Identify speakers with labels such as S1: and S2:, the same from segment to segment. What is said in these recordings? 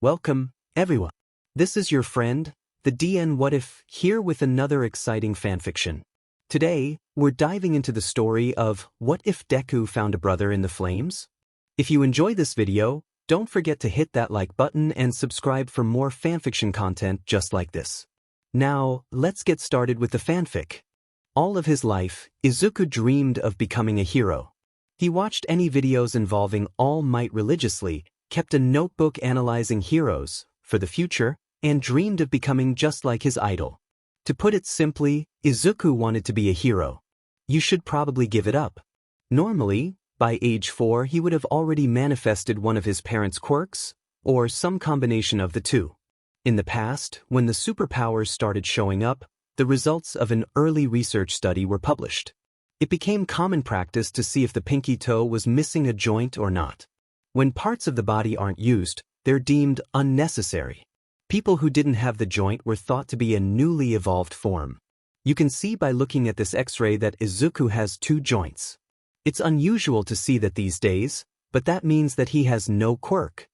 S1: Welcome, everyone. This is your friend, the DN What If, here with another exciting fanfiction. Today, we're diving into the story of What If Deku Found a Brother in the Flames? If you enjoy this video, don't forget to hit that like button and subscribe for more fanfiction content just like this. Now, let's get started with the fanfic. All of his life, Izuku dreamed of becoming a hero. He watched any videos involving All Might religiously, kept a notebook analyzing heroes for the future, and dreamed of becoming just like his idol. To put it simply, Izuku wanted to be a hero. You should probably give it up. Normally, by age 4 he would have already manifested one of his parents' quirks, or some combination of the two. In the past, when the superpowers started showing up, the results of an early research study were published. It became common practice to see if the pinky toe was missing a joint or not. When parts of the body aren't used, they're deemed unnecessary. People who didn't have the joint were thought to be a newly evolved form. You can see by looking at this X-ray that Izuku has 2 joints. It's unusual to see that these days, but that means that he has no quirk.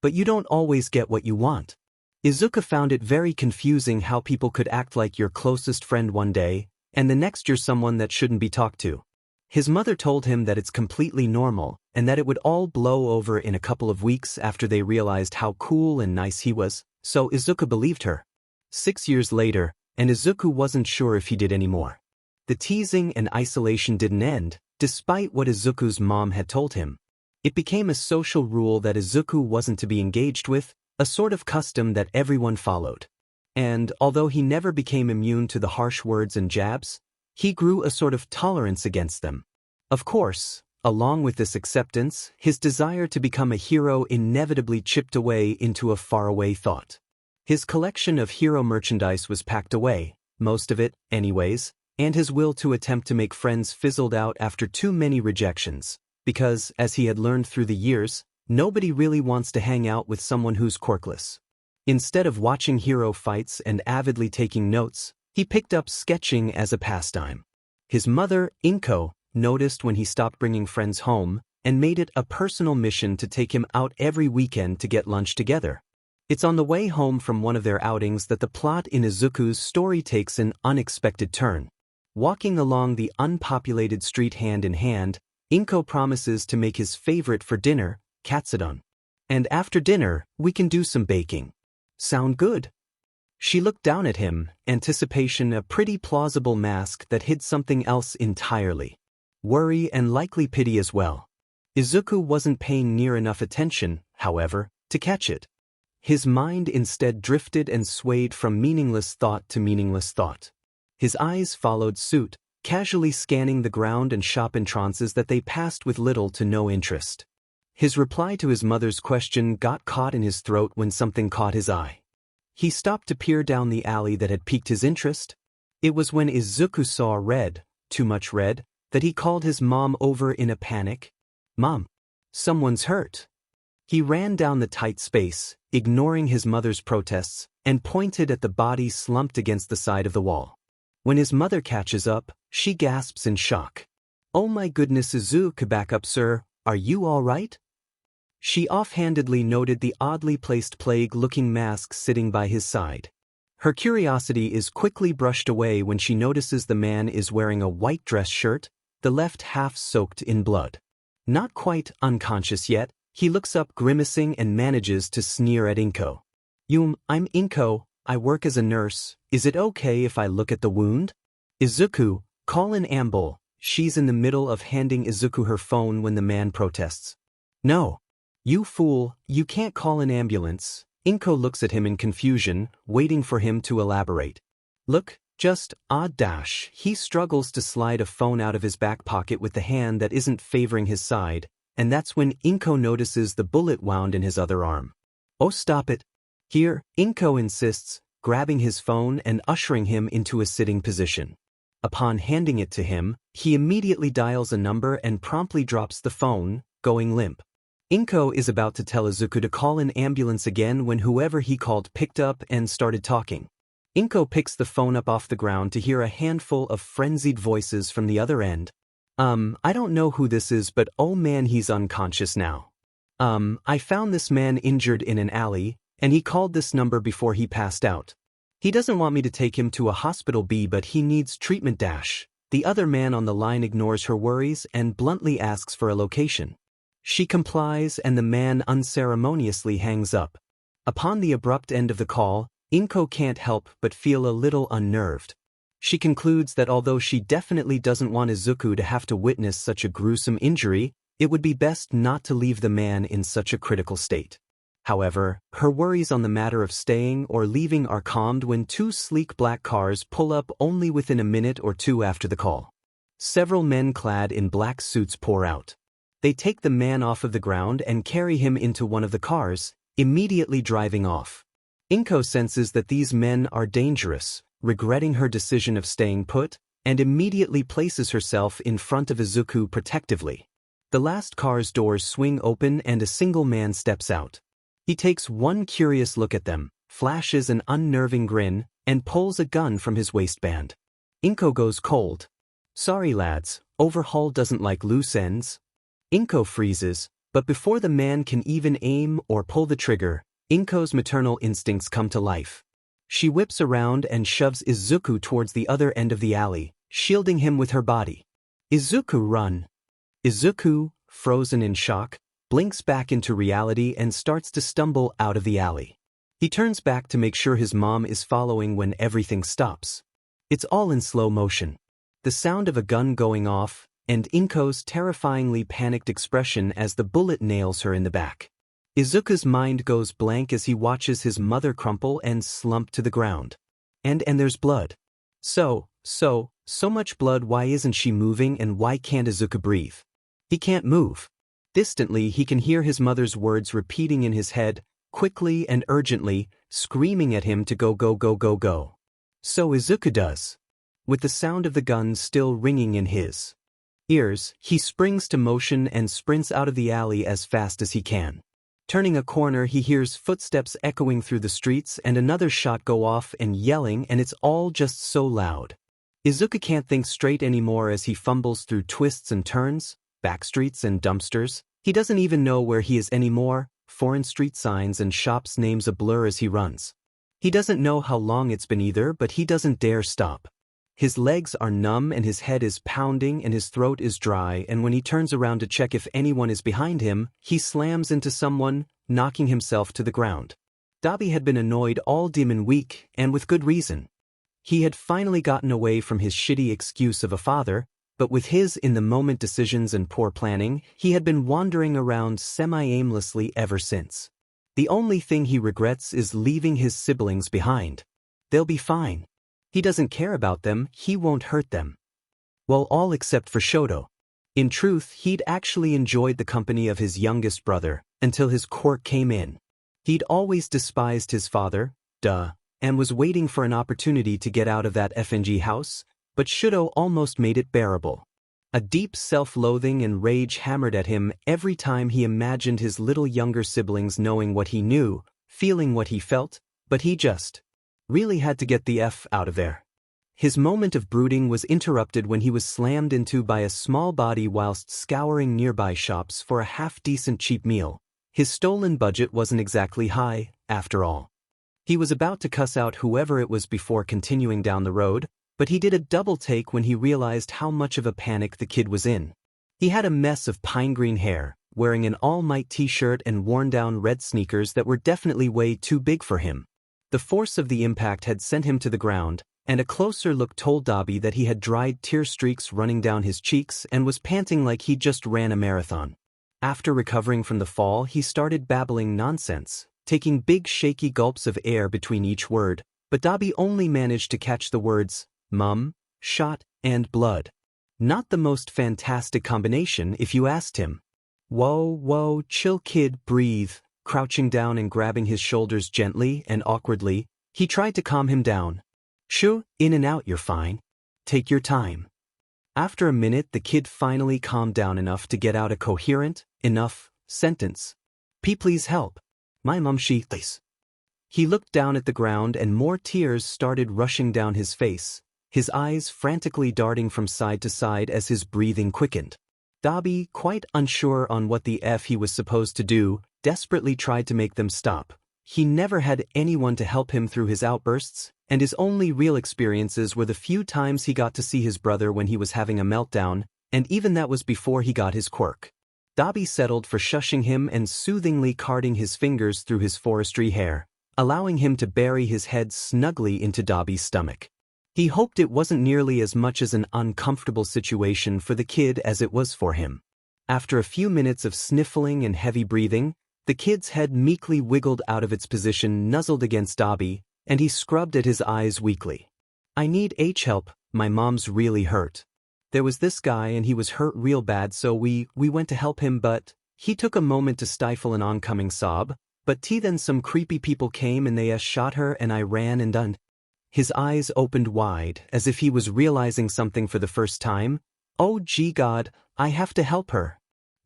S1: But you don't always get what you want. Izuku found it very confusing how people could act like your closest friend one day, and the next you're someone that shouldn't be talked to. His mother told him that it's completely normal, and that it would all blow over in a couple of weeks after they realized how cool and nice he was, so Izuku believed her. 6 years later, and Izuku wasn't sure if he did anymore. The teasing and isolation didn't end, despite what Izuku's mom had told him. It became a social rule that Izuku wasn't to be engaged with, a sort of custom that everyone followed. And although he never became immune to the harsh words and jabs, he grew a sort of tolerance against them. Of course, along with this acceptance, his desire to become a hero inevitably chipped away into a faraway thought. His collection of hero merchandise was packed away, most of it, anyways, and his will to attempt to make friends fizzled out after too many rejections, because, as he had learned through the years, nobody really wants to hang out with someone who's quirkless. Instead of watching hero fights and avidly taking notes, he picked up sketching as a pastime. His mother, Inko, noticed when he stopped bringing friends home, and made it a personal mission to take him out every weekend to get lunch together. It's on the way home from one of their outings that the plot in Izuku's story takes an unexpected turn. Walking along the unpopulated street hand in hand, Inko promises to make his favorite for dinner, katsudon. And after dinner, we can do some baking. Sound good? She looked down at him, anticipation a pretty plausible mask that hid something else entirely. Worry and likely pity as well. Izuku wasn't paying near enough attention, however, to catch it. His mind instead drifted and swayed from meaningless thought to meaningless thought. His eyes followed suit, casually scanning the ground and shop entrances that they passed with little to no interest. His reply to his mother's question got caught in his throat when something caught his eye. He stopped to peer down the alley that had piqued his interest. It was when Izuku saw red, too much red, that he called his mom over in a panic. "Mom, someone's hurt." He ran down the tight space, ignoring his mother's protests, and pointed at the body slumped against the side of the wall. When his mother catches up, she gasps in shock. "Oh my goodness, Izuku, back up, sir, are you all right?" She offhandedly noted the oddly placed plague-looking mask sitting by his side. Her curiosity is quickly brushed away when she notices the man is wearing a white dress shirt, the left half soaked in blood. Not quite unconscious yet, he looks up grimacing and manages to sneer at Inko. I'm Inko, I work as a nurse, is it okay if I look at the wound?" "Izuku, call an ambul." She's in the middle of handing Izuku her phone when the man protests. "No. You fool, you can't call an ambulance." Inko looks at him in confusion, waiting for him to elaborate. "Look, just, dash." He struggles to slide a phone out of his back pocket with the hand that isn't favoring his side, and that's when Inko notices the bullet wound in his other arm. "Oh, stop it." Here, Inko insists, grabbing his phone and ushering him into a sitting position. Upon handing it to him, he immediately dials a number and promptly drops the phone, going limp. Inko is about to tell Izuku to call an ambulance again when whoever he called picked up and started talking. Inko picks the phone up off the ground to hear a handful of frenzied voices from the other end. I don't know who this is, but oh man, he's unconscious now. I found this man injured in an alley. and he called this number before he passed out. He doesn't want me to take him to a hospital B, but he needs treatment dash. The other man on the line ignores her worries and bluntly asks for a location. She complies and the man unceremoniously hangs up. Upon the abrupt end of the call, Inko can't help but feel a little unnerved. She concludes that although she definitely doesn't want Izuku to have to witness such a gruesome injury, it would be best not to leave the man in such a critical state. However, her worries on the matter of staying or leaving are calmed when two sleek black cars pull up only within a minute or two after the call. Several men clad in black suits pour out. They take the man off of the ground and carry him into one of the cars, immediately driving off. Inko senses that these men are dangerous, regretting her decision of staying put, and immediately places herself in front of Izuku protectively. The last car's doors swing open and a single man steps out. He takes one curious look at them, flashes an unnerving grin, and pulls a gun from his waistband. Inko goes cold. "Sorry lads, Overhaul doesn't like loose ends." Inko freezes, but before the man can even aim or pull the trigger, Inko's maternal instincts come to life. She whips around and shoves Izuku towards the other end of the alley, shielding him with her body. "Izuku, run!" Izuku, frozen in shock, blinks back into reality and starts to stumble out of the alley. He turns back to make sure his mom is following when everything stops. It's all in slow motion. The sound of a gun going off, and Inko's terrifyingly panicked expression as the bullet nails her in the back. Izuku's mind goes blank as he watches his mother crumple and slump to the ground. And there's blood. So much blood. Why isn't she moving, and why can't Izuku breathe? He can't move. Distantly, he can hear his mother's words repeating in his head, quickly and urgently, screaming at him to go, go, go, go, go. So Izuku does. With the sound of the gun still ringing in his ears, he springs to motion and sprints out of the alley as fast as he can. Turning a corner, he hears footsteps echoing through the streets and another shot go off and yelling, and it's all just so loud. Izuku can't think straight anymore as he fumbles through twists and turns, backstreets and dumpsters. He doesn't even know where he is anymore, foreign street signs and shops names a blur as he runs. He doesn't know how long it's been either, but he doesn't dare stop. His legs are numb and his head is pounding and his throat is dry, and when he turns around to check if anyone is behind him, he slams into someone, knocking himself to the ground. Dabi had been annoyed all demon week, and with good reason. He had finally gotten away from his shitty excuse of a father, but with his in-the-moment decisions and poor planning, he had been wandering around semi-aimlessly ever since. The only thing he regrets is leaving his siblings behind. They'll be fine. He doesn't care about them, he won't hurt them. Well, all except for Shoto. In truth, he'd actually enjoyed the company of his youngest brother, until his quirk came in. He'd always despised his father, and was waiting for an opportunity to get out of that FNG house, but Shoto almost made it bearable. A deep self-loathing and rage hammered at him every time he imagined his little younger siblings knowing what he knew, feeling what he felt, but he just really had to get the F out of there. His moment of brooding was interrupted when he was slammed into by a small body whilst scouring nearby shops for a half-decent cheap meal. His stolen budget wasn't exactly high, after all. He was about to cuss out whoever it was before continuing down the road, but he did a double take when he realized how much of a panic the kid was in. He had a mess of pine green hair, wearing an all-might t-shirt and worn-down red sneakers that were definitely way too big for him. The force of the impact had sent him to the ground, and a closer look told Dabi that he had dried tear streaks running down his cheeks and was panting like he just ran a marathon. After recovering from the fall, he started babbling nonsense, taking big shaky gulps of air between each word, but Dabi only managed to catch the words, mum, shot, and blood. Not the most fantastic combination if you asked him. Whoa, chill kid, breathe. Crouching down and grabbing his shoulders gently and awkwardly, he tried to calm him down. Shoo, in and out, you're fine. Take your time. After a minute, the kid finally calmed down enough to get out a coherent, enough, sentence. Please help. My mum please. He looked down at the ground and more tears started rushing down his face, his eyes frantically darting from side to side as his breathing quickened. Dabi, quite unsure on what the F he was supposed to do, desperately tried to make them stop. he never had anyone to help him through his outbursts, and his only real experiences were the few times he got to see his brother when he was having a meltdown, and even that was before he got his quirk. Dobby settled for shushing him and soothingly carding his fingers through his forestry hair, allowing him to bury his head snugly into Dobby's stomach. He hoped it wasn't nearly as much as an uncomfortable situation for the kid as it was for him. After a few minutes of sniffling and heavy breathing, the kid's head meekly wiggled out of its position nuzzled against Dobby, and he scrubbed at his eyes weakly. "I need help, my mom's really hurt. There was this guy and he was hurt real bad, so we went to help him, but..." He took a moment to stifle an oncoming sob, "but then some creepy people came and they shot her and I ran and done." His eyes opened wide, as if he was realizing something for the first time. "Oh gee God, I have to help her."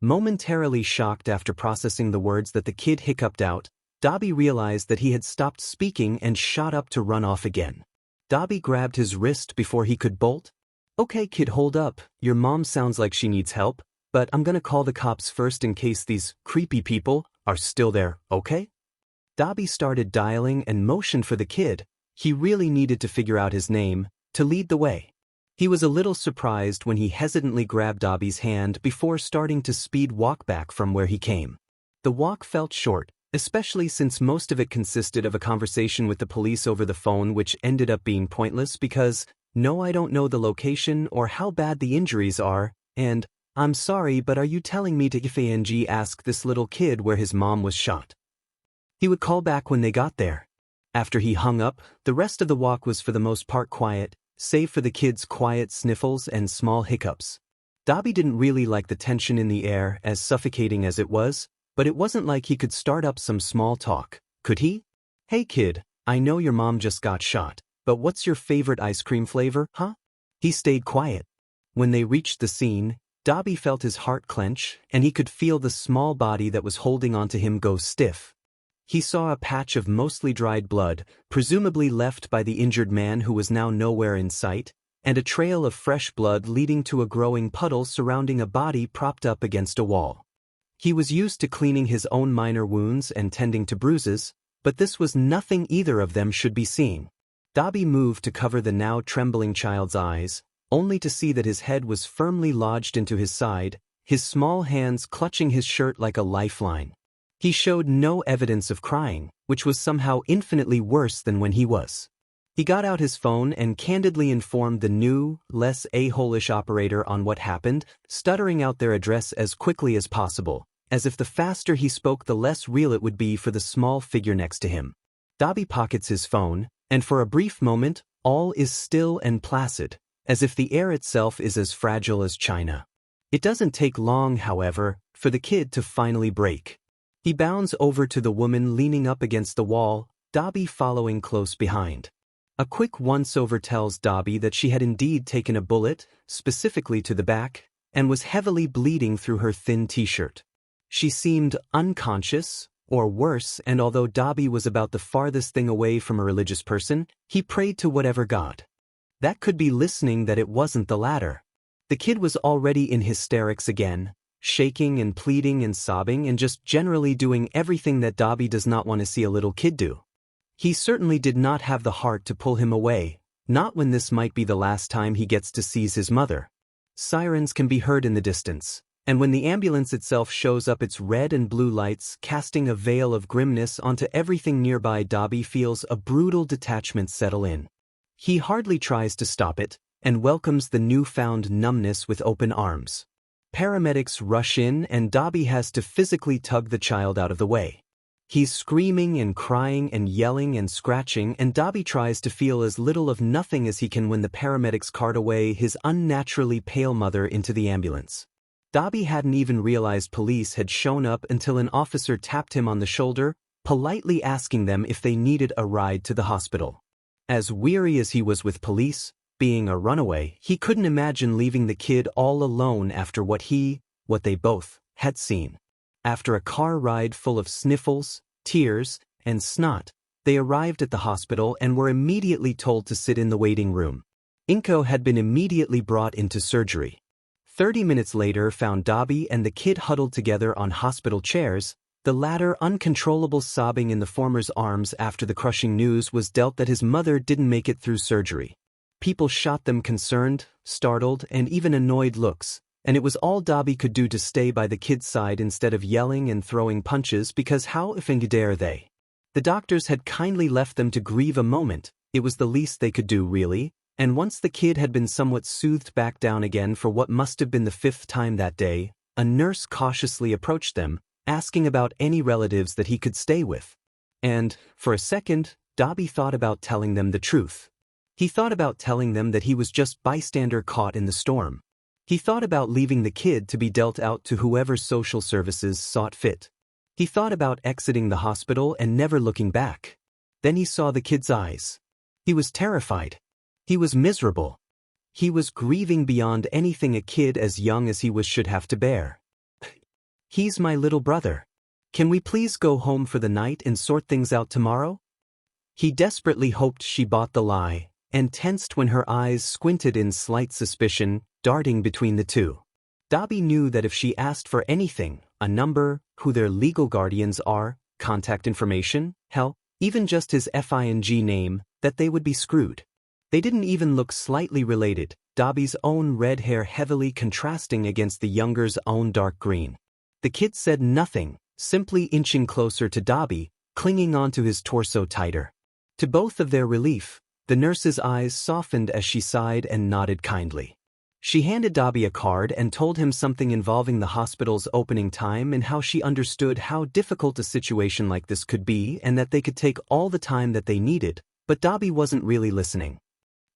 S1: Momentarily shocked after processing the words that the kid hiccuped out, Dobby realized that he had stopped speaking and shot up to run off again. Dobby grabbed his wrist before he could bolt. "Okay kid, hold up, your mom sounds like she needs help, but I'm gonna call the cops first in case these creepy people are still there, okay?" Dobby started dialing and motioned for the kid. He really needed to figure out his name, to lead the way. He was a little surprised when he hesitantly grabbed Dobby's hand before starting to speed walk back from where he came. The walk felt short, especially since most of it consisted of a conversation with the police over the phone, which ended up being pointless because, "No, I don't know the location or how bad the injuries are," and "I'm sorry, but are you telling me to if ask this little kid where his mom was shot?" He would call back when they got there. After he hung up, the rest of the walk was for the most part quiet, save for the kid's quiet sniffles and small hiccups. Dobby didn't really like the tension in the air, as suffocating as it was, but it wasn't like he could start up some small talk, could he? "Hey kid, I know your mom just got shot, but what's your favorite ice cream flavor, huh?" He stayed quiet. When they reached the scene, Dobby felt his heart clench, and he could feel the small body that was holding onto him go stiff. He saw a patch of mostly dried blood, presumably left by the injured man who was now nowhere in sight, and a trail of fresh blood leading to a growing puddle surrounding a body propped up against a wall. He was used to cleaning his own minor wounds and tending to bruises, but this was nothing either of them should be seeing. Dobby moved to cover the now trembling child's eyes, only to see that his head was firmly lodged into his side, his small hands clutching his shirt like a lifeline. He showed no evidence of crying, which was somehow infinitely worse than when he was. He got out his phone and candidly informed the new, less a-hole-ish operator on what happened, stuttering out their address as quickly as possible, as if the faster he spoke the less real it would be for the small figure next to him. Dobby pockets his phone, and for a brief moment, all is still and placid, as if the air itself is as fragile as china. It doesn't take long, however, for the kid to finally break. He bounds over to the woman leaning up against the wall, Dobby following close behind. A quick once-over tells Dobby that she had indeed taken a bullet, specifically to the back, and was heavily bleeding through her thin t-shirt. She seemed unconscious, or worse, and although Dobby was about the farthest thing away from a religious person, he prayed to whatever God that could be listening that it wasn't the latter. The kid was already in hysterics again, shaking and pleading and sobbing and just generally doing everything that Dobby does not want to see a little kid do. He certainly did not have the heart to pull him away, not when this might be the last time he gets to seize his mother. Sirens can be heard in the distance, and when the ambulance itself shows up its red and blue lights casting a veil of grimness onto everything nearby, Dobby feels a brutal detachment settle in. He hardly tries to stop it, and welcomes the newfound numbness with open arms. Paramedics rush in and Dobby has to physically tug the child out of the way. He's screaming and crying and yelling and scratching, and Dobby tries to feel as little of nothing as he can when the paramedics cart away his unnaturally pale mother into the ambulance. Dobby hadn't even realized police had shown up until an officer tapped him on the shoulder, politely asking them if they needed a ride to the hospital. As weary as he was with police, being a runaway, he couldn't imagine leaving the kid all alone after what they both, had seen. After a car ride full of sniffles, tears, and snot, they arrived at the hospital and were immediately told to sit in the waiting room. Inko had been immediately brought into surgery. 30 minutes later found Dobby and the kid huddled together on hospital chairs, the latter uncontrollable sobbing in the former's arms after the crushing news was dealt that his mother didn't make it through surgery. People shot them concerned, startled, and even annoyed looks, and it was all Dobby could do to stay by the kid's side instead of yelling and throwing punches because how offended dare they? The doctors had kindly left them to grieve a moment, it was the least they could do really, and once the kid had been somewhat soothed back down again for what must have been the 5th time that day, a nurse cautiously approached them, asking about any relatives that he could stay with. And, for a second, Dobby thought about telling them the truth. He thought about telling them that he was just bystander caught in the storm. He thought about leaving the kid to be dealt out to whoever social services sought fit. He thought about exiting the hospital and never looking back. Then he saw the kid's eyes. He was terrified. He was miserable. He was grieving beyond anything a kid as young as he was should have to bear. "He's my little brother. Can we please go home for the night and sort things out tomorrow?" He desperately hoped she bought the lie, and tensed when her eyes squinted in slight suspicion, darting between the two. Dobby knew that if she asked for anything, a number, who their legal guardians are, contact information, hell, even just his FING name, that they would be screwed. They didn't even look slightly related, Dobby's own red hair heavily contrasting against the younger's own dark green. The kid said nothing, simply inching closer to Dobby, clinging onto his torso tighter. To both of their relief, the nurse's eyes softened as she sighed and nodded kindly. She handed Dobby a card and told him something involving the hospital's opening time and how she understood how difficult a situation like this could be and that they could take all the time that they needed, but Dobby wasn't really listening.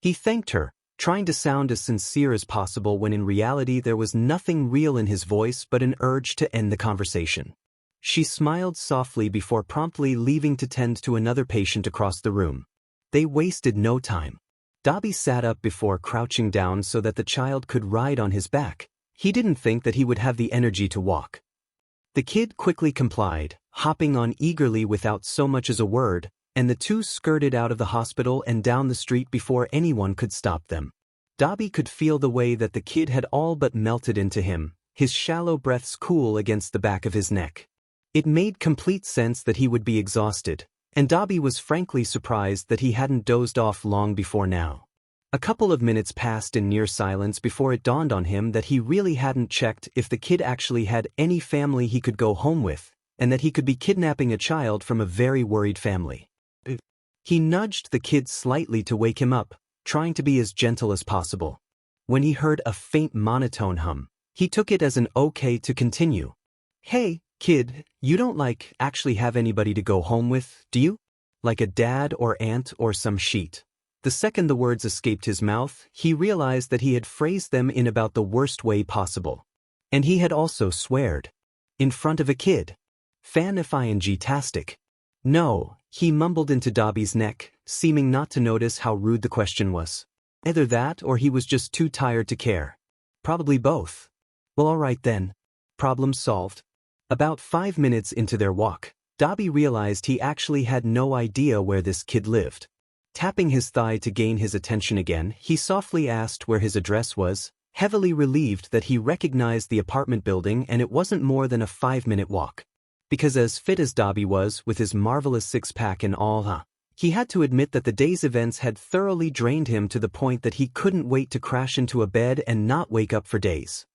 S1: He thanked her, trying to sound as sincere as possible when in reality there was nothing real in his voice but an urge to end the conversation. She smiled softly before promptly leaving to tend to another patient across the room. They wasted no time. Dobby sat up before crouching down so that the child could ride on his back. He didn't think that he would have the energy to walk. The kid quickly complied, hopping on eagerly without so much as a word, and the two skirted out of the hospital and down the street before anyone could stop them. Dobby could feel the way that the kid had all but melted into him, his shallow breaths cool against the back of his neck. It made complete sense that he would be exhausted, and Dobby was frankly surprised that he hadn't dozed off long before now. A couple of minutes passed in near silence before it dawned on him that he really hadn't checked if the kid actually had any family he could go home with, and that he could be kidnapping a child from a very worried family. He nudged the kid slightly to wake him up, trying to be as gentle as possible. When he heard a faint monotone hum, he took it as an okay to continue. "Hey, kid, you don't actually have anybody to go home with, do you? Like a dad or aunt or some sheet?" The second the words escaped his mouth, he realized that he had phrased them in about the worst way possible. And he had also sweared. In front of a kid. Fan-tastic. "No," he mumbled into Dobby's neck, seeming not to notice how rude the question was. Either that or he was just too tired to care. Probably both. Well, all right then. Problem solved. About 5 minutes into their walk, Dobby realized he actually had no idea where this kid lived. Tapping his thigh to gain his attention again, he softly asked where his address was, heavily relieved that he recognized the apartment building and it wasn't more than a 5-minute walk. Because as fit as Dobby was, with his marvelous six-pack and all, he had to admit that the day's events had thoroughly drained him to the point that he couldn't wait to crash into a bed and not wake up for days.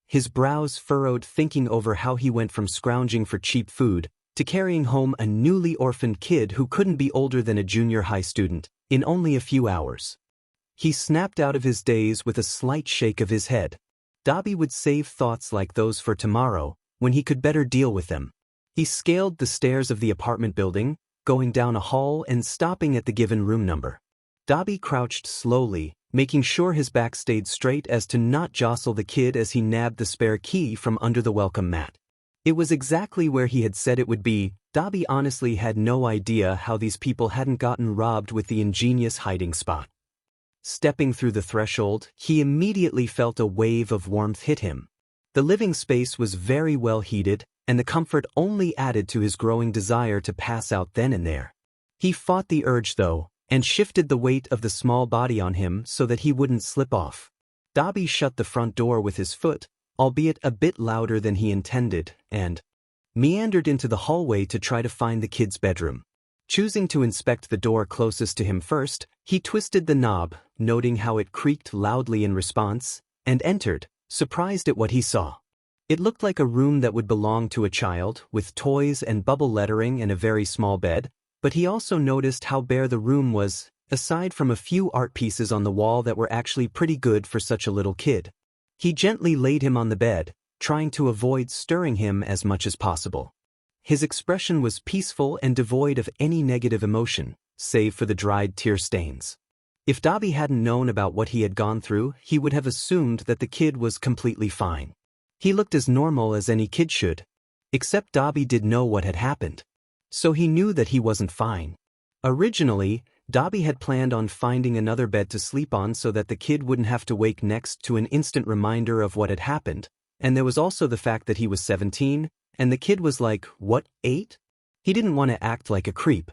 S1: His brows furrowed thinking over how he went from scrounging for cheap food to carrying home a newly orphaned kid who couldn't be older than a junior high student, in only a few hours. He snapped out of his daze with a slight shake of his head. Dobby would save thoughts like those for tomorrow, when he could better deal with them. He scaled the stairs of the apartment building, going down a hall and stopping at the given room number. Dobby crouched slowly, making sure his back stayed straight as to not jostle the kid as he nabbed the spare key from under the welcome mat. It was exactly where he had said it would be. Dobby honestly had no idea how these people hadn't gotten robbed with the ingenious hiding spot. Stepping through the threshold, he immediately felt a wave of warmth hit him. The living space was very well heated, and the comfort only added to his growing desire to pass out then and there. He fought the urge though, and shifted the weight of the small body on him so that he wouldn't slip off. Dobby shut the front door with his foot, albeit a bit louder than he intended, and meandered into the hallway to try to find the kid's bedroom. Choosing to inspect the door closest to him first, he twisted the knob, noting how it creaked loudly in response, and entered, surprised at what he saw. It looked like a room that would belong to a child, with toys and bubble lettering and a very small bed, but he also noticed how bare the room was, aside from a few art pieces on the wall that were actually pretty good for such a little kid. He gently laid him on the bed, trying to avoid stirring him as much as possible. His expression was peaceful and devoid of any negative emotion, save for the dried tear stains. If Dobby hadn't known about what he had gone through, he would have assumed that the kid was completely fine. He looked as normal as any kid should. Except Dobby did know what had happened. So he knew that he wasn't fine. Originally, Dobby had planned on finding another bed to sleep on so that the kid wouldn't have to wake next to an instant reminder of what had happened, and there was also the fact that he was 17, and the kid was like, what, 8? He didn't want to act like a creep.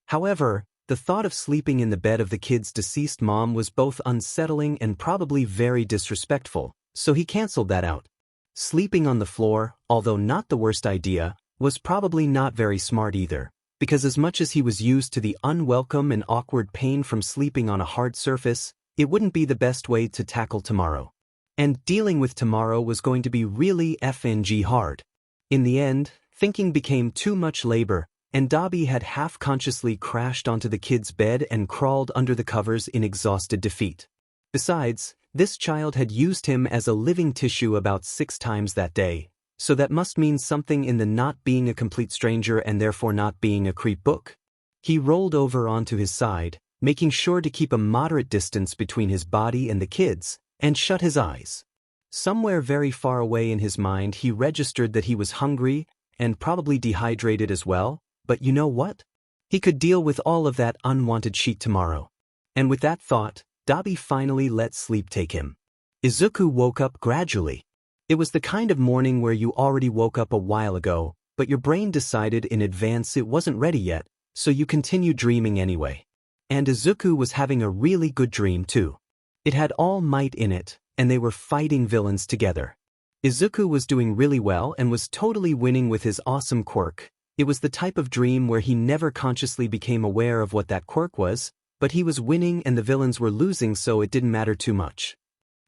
S1: However, the thought of sleeping in the bed of the kid's deceased mom was both unsettling and probably very disrespectful, so he canceled that out. Sleeping on the floor, although not the worst idea, was probably not very smart either, because as much as he was used to the unwelcome and awkward pain from sleeping on a hard surface, it wouldn't be the best way to tackle tomorrow. And dealing with tomorrow was going to be really FNG hard. In the end, thinking became too much labor, and Dobby had half-consciously crashed onto the kid's bed and crawled under the covers in exhausted defeat. Besides, this child had used him as a living tissue about 6 times that day, so that must mean something in the not being a complete stranger and therefore not being a creep book. He rolled over onto his side, making sure to keep a moderate distance between his body and the kid's, and shut his eyes. Somewhere very far away in his mind he registered that he was hungry, and probably dehydrated as well, but you know what? He could deal with all of that unwanted shit tomorrow. And with that thought, Dobby finally let sleep take him. Izuku woke up gradually. It was the kind of morning where you already woke up a while ago, but your brain decided in advance it wasn't ready yet, so you continued dreaming anyway. And Izuku was having a really good dream too. It had All Might in it, and they were fighting villains together. Izuku was doing really well and was totally winning with his awesome quirk. It was the type of dream where he never consciously became aware of what that quirk was, but he was winning and the villains were losing, so it didn't matter too much.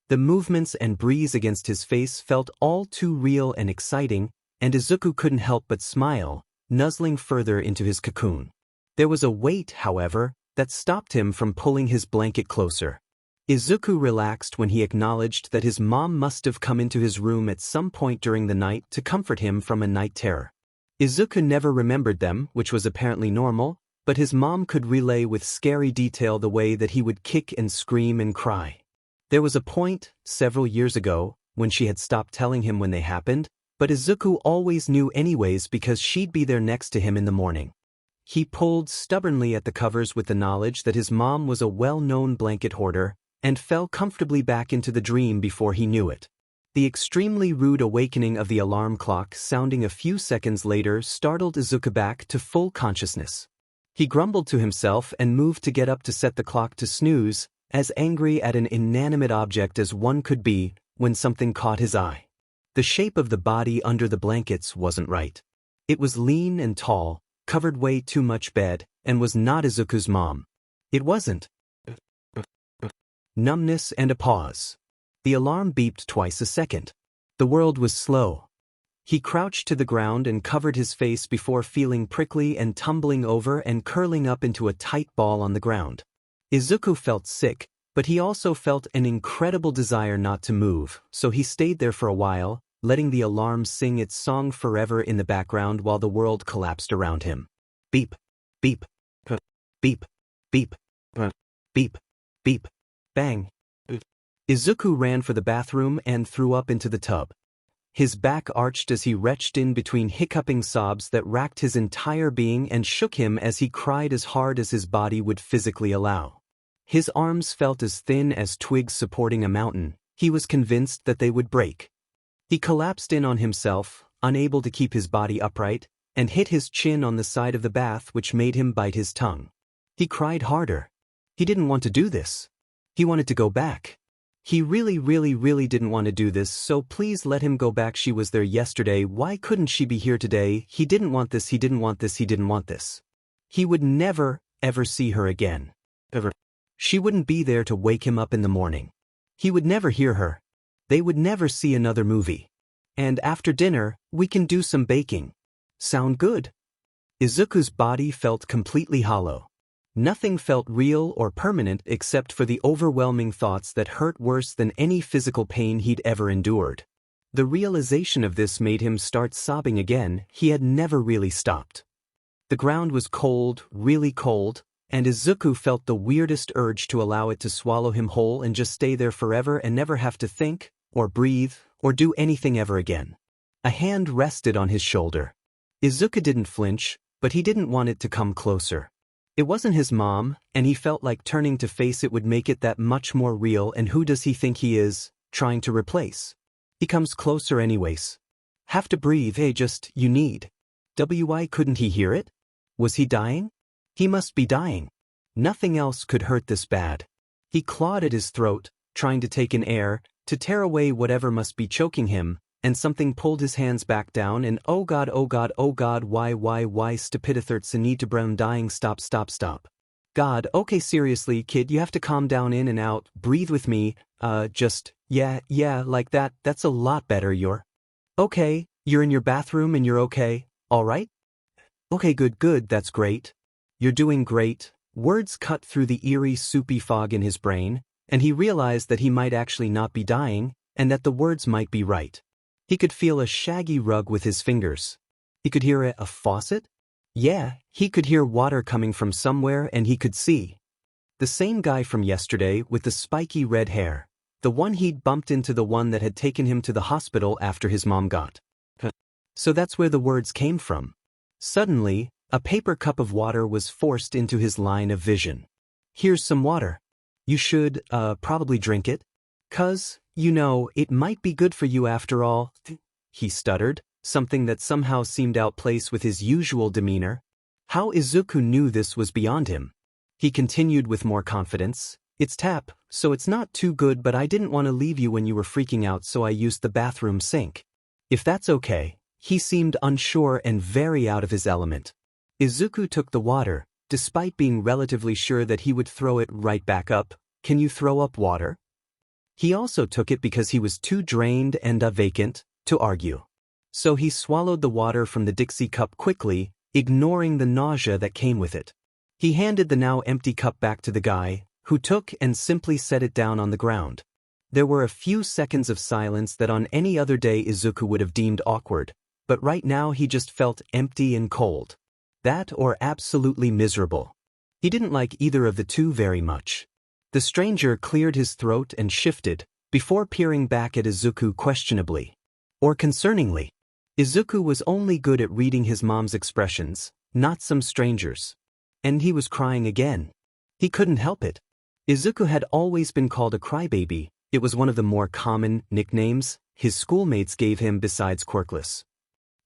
S1: The movements and breeze against his face felt all too real and exciting, and Izuku couldn't help but smile, nuzzling further into his cocoon. There was a weight, however, that stopped him from pulling his blanket closer. Izuku relaxed when he acknowledged that his mom must have come into his room at some point during the night to comfort him from a night terror. Izuku never remembered them, which was apparently normal, but his mom could relay with scary detail the way that he would kick and scream and cry. There was a point, several years ago, when she had stopped telling him when they happened, but Izuku always knew anyways because she'd be there next to him in the morning. He pulled stubbornly at the covers with the knowledge that his mom was a well-known blanket hoarder, and fell comfortably back into the dream before he knew it. The extremely rude awakening of the alarm clock sounding a few seconds later startled Izuku back to full consciousness. He grumbled to himself and moved to get up to set the clock to snooze, as angry at an inanimate object as one could be when something caught his eye. The shape of the body under the blankets wasn't right. It was lean and tall, covered way too much bed, and was not Izuku's mom. It wasn't. Numbness and a pause. The alarm beeped twice a second. The world was slow. He crouched to the ground and covered his face before feeling prickly and tumbling over and curling up into a tight ball on the ground. Izuku felt sick, but he also felt an incredible desire not to move, so he stayed there for a while, letting the alarm sing its song forever in the background while the world collapsed around him. Beep, beep, beep, beep, beep, beep. Bang. Izuku ran for the bathroom and threw up into the tub. His back arched as he retched in between hiccuping sobs that racked his entire being and shook him as he cried as hard as his body would physically allow. His arms felt as thin as twigs supporting a mountain. He was convinced that they would break. He collapsed in on himself, unable to keep his body upright, and hit his chin on the side of the bath, which made him bite his tongue. He cried harder. He didn't want to do this. He wanted to go back. He really didn't want to do this, so please let him go back. She was there yesterday. Why couldn't she be here today? He didn't want this, he didn't want this, he didn't want this. He would never, ever see her again. Ever. She wouldn't be there to wake him up in the morning. He would never hear her. They would never see another movie. And after dinner, we can do some baking. Sound good? Izuku's body felt completely hollow. Nothing felt real or permanent except for the overwhelming thoughts that hurt worse than any physical pain he'd ever endured. The realization of this made him start sobbing again. He had never really stopped. The ground was cold, really cold, and Izuku felt the weirdest urge to allow it to swallow him whole and just stay there forever and never have to think, or breathe, or do anything ever again. A hand rested on his shoulder. Izuku didn't flinch, but he didn't want it to come closer. It wasn't his mom, and he felt like turning to face it would make it that much more real. And who does he think he is, trying to replace? He comes closer anyways. Have to breathe, hey, just, you need. Why couldn't he hear it? Was he dying? He must be dying. Nothing else could hurt this bad. He clawed at his throat, trying to take in air, to tear away whatever must be choking him, and something pulled his hands back down and oh god, why stupidithirts need to brown dying, stop. God, okay, seriously, kid, you have to calm down, in and out, breathe with me, yeah, like that, that's a lot better. You're okay, you're in your bathroom and you're okay, alright? Okay, good, that's great. You're doing great. Words cut through the eerie, soupy fog in his brain, and he realized that he might actually not be dying, and that the words might be right. He could feel a shaggy rug with his fingers. He could hear a faucet? Yeah, he could hear water coming from somewhere, and he could see. The same guy from yesterday with the spiky red hair. The one he'd bumped into, the one that had taken him to the hospital after his mom got. So that's where the words came from. Suddenly, a paper cup of water was forced into his line of vision. Here's some water. You should, probably drink it. 'Cause, you know, it might be good for you after all. He stuttered, something that somehow seemed out of place with his usual demeanor. How Izuku knew this was beyond him. He continued with more confidence. It's tap, so it's not too good, but I didn't want to leave you when you were freaking out, so I used the bathroom sink. If that's okay. He seemed unsure and very out of his element. Izuku took the water, despite being relatively sure that he would throw it right back up. Can you throw up water? He also took it because he was too drained and vacant to argue. So he swallowed the water from the Dixie cup quickly, ignoring the nausea that came with it. He handed the now empty cup back to the guy, who took and simply set it down on the ground. There were a few seconds of silence that on any other day Izuku would have deemed awkward, but right now he just felt empty and cold. That or absolutely miserable. He didn't like either of the two very much. The stranger cleared his throat and shifted, before peering back at Izuku questionably. Or concerningly. Izuku was only good at reading his mom's expressions, not some strangers. And he was crying again. He couldn't help it. Izuku had always been called a crybaby. It was one of the more common nicknames his schoolmates gave him besides quirkless.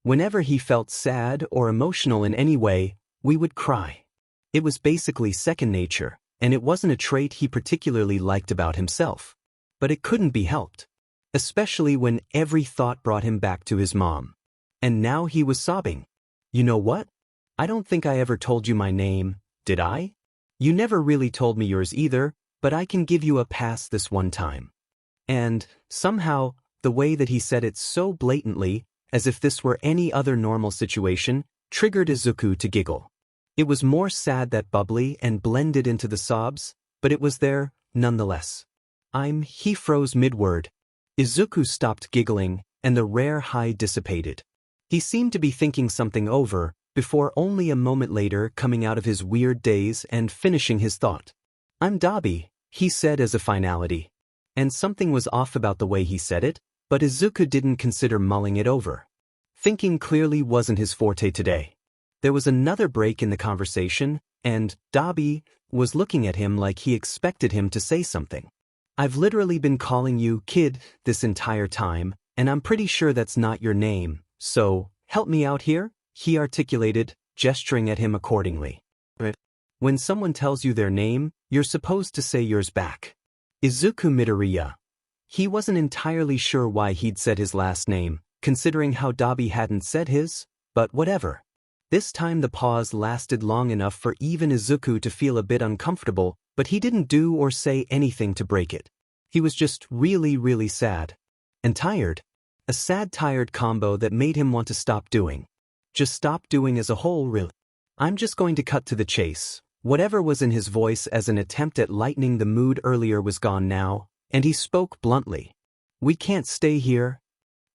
S1: Whenever he felt sad or emotional in any way, we would cry. It was basically second nature, and it wasn't a trait he particularly liked about himself. But it couldn't be helped. Especially when every thought brought him back to his mom. And now he was sobbing. You know what? I don't think I ever told you my name, did I? You never really told me yours either, but I can give you a pass this one time. And, somehow, the way that he said it so blatantly, as if this were any other normal situation, triggered Izuku to giggle. It was more sad than bubbly and blended into the sobs, but it was there, nonetheless. He froze mid-word. Izuku stopped giggling, and the rare high dissipated. He seemed to be thinking something over, before only a moment later coming out of his weird daze and finishing his thought. I'm Dabi, he said as a finality. And something was off about the way he said it, but Izuku didn't consider mulling it over. Thinking clearly wasn't his forte today. There was another break in the conversation, and Dabi was looking at him like he expected him to say something. I've literally been calling you kid this entire time, and I'm pretty sure that's not your name, so help me out here, he articulated, gesturing at him accordingly. When someone tells you their name, you're supposed to say yours back. Izuku Midoriya, He wasn't entirely sure why he'd said his last name, considering how Dabi hadn't said his, but whatever. This time the pause lasted long enough for even Izuku to feel a bit uncomfortable, but he didn't do or say anything to break it. He was just really sad. And tired. A sad-tired combo that made him want to stop doing. Just stop doing as a whole, really. I'm just going to cut to the chase. Whatever was in his voice as an attempt at lightening the mood earlier was gone now, and he spoke bluntly. We can't stay here.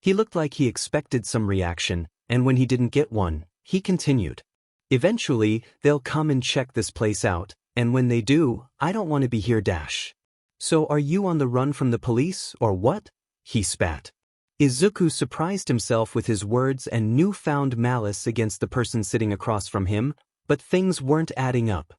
S1: He looked like he expected some reaction, and when he didn't get one, he continued. Eventually, they'll come and check this place out, and when they do, I don't want to be here dash. So are you on the run from the police, or what? He spat. Izuku surprised himself with his words and newfound malice against the person sitting across from him, but things weren't adding up.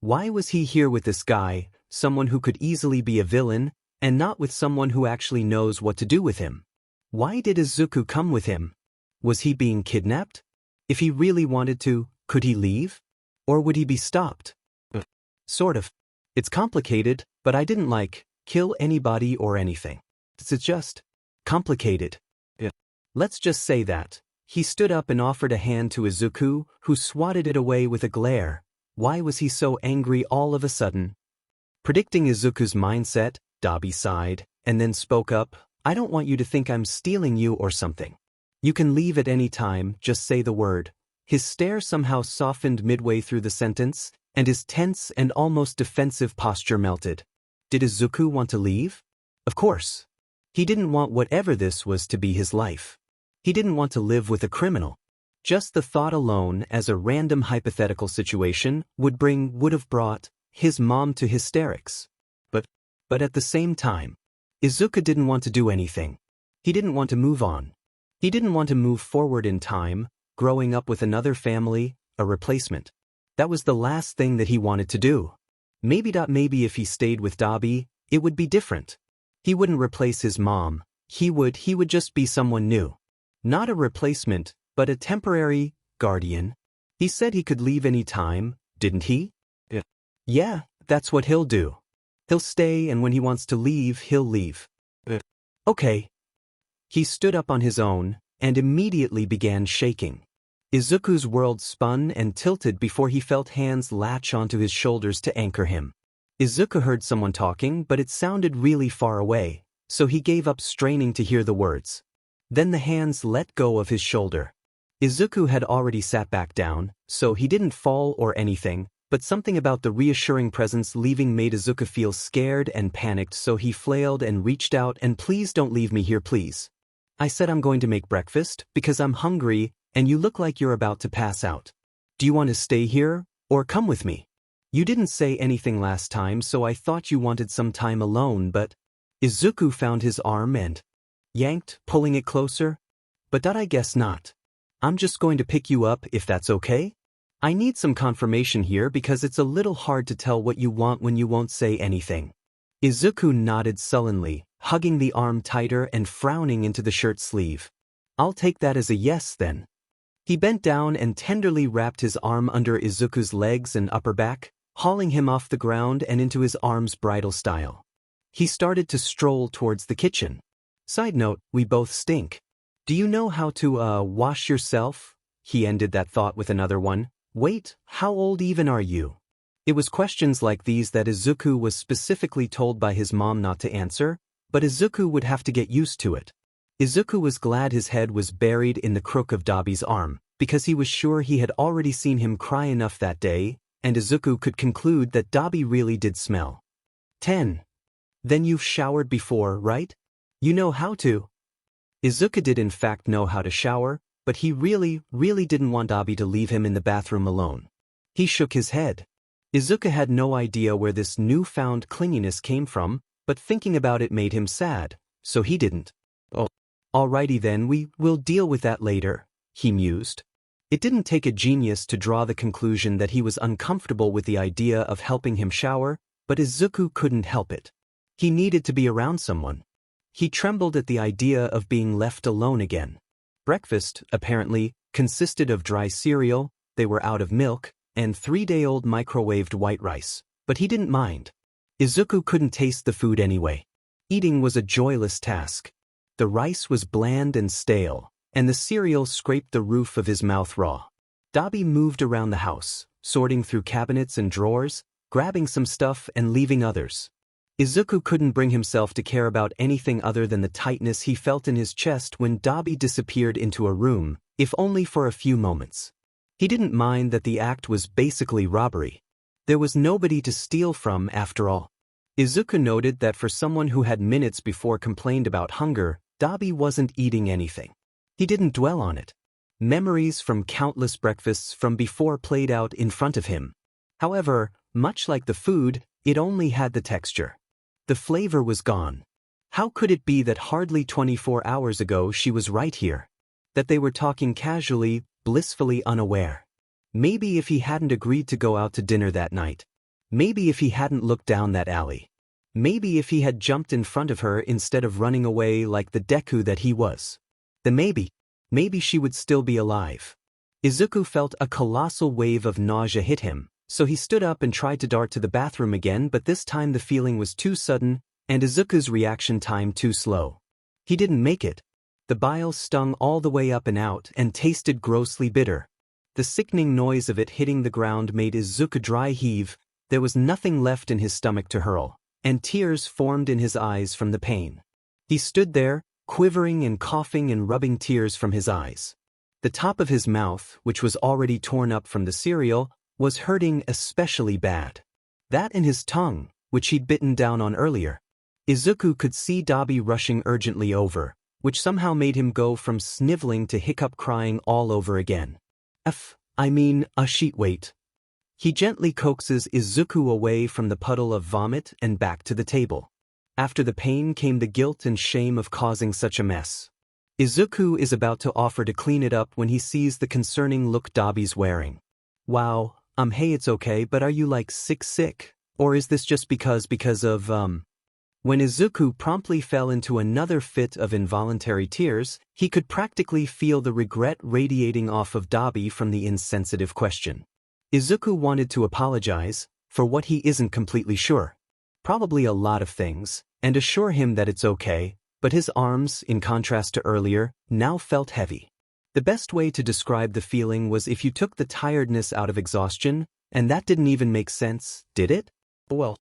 S1: Why was he here with this guy, someone who could easily be a villain, and not with someone who actually knows what to do with him? Why did Izuku come with him? Was he being kidnapped? If he really wanted to, could he leave? Or would he be stopped? Sort of. It's complicated, but I didn't kill anybody or anything. It's just complicated. Let's just say that. He stood up and offered a hand to Izuku, who swatted it away with a glare. Why was he so angry all of a sudden? Predicting Izuku's mindset, Dabi sighed, and then spoke up, I don't want you to think I'm stealing you or something. You can leave at any time, just say the word. His stare somehow softened midway through the sentence, and his tense and almost defensive posture melted. Did Izuku want to leave? Of course. He didn't want whatever this was to be his life. He didn't want to live with a criminal. Just the thought alone, as a random hypothetical situation, would have brought his mom to hysterics. But at the same time, Izuku didn't want to do anything. He didn't want to move on. He didn't want to move forward in time, growing up with another family, a replacement. That was the last thing that he wanted to do. Maybe if he stayed with Dabi, it would be different. He wouldn't replace his mom. He would just be someone new. Not a replacement, but a temporary guardian. He said he could leave any time, didn't he? Yeah, that's what he'll do. He'll stay, and when he wants to leave, he'll leave. Okay. He stood up on his own, and immediately began shaking. Izuku's world spun and tilted before he felt hands latch onto his shoulders to anchor him. Izuku heard someone talking, but it sounded really far away, so he gave up straining to hear the words. Then the hands let go of his shoulder. Izuku had already sat back down, so he didn't fall or anything, but something about the reassuring presence leaving made Izuku feel scared and panicked, so he flailed and reached out and please don't leave me here, please. I said I'm going to make breakfast because I'm hungry and you look like you're about to pass out. Do you want to stay here or come with me? You didn't say anything last time, so I thought you wanted some time alone, but... Izuku found his arm and yanked, pulling it closer. But I guess not. I'm just going to pick you up if that's okay? I need some confirmation here because it's a little hard to tell what you want when you won't say anything. Izuku nodded sullenly, hugging the arm tighter and frowning into the shirt sleeve. I'll take that as a yes then. He bent down and tenderly wrapped his arm under Izuku's legs and upper back, hauling him off the ground and into his arms bridal style. He started to stroll towards the kitchen. Side note, we both stink. Do you know how to, wash yourself? He ended that thought with another one. Wait, how old even are you? It was questions like these that Izuku was specifically told by his mom not to answer, but Izuku would have to get used to it. Izuku was glad his head was buried in the crook of Dabi's arm, because he was sure he had already seen him cry enough that day, and Izuku could conclude that Dabi really did smell. 10. Then you've showered before, right? You know how to. Izuku did in fact know how to shower, but he really didn't want Dabi to leave him in the bathroom alone. He shook his head. Izuku had no idea where this newfound clinginess came from, but thinking about it made him sad, so he didn't. Oh, alrighty then, we'll deal with that later, he mused. It didn't take a genius to draw the conclusion that he was uncomfortable with the idea of helping him shower, but Izuku couldn't help it. He needed to be around someone. He trembled at the idea of being left alone again. Breakfast, apparently, consisted of dry cereal, they were out of milk, and 3-day-old microwaved white rice, but he didn't mind. Izuku couldn't taste the food anyway. Eating was a joyless task. The rice was bland and stale, and the cereal scraped the roof of his mouth raw. Dabi moved around the house, sorting through cabinets and drawers, grabbing some stuff and leaving others. Izuku couldn't bring himself to care about anything other than the tightness he felt in his chest when Dabi disappeared into a room, if only for a few moments. He didn't mind that the act was basically robbery. There was nobody to steal from after all. Izuku noted that for someone who had minutes before complained about hunger, Dabi wasn't eating anything. He didn't dwell on it. Memories from countless breakfasts from before played out in front of him. However, much like the food, it only had the texture. The flavor was gone. How could it be that hardly 24 hours ago she was right here? That they were talking casually, blissfully unaware. Maybe if he hadn't agreed to go out to dinner that night. Maybe if he hadn't looked down that alley. Maybe if he had jumped in front of her instead of running away like the Deku that he was. Then maybe she would still be alive. Izuku felt a colossal wave of nausea hit him, so he stood up and tried to dart to the bathroom again, but this time the feeling was too sudden, and Izuku's reaction time too slow. He didn't make it. The bile stung all the way up and out and tasted grossly bitter. The sickening noise of it hitting the ground made Izuku dry heave. There was nothing left in his stomach to hurl, and tears formed in his eyes from the pain. He stood there, quivering and coughing and rubbing tears from his eyes. The top of his mouth, which was already torn up from the cereal, was hurting especially bad. That and his tongue, which he'd bitten down on earlier. Izuku could see Dabi rushing urgently over, which somehow made him go from sniveling to hiccup crying all over again. Wait. He gently coaxes Izuku away from the puddle of vomit and back to the table. After the pain came the guilt and shame of causing such a mess. Izuku is about to offer to clean it up when he sees the concerning look Dabi's wearing. Wow, hey, it's okay, but are you like sick? Or is this just because of, When Izuku promptly fell into another fit of involuntary tears, he could practically feel the regret radiating off of Dabi from the insensitive question. Izuku wanted to apologize for what he isn't completely sure. Probably a lot of things, and assure him that it's okay, but his arms, in contrast to earlier, now felt heavy. The best way to describe the feeling was if you took the tiredness out of exhaustion, and that didn't even make sense, did it? Well,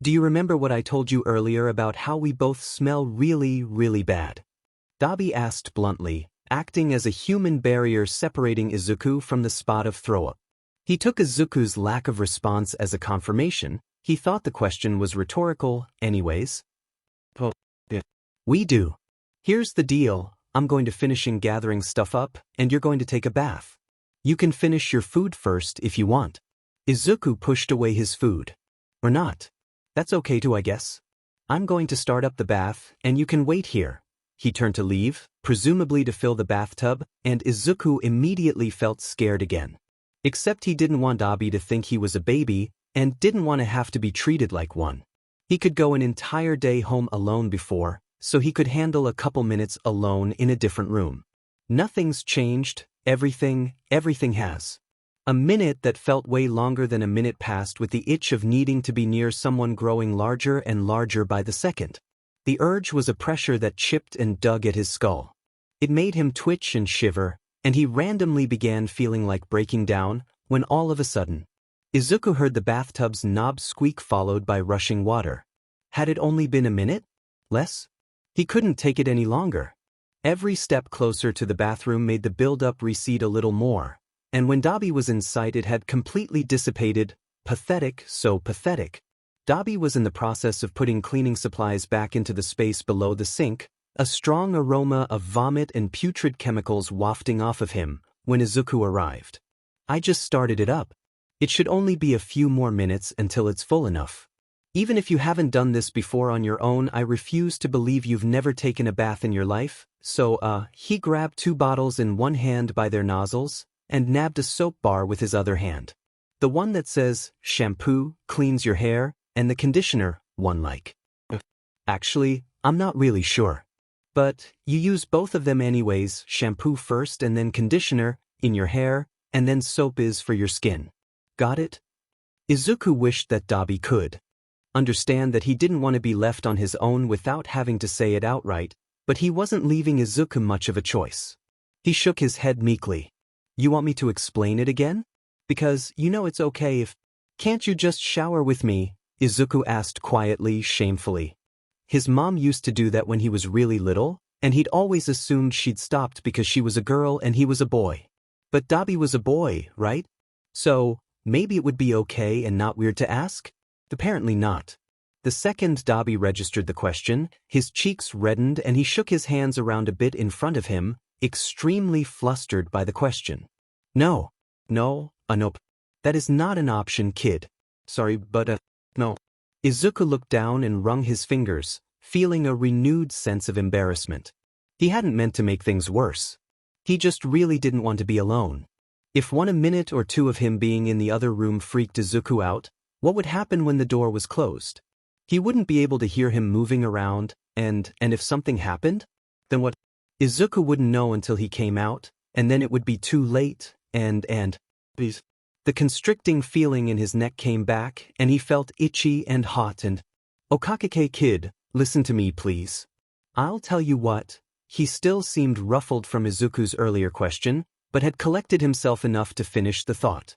S1: do you remember what I told you earlier about how we both smell really, really bad? Dabi asked bluntly, acting as a human barrier separating Izuku from the spot of throw-up. He took Izuku's lack of response as a confirmation. He thought the question was rhetorical, anyways. Oh, yeah. We do. Here's the deal, I'm going to finish gathering stuff up, and you're going to take a bath. You can finish your food first if you want. Izuku pushed away his food. Or not. That's okay too, I guess. I'm going to start up the bath, and you can wait here. He turned to leave, presumably to fill the bathtub, and Izuku immediately felt scared again. Except he didn't want Dabi to think he was a baby, and didn't want to have to be treated like one. He could go an entire day home alone before, so he could handle a couple minutes alone in a different room. Nothing's changed, everything has. A minute that felt way longer than a minute passed with the itch of needing to be near someone growing larger and larger by the second. The urge was a pressure that chipped and dug at his skull. It made him twitch and shiver, and he randomly began feeling like breaking down, when all of a sudden, Izuku heard the bathtub's knob squeak followed by rushing water. Had it only been a minute? Less? He couldn't take it any longer. Every step closer to the bathroom made the build-up recede a little more, and when Dabi was in sight it had completely dissipated. Pathetic, so pathetic. Dabi was in the process of putting cleaning supplies back into the space below the sink, a strong aroma of vomit and putrid chemicals wafting off of him, when Izuku arrived. I just started it up. It should only be a few more minutes until it's full enough. Even if you haven't done this before on your own, I refuse to believe you've never taken a bath in your life, so, he grabbed 2 bottles in one hand by their nozzles, and nabbed a soap bar with his other hand. The one that says, shampoo, cleans your hair, and the conditioner, one like. Actually, I'm not really sure. But, you use both of them anyways, shampoo first and then conditioner, in your hair, and then soap is for your skin. Got it? Izuku wished that Dabi could. understand that he didn't want to be left on his own without having to say it outright, but he wasn't leaving Izuku much of a choice. He shook his head meekly. You want me to explain it again? Because you know it's okay if... Can't you just shower with me? Izuku asked quietly, shamefully. His mom used to do that when he was really little, and he'd always assumed she'd stopped because she was a girl and he was a boy. But Dabi was a boy, right? So, maybe it would be okay and not weird to ask? Apparently not. The second Dabi registered the question, his cheeks reddened and he shook his hands around a bit in front of him, extremely flustered by the question. No. Nope. That is not an option, kid. Sorry, but no. Izuku looked down and wrung his fingers, feeling a renewed sense of embarrassment. He hadn't meant to make things worse. He just really didn't want to be alone. If a minute or two of him being in the other room freaked Izuku out, what would happen when the door was closed? He wouldn't be able to hear him moving around, and if something happened? Then what? Izuku wouldn't know until he came out, and then it would be too late, and please. The constricting feeling in his neck came back, and he felt itchy and hot and... Okakake kid, listen to me please. I'll tell you what. He still seemed ruffled from Izuku's earlier question, but had collected himself enough to finish the thought.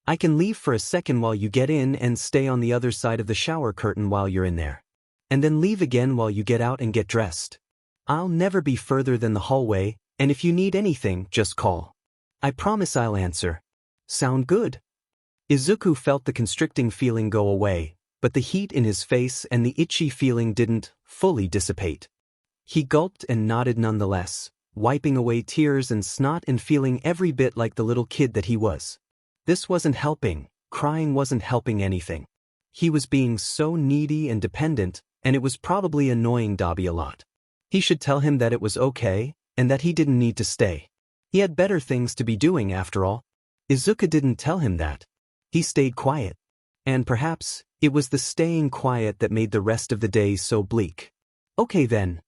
S1: I can leave for a second while you get in and stay on the other side of the shower curtain while you're in there. And then leave again while you get out and get dressed. I'll never be further than the hallway, and if you need anything, just call. I promise I'll answer. Sound good? Izuku felt the constricting feeling go away, but the heat in his face and the itchy feeling didn't fully dissipate. He gulped and nodded nonetheless, wiping away tears and snot and feeling every bit like the little kid that he was. This wasn't helping, crying wasn't helping anything. He was being so needy and dependent, and it was probably annoying Dabi a lot. He should tell him that it was okay, and that he didn't need to stay. He had better things to be doing after all. Izuku didn't tell him that. He stayed quiet. And perhaps, it was the staying quiet that made the rest of the day so bleak. Okay then.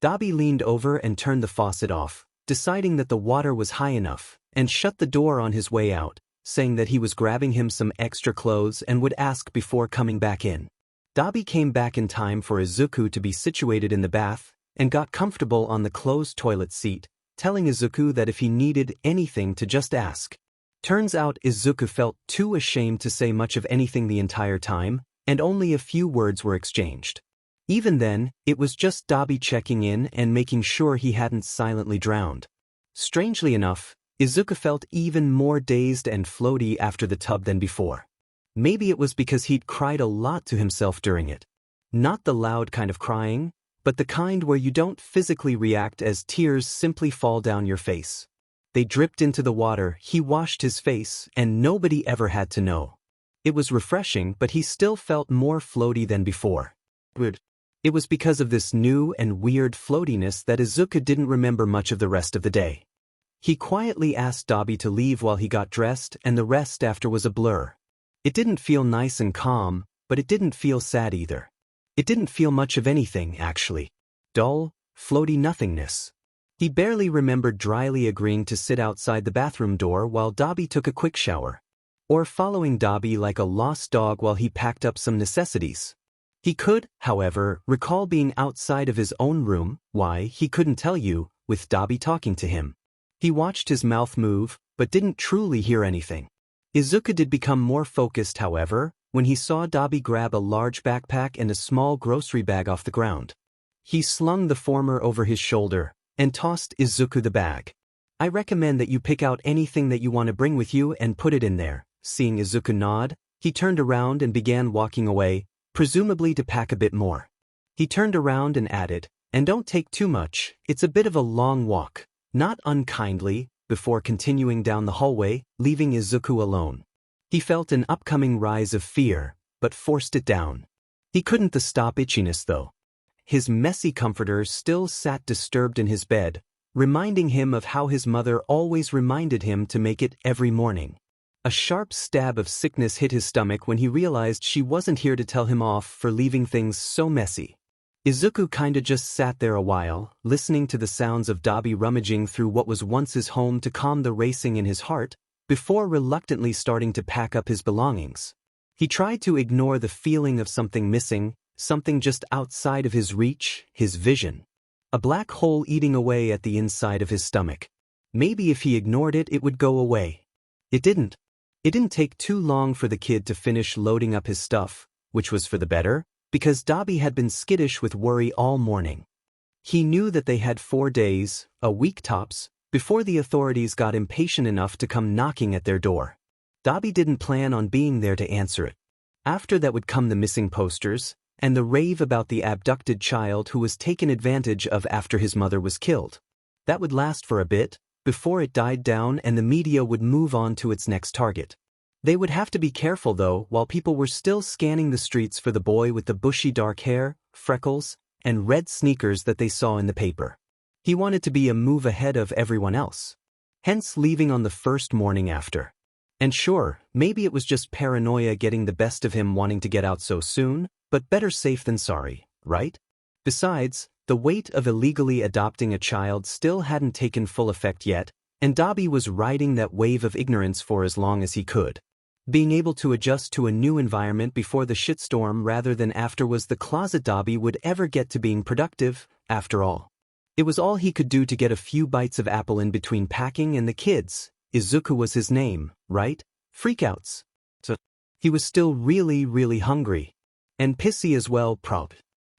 S1: Dabi leaned over and turned the faucet off, deciding that the water was high enough, and shut the door on his way out, saying that he was grabbing him some extra clothes and would ask before coming back in. Dabi came back in time for Izuku to be situated in the bath, and got comfortable on the closed toilet seat, telling Izuku that if he needed anything to just ask. Turns out Izuku felt too ashamed to say much of anything the entire time, and only a few words were exchanged. Even then, it was just Dabi checking in and making sure he hadn't silently drowned. Strangely enough, Izuku felt even more dazed and floaty after the tub than before. Maybe it was because he'd cried a lot to himself during it. Not the loud kind of crying, but the kind where you don't physically react as tears simply fall down your face. They dripped into the water, he washed his face, and nobody ever had to know. It was refreshing, but he still felt more floaty than before. It was because of this new and weird floatiness that Izuku didn't remember much of the rest of the day. He quietly asked Dabi to leave while he got dressed, and the rest after was a blur. It didn't feel nice and calm, but it didn't feel sad either. It didn't feel much of anything, actually. Dull, floaty nothingness. He barely remembered dryly agreeing to sit outside the bathroom door while Dabi took a quick shower. Or following Dabi like a lost dog while he packed up some necessities. He could, however, recall being outside of his own room, why, he couldn't tell you, with Dabi talking to him. He watched his mouth move, but didn't truly hear anything. Izuku did become more focused, however, when he saw Dabi grab a large backpack and a small grocery bag off the ground. He slung the former over his shoulder, and tossed Izuku the bag. I recommend that you pick out anything that you want to bring with you and put it in there. Seeing Izuku nod, he turned around and began walking away, presumably to pack a bit more. He turned around and added, and don't take too much, it's a bit of a long walk, not unkindly, before continuing down the hallway, leaving Izuku alone. He felt an upcoming rise of fear, but forced it down. He couldn't stop itchiness though. His messy comforter still sat disturbed in his bed, reminding him of how his mother always reminded him to make it every morning. A sharp stab of sickness hit his stomach when he realized she wasn't here to tell him off for leaving things so messy. Izuku kinda just sat there a while, listening to the sounds of Dabi rummaging through what was once his home to calm the racing in his heart, before reluctantly starting to pack up his belongings. He tried to ignore the feeling of something missing, something just outside of his reach, his vision. A black hole eating away at the inside of his stomach. Maybe if he ignored it, it would go away. It didn't. It didn't take too long for the kid to finish loading up his stuff, which was for the better, because Dobby had been skittish with worry all morning. He knew that they had 4 days, a week tops, before the authorities got impatient enough to come knocking at their door. Dobby didn't plan on being there to answer it. After that would come the missing posters, and the rave about the abducted child who was taken advantage of after his mother was killed. That would last for a bit, before it died down and the media would move on to its next target. They would have to be careful though, while people were still scanning the streets for the boy with the bushy dark hair, freckles, and red sneakers that they saw in the paper. He wanted to be a move ahead of everyone else. Hence leaving on the first morning after. And sure, maybe it was just paranoia getting the best of him wanting to get out so soon, but better safe than sorry, right? Besides, the weight of illegally adopting a child still hadn't taken full effect yet, and Dobby was riding that wave of ignorance for as long as he could. Being able to adjust to a new environment before the shitstorm rather than after was the closet Dobby would ever get to being productive, after all. It was all he could do to get a few bites of apple in between packing and the kids. Izuku was his name, right? Freakouts. So, he was still really hungry. And pissy as well, prob.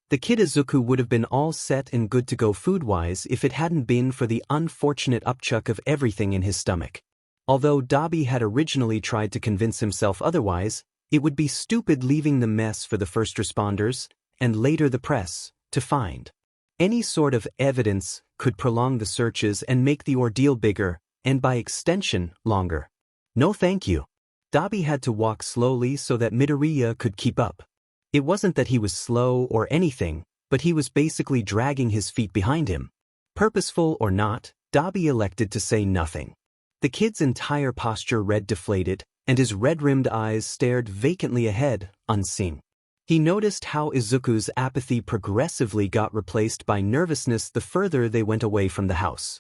S1: The kid Izuku would have been all set and good to go food-wise if it hadn't been for the unfortunate upchuck of everything in his stomach. Although Dobby had originally tried to convince himself otherwise, it would be stupid leaving the mess for the first responders, and later the press, to find. Any sort of evidence could prolong the searches and make the ordeal bigger, and by extension, longer. No thank you. Dobby had to walk slowly so that Midoriya could keep up. It wasn't that he was slow or anything, but he was basically dragging his feet behind him. Purposeful or not, Dobby elected to say nothing. The kid's entire posture read deflated, and his red-rimmed eyes stared vacantly ahead, unseen. He noticed how Izuku's apathy progressively got replaced by nervousness the further they went away from the house.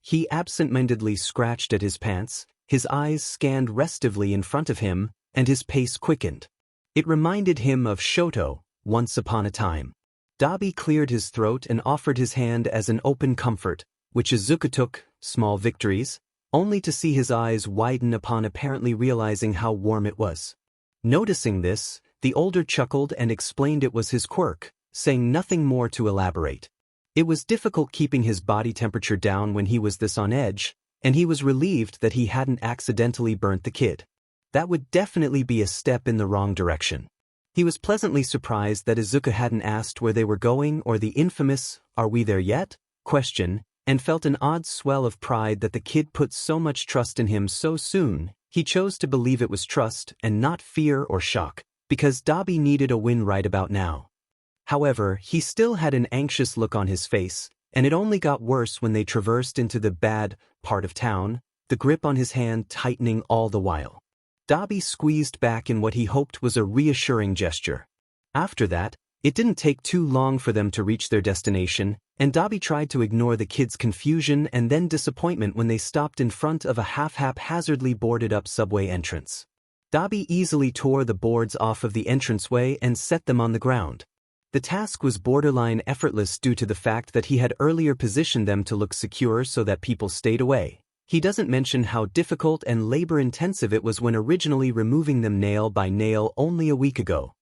S1: He absent-mindedly scratched at his pants, his eyes scanned restively in front of him, and his pace quickened. It reminded him of Shoto, once upon a time. Dobby cleared his throat and offered his hand as an open comfort, which Izuku took, small victories, only to see his eyes widen upon apparently realizing how warm it was. Noticing this, the older chuckled and explained it was his quirk, saying nothing more to elaborate. It was difficult keeping his body temperature down when he was this on edge, and he was relieved that he hadn't accidentally burnt the kid. That would definitely be a step in the wrong direction. He was pleasantly surprised that Izuku hadn't asked where they were going or the infamous, "Are we there yet?" question, and felt an odd swell of pride that the kid put so much trust in him so soon. He chose to believe it was trust and not fear or shock, because Dobby needed a win right about now. However, he still had an anxious look on his face, and it only got worse when they traversed into the bad part of town, the grip on his hand tightening all the while. Dobby squeezed back in what he hoped was a reassuring gesture. After that, it didn't take too long for them to reach their destination, and Dobby tried to ignore the kids' confusion and then disappointment when they stopped in front of a haphazardly boarded-up subway entrance. Dobby easily tore the boards off of the entranceway and set them on the ground. The task was borderline effortless due to the fact that he had earlier positioned them to look secure so that people stayed away. He doesn't mention how difficult and labor-intensive it was when originally removing them nail by nail only a week ago.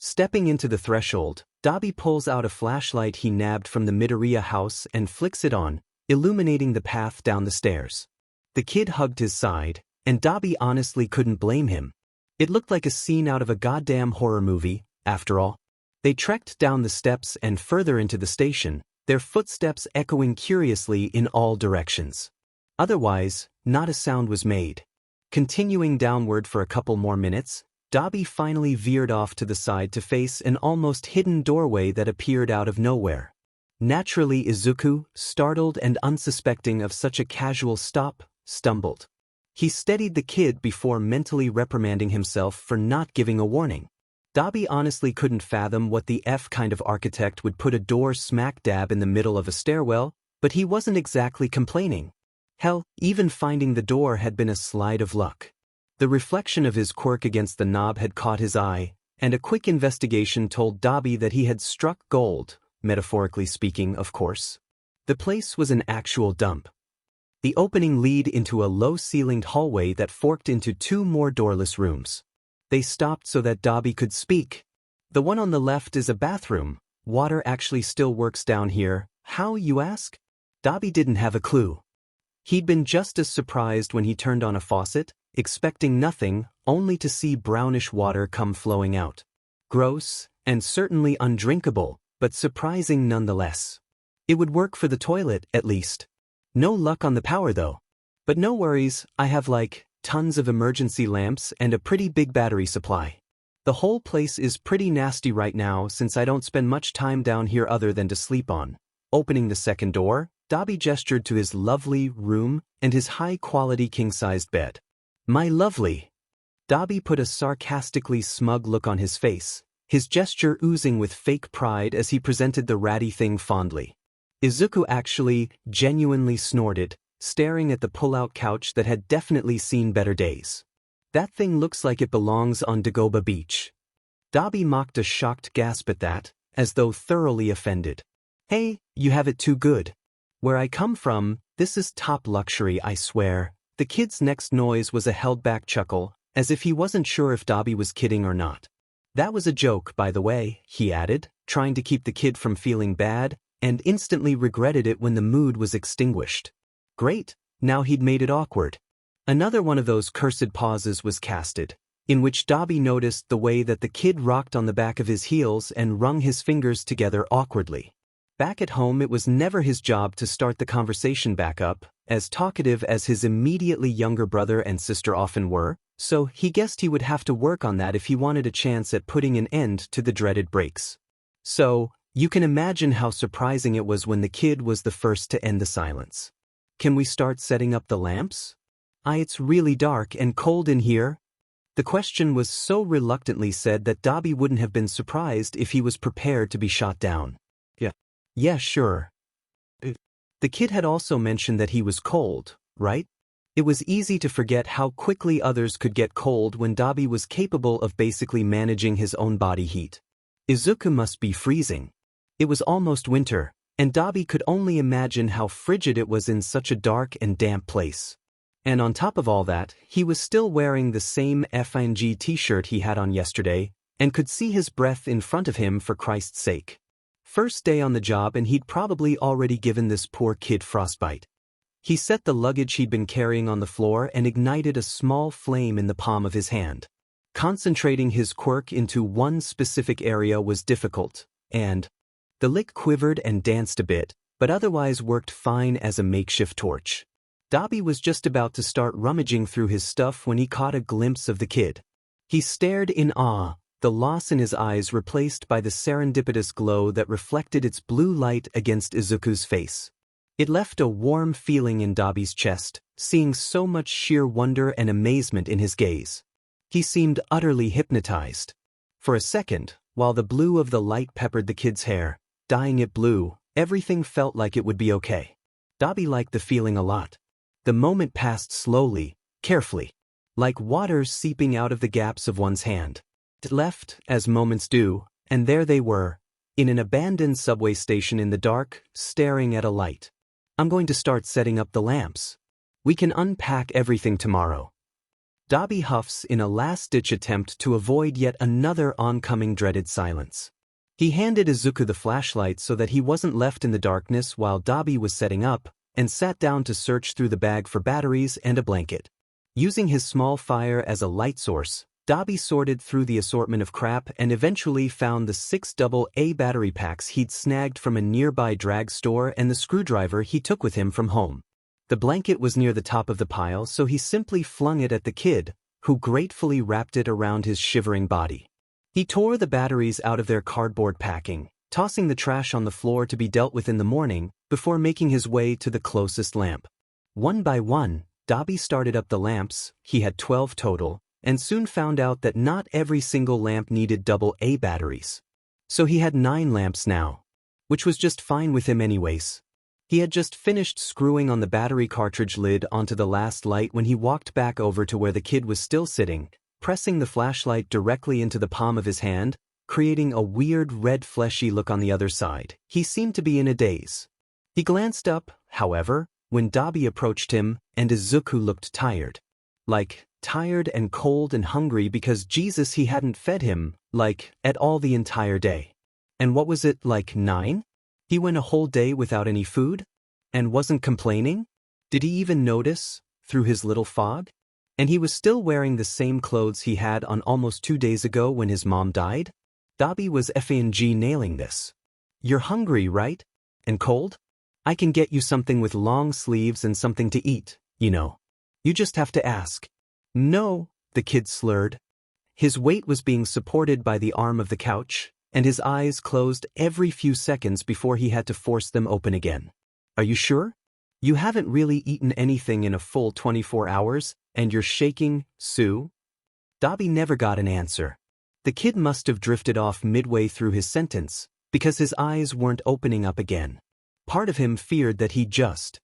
S1: Stepping into the threshold, Dobby pulls out a flashlight he nabbed from the Midoriya house and flicks it on, illuminating the path down the stairs. The kid hugged his side, and Dobby honestly couldn't blame him. It looked like a scene out of a goddamn horror movie, after all. They trekked down the steps and further into the station, their footsteps echoing curiously in all directions. Otherwise, not a sound was made. Continuing downward for a couple more minutes, Dobby finally veered off to the side to face an almost hidden doorway that appeared out of nowhere. Naturally, Izuku, startled and unsuspecting of such a casual stop, stumbled. He steadied the kid before mentally reprimanding himself for not giving a warning. Dobby honestly couldn't fathom what the F kind of architect would put a door smack dab in the middle of a stairwell, but he wasn't exactly complaining. Hell, even finding the door had been a slide of luck. The reflection of his quirk against the knob had caught his eye, and a quick investigation told Dobby that he had struck gold, metaphorically speaking, of course. The place was an actual dump. The opening led into a low-ceilinged hallway that forked into two more doorless rooms. They stopped so that Dobby could speak. The one on the left is a bathroom. Water actually still works down here. How, you ask? Dobby didn't have a clue. He'd been just as surprised when he turned on a faucet, expecting nothing, only to see brownish water come flowing out. Gross, and certainly undrinkable, but surprising nonetheless. It would work for the toilet, at least. No luck on the power though. But no worries, I have tons of emergency lamps and a pretty big battery supply. The whole place is pretty nasty right now since I don't spend much time down here other than to sleep on. Opening the second door, Dobby gestured to his lovely room and his high-quality king-sized bed. My lovely. Dobby put a sarcastically smug look on his face, his gesture oozing with fake pride as he presented the ratty thing fondly. Izuku actually, genuinely snorted, staring at the pull-out couch that had definitely seen better days. That thing looks like it belongs on Dagoba Beach. Dobby mocked a shocked gasp at that, as though thoroughly offended. Hey, you have it too good. Where I come from, this is top luxury, I swear. The kid's next noise was a held-back chuckle, as if he wasn't sure if Dobby was kidding or not. That was a joke, by the way, he added, trying to keep the kid from feeling bad, and instantly regretted it when the mood was extinguished. Great, now he'd made it awkward. Another one of those cursed pauses was casted, in which Dobby noticed the way that the kid rocked on the back of his heels and wrung his fingers together awkwardly. Back at home, it was never his job to start the conversation back up, as talkative as his immediately younger brother and sister often were, so he guessed he would have to work on that if he wanted a chance at putting an end to the dreaded breaks. So, you can imagine how surprising it was when the kid was the first to end the silence. Can we start setting up the lamps? It's really dark and cold in here. The question was so reluctantly said that Dobby wouldn't have been surprised if he was prepared to be shot down. Yeah, sure. The kid had also mentioned that he was cold, right? It was easy to forget how quickly others could get cold when Dobby was capable of basically managing his own body heat. Izuku must be freezing. It was almost winter, and Dobby could only imagine how frigid it was in such a dark and damp place. And on top of all that, he was still wearing the same FNG t-shirt he had on yesterday, and could see his breath in front of him for Christ's sake. First day on the job and he'd probably already given this poor kid frostbite. He set the luggage he'd been carrying on the floor and ignited a small flame in the palm of his hand. Concentrating his quirk into one specific area was difficult, and the lick quivered and danced a bit, but otherwise worked fine as a makeshift torch. Dobby was just about to start rummaging through his stuff when he caught a glimpse of the kid. He stared in awe, the loss in his eyes replaced by the serendipitous glow that reflected its blue light against Izuku's face. It left a warm feeling in Dobby's chest, seeing so much sheer wonder and amazement in his gaze. He seemed utterly hypnotized. For a second, while the blue of the light peppered the kid's hair, dyeing it blue, everything felt like it would be okay. Dobby liked the feeling a lot. The moment passed slowly, carefully, like water seeping out of the gaps of one's hand. It left, as moments do, and there they were, in an abandoned subway station in the dark, staring at a light. I'm going to start setting up the lamps. We can unpack everything tomorrow. Dobby huffs in a last-ditch attempt to avoid yet another oncoming dreaded silence. He handed Izuku the flashlight so that he wasn't left in the darkness while Dobby was setting up, and sat down to search through the bag for batteries and a blanket. Using his small fire as a light source, Dobby sorted through the assortment of crap and eventually found the 6 AA battery packs he'd snagged from a nearby drag store and the screwdriver he took with him from home. The blanket was near the top of the pile, so he simply flung it at the kid, who gratefully wrapped it around his shivering body. He tore the batteries out of their cardboard packing, tossing the trash on the floor to be dealt with in the morning, before making his way to the closest lamp. One by one, Dobby started up the lamps, he had 12 total, and soon found out that not every single lamp needed AA batteries. So he had 9 lamps now, which was just fine with him anyways. He had just finished screwing on the battery cartridge lid onto the last light when he walked back over to where the kid was still sitting, pressing the flashlight directly into the palm of his hand, creating a weird red fleshy look on the other side. He seemed to be in a daze. He glanced up, however, when Dabi approached him, and Izuku looked tired. Like, tired and cold and hungry because Jesus he hadn't fed him, like, at all the entire day. And what was it, like 9? He went a whole day without any food? And wasn't complaining? Did he even notice, through his little fog? And he was still wearing the same clothes he had on almost 2 days ago when his mom died? Dabi was FNG nailing this. You're hungry, right? And cold? I can get you something with long sleeves and something to eat, you know. You just have to ask. No, the kid slurred. His weight was being supported by the arm of the couch, and his eyes closed every few seconds before he had to force them open again. Are you sure? You haven't really eaten anything in a full 24 hours, and you're shaking, Sue? Dabi never got an answer. The kid must have drifted off midway through his sentence, because his eyes weren't opening up again. Part of him feared that he'd just...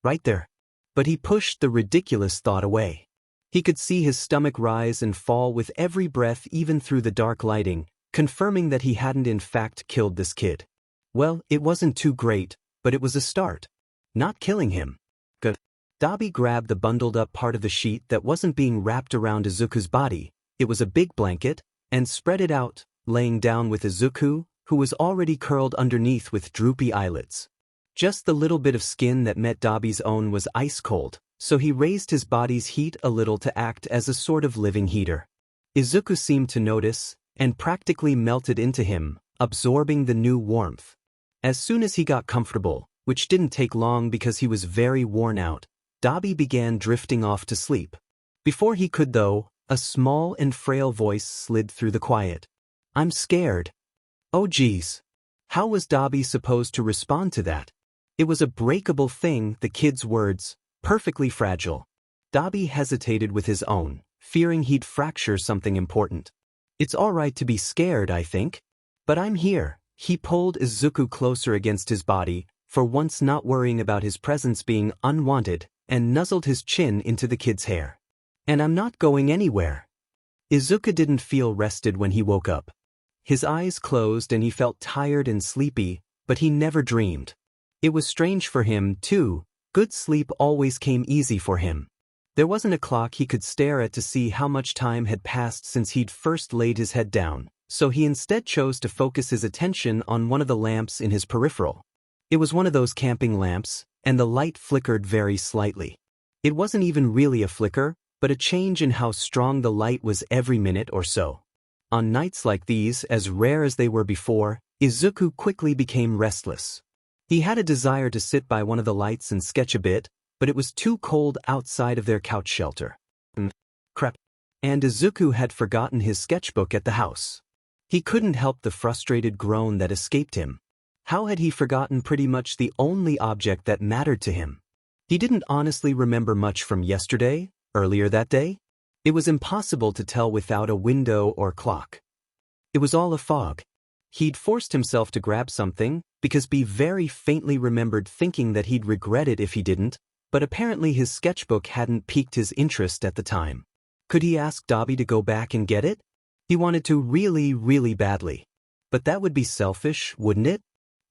S1: right there. But he pushed the ridiculous thought away. He could see his stomach rise and fall with every breath even through the dark lighting, confirming that he hadn't in fact killed this kid. Well, it wasn't too great, but it was a start. Not killing him. Good. Dabi grabbed the bundled up part of the sheet that wasn't being wrapped around Izuku's body, it was a big blanket, and spread it out, laying down with Izuku, who was already curled underneath with droopy eyelids. Just the little bit of skin that met Dabi's own was ice cold, so he raised his body's heat a little to act as a sort of living heater. Izuku seemed to notice, and practically melted into him, absorbing the new warmth. As soon as he got comfortable, which didn't take long because he was very worn out, Dabi began drifting off to sleep. Before he could though, a small and frail voice slid through the quiet. I'm scared. Oh geez. How was Dabi supposed to respond to that? It was a breakable thing, the kid's words, perfectly fragile. Dabi hesitated with his own, fearing he'd fracture something important. It's all right to be scared, I think. But I'm here. He pulled Izuku closer against his body, for once not worrying about his presence being unwanted, and nuzzled his chin into the kid's hair. And I'm not going anywhere. Izuku didn't feel rested when he woke up. His eyes closed and he felt tired and sleepy, but he never dreamed. It was strange for him, too. Good sleep always came easy for him. There wasn't a clock he could stare at to see how much time had passed since he'd first laid his head down, so he instead chose to focus his attention on one of the lamps in his peripheral. It was one of those camping lamps, and the light flickered very slightly. It wasn't even really a flicker, but a change in how strong the light was every minute or so. On nights like these, as rare as they were before, Izuku quickly became restless. He had a desire to sit by one of the lights and sketch a bit, but it was too cold outside of their couch shelter. Crap. And Izuku had forgotten his sketchbook at the house. He couldn't help the frustrated groan that escaped him. How had he forgotten pretty much the only object that mattered to him? He didn't honestly remember much from yesterday, earlier that day. It was impossible to tell without a window or clock. It was all a fog. He'd forced himself to grab something, because he very faintly remembered thinking that he'd regret it if he didn't, but apparently his sketchbook hadn't piqued his interest at the time. Could he ask Dabi to go back and get it? He wanted to really, really badly. But that would be selfish, wouldn't it?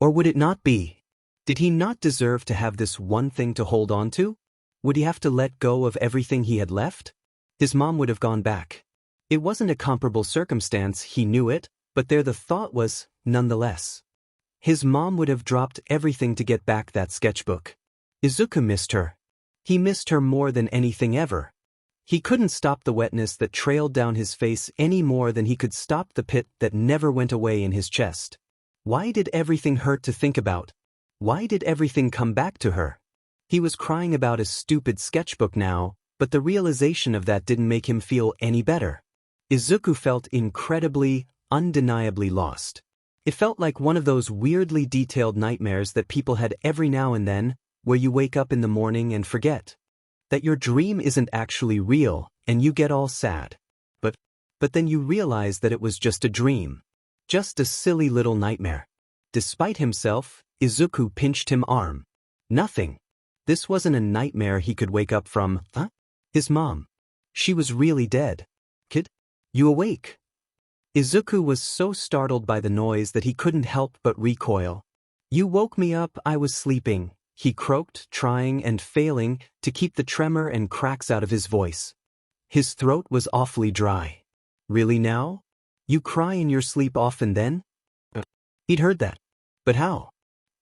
S1: Or would it not be? Did he not deserve to have this one thing to hold on to? Would he have to let go of everything he had left? His mom would have gone back. It wasn't a comparable circumstance, he knew it, but there the thought was, nonetheless. His mom would have dropped everything to get back that sketchbook. Izuku missed her. He missed her more than anything ever. He couldn't stop the wetness that trailed down his face any more than he could stop the pit that never went away in his chest. Why did everything hurt to think about? Why did everything come back to her? He was crying about a stupid sketchbook now, but the realization of that didn't make him feel any better. Izuku felt incredibly, undeniably lost. It felt like one of those weirdly detailed nightmares that people had every now and then, where you wake up in the morning and forget that your dream isn't actually real, and you get all sad. But then you realize that it was just a dream. Just a silly little nightmare. Despite himself, Izuku pinched him arm. Nothing. This wasn't a nightmare he could wake up from, huh? His mom. She was really dead. Kid? You awake? Izuku was so startled by the noise that he couldn't help but recoil. You woke me up, I was sleeping, he croaked, trying and failing to keep the tremor and cracks out of his voice. His throat was awfully dry. Really now? You cry in your sleep often then? He'd heard that. But how?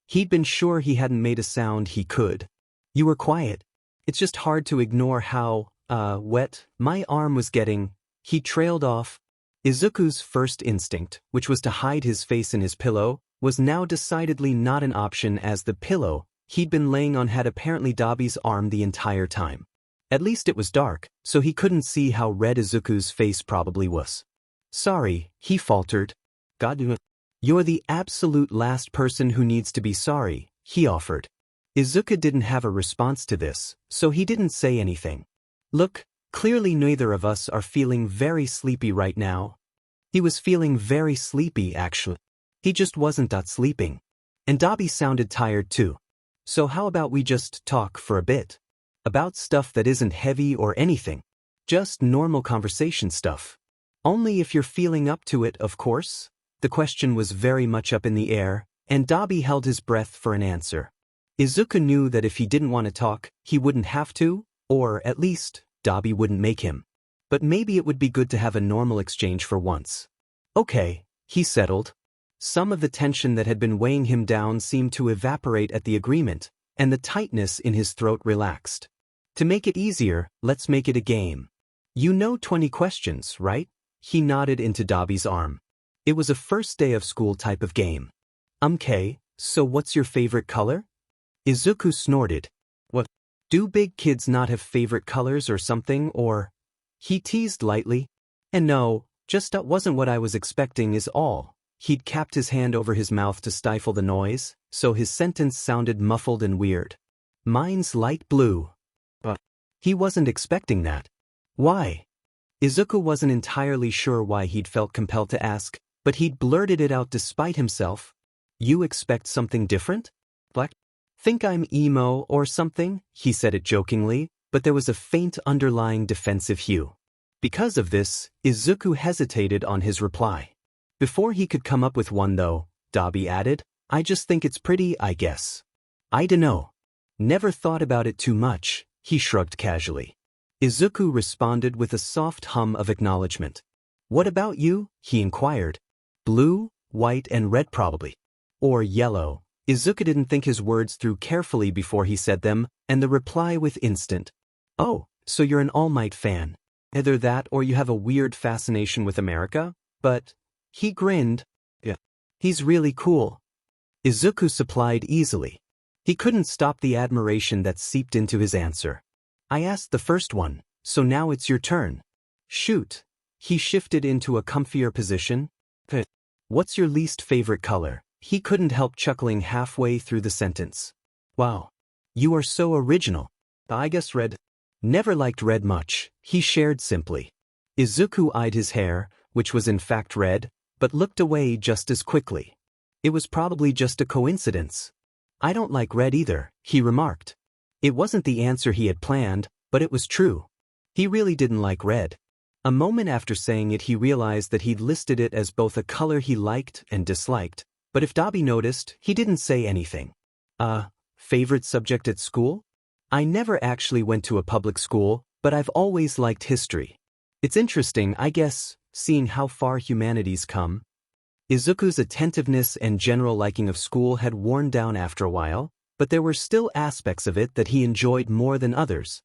S1: He'd been sure he hadn't made a sound he could. You were quiet. It's just hard to ignore how, wet my arm was getting. He trailed off. Izuku's first instinct, which was to hide his face in his pillow, was now decidedly not an option as the pillow he'd been laying on had apparently Dabi's arm the entire time. At least it was dark, so he couldn't see how red Izuku's face probably was. Sorry, he faltered. God, you're the absolute last person who needs to be sorry, he offered. Izuku didn't have a response to this, so he didn't say anything. Look, clearly neither of us are feeling very sleepy right now. He was feeling very sleepy actually. He just wasn't that sleeping. And Dabi sounded tired too. So how about we just talk for a bit? About stuff that isn't heavy or anything. Just normal conversation stuff. Only if you're feeling up to it, of course. The question was very much up in the air, and Dabi held his breath for an answer. Izuku knew that if he didn't want to talk, he wouldn't have to, or at least, Dabi wouldn't make him. But maybe it would be good to have a normal exchange for once. Okay, he settled. Some of the tension that had been weighing him down seemed to evaporate at the agreement, and the tightness in his throat relaxed. To make it easier, let's make it a game. You know 20 questions, right? He nodded into Dabi's arm. It was a first day of school type of game. Okay, so what's your favorite color? Izuku snorted. What? Do big kids not have favorite colors or something, or? He teased lightly. And no, just that wasn't what I was expecting is all. He'd capped his hand over his mouth to stifle the noise, so his sentence sounded muffled and weird. Mine's light blue. But he wasn't expecting that. Why? Izuku wasn't entirely sure why he'd felt compelled to ask, but he'd blurted it out despite himself. You expect something different? Black? Think I'm emo or something? He said it jokingly, but there was a faint underlying defensive hue. Because of this, Izuku hesitated on his reply. Before he could come up with one though, Dabi added, I just think it's pretty, I guess. I dunno. Never thought about it too much, he shrugged casually. Izuku responded with a soft hum of acknowledgement. What about you? He inquired. Blue, white and red probably. Or yellow. Izuku didn't think his words through carefully before he said them, and the reply with instant. Oh, so you're an All Might fan. Either that or you have a weird fascination with America, but... He grinned. Yeah. He's really cool. Izuku supplied easily. He couldn't stop the admiration that seeped into his answer. I asked the first one, so now it's your turn. Shoot. He shifted into a comfier position. What's your least favorite color? He couldn't help chuckling halfway through the sentence. Wow. You are so original. I guess red. Never liked red much, he shared simply. Izuku eyed his hair, which was in fact red, but looked away just as quickly. It was probably just a coincidence. I don't like red either, he remarked. It wasn't the answer he had planned, but it was true. He really didn't like red. A moment after saying it he realized that he'd listed it as both a color he liked and disliked, but if Dabi noticed, he didn't say anything. Favorite subject at school? I never actually went to a public school, but I've always liked history. It's interesting, I guess, seeing how far humanity's come. Izuku's attentiveness and general liking of school had worn down after a while, but there were still aspects of it that he enjoyed more than others.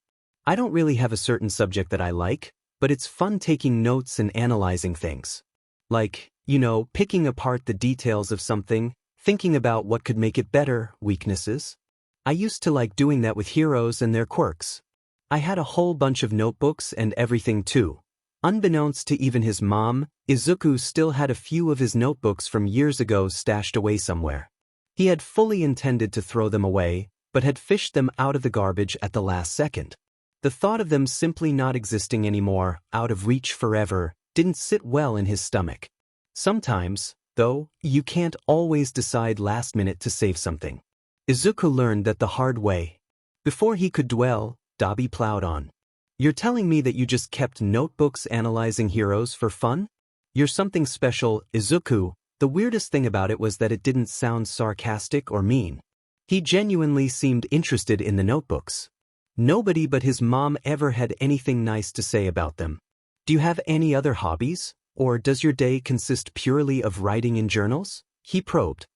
S1: I don't really have a certain subject that I like, but it's fun taking notes and analyzing things. Like, picking apart the details of something, thinking about what could make it better, weaknesses. I used to like doing that with heroes and their quirks. I had a whole bunch of notebooks and everything too. Unbeknownst to even his mom, Izuku still had a few of his notebooks from years ago stashed away somewhere. He had fully intended to throw them away, but had fished them out of the garbage at the last second. The thought of them simply not existing anymore, out of reach forever, didn't sit well in his stomach. Sometimes, Though, you can't always decide last minute to save something. Izuku learned that the hard way. Before he could dwell, Dabi plowed on. You're telling me that you just kept notebooks analyzing heroes for fun? You're something special, Izuku. The weirdest thing about it was that it didn't sound sarcastic or mean. He genuinely seemed interested in the notebooks. Nobody but his mom ever had anything nice to say about them. Do you have any other hobbies? Or does your day consist purely of writing in journals? He probed.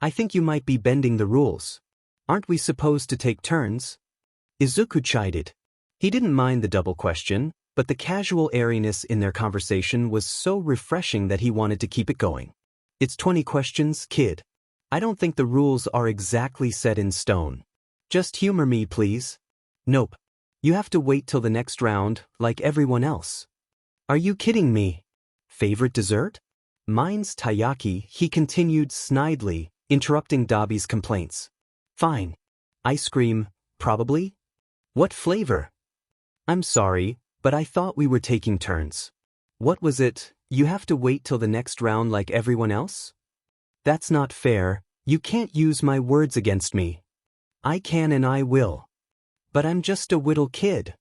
S1: I think you might be bending the rules. Aren't we supposed to take turns? Izuku chided. He didn't mind the double question, but the casual airiness in their conversation was so refreshing that he wanted to keep it going. It's 20 questions, kid. I don't think the rules are exactly set in stone. Just humor me, please. Nope. You have to wait till the next round, like everyone else. Are you kidding me? Favorite dessert? Mine's taiyaki, he continued snidely, interrupting Dabi's complaints. Fine. Ice cream, probably? What flavor? I'm sorry, but I thought we were taking turns. What was it? You have to wait till the next round like everyone else? That's not fair. You can't use my words against me. I can and I will. But I'm just a little kid.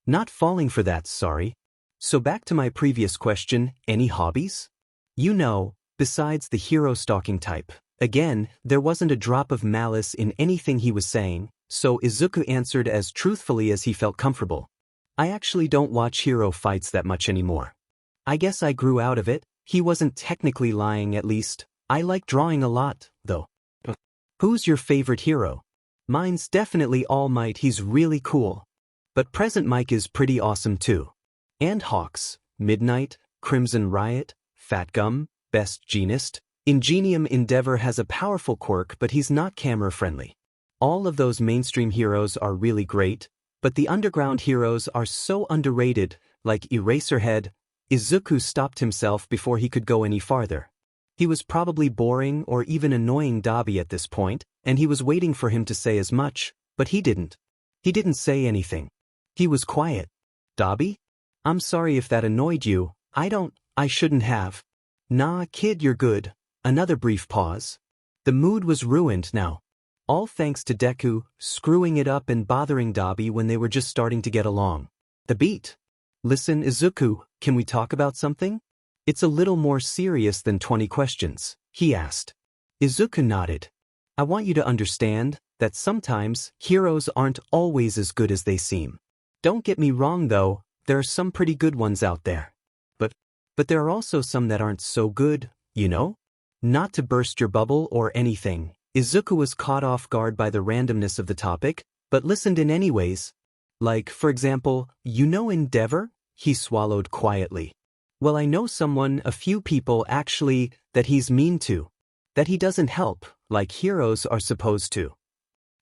S1: Not falling for that, sorry. So back to my previous question, any hobbies? You know, besides the hero stalking type. Again, there wasn't a drop of malice in anything he was saying, so Izuku answered as truthfully as he felt comfortable. I actually don't watch hero fights that much anymore. I guess I grew out of it. He wasn't technically lying, at least. I like drawing a lot, though. Who's your favorite hero? Mine's definitely All Might, he's really cool. But Present Mike is pretty awesome too. And Hawks, Midnight, Crimson Riot, Fat Gum, Best Genist. Ingenium Endeavor has a powerful quirk, but he's not camera-friendly. All of those mainstream heroes are really great, but the underground heroes are so underrated, like Eraserhead. Izuku stopped himself before he could go any farther. He was probably boring or even annoying Dabi at this point, and he was waiting for him to say as much, but he didn't. He didn't say anything. He was quiet. Dabi? I'm sorry if that annoyed you. I shouldn't have. Nah, kid, you're good. Another brief pause. The mood was ruined now. All thanks to Deku, screwing it up and bothering Dabi when they were just starting to get along. The beat. Listen, Izuku, can we talk about something? It's a little more serious than 20 questions, he asked. Izuku nodded. I want you to understand that sometimes heroes aren't always as good as they seem. Don't get me wrong though, there are some pretty good ones out there. But there are also some that aren't so good, you know? Not to burst your bubble or anything, Izuku was caught off guard by the randomness of the topic, but listened in anyways. Like, for example, you know Endeavor? He swallowed quietly. Well, I know someone, a few people actually, that he's mean to. That he doesn't help, like heroes are supposed to.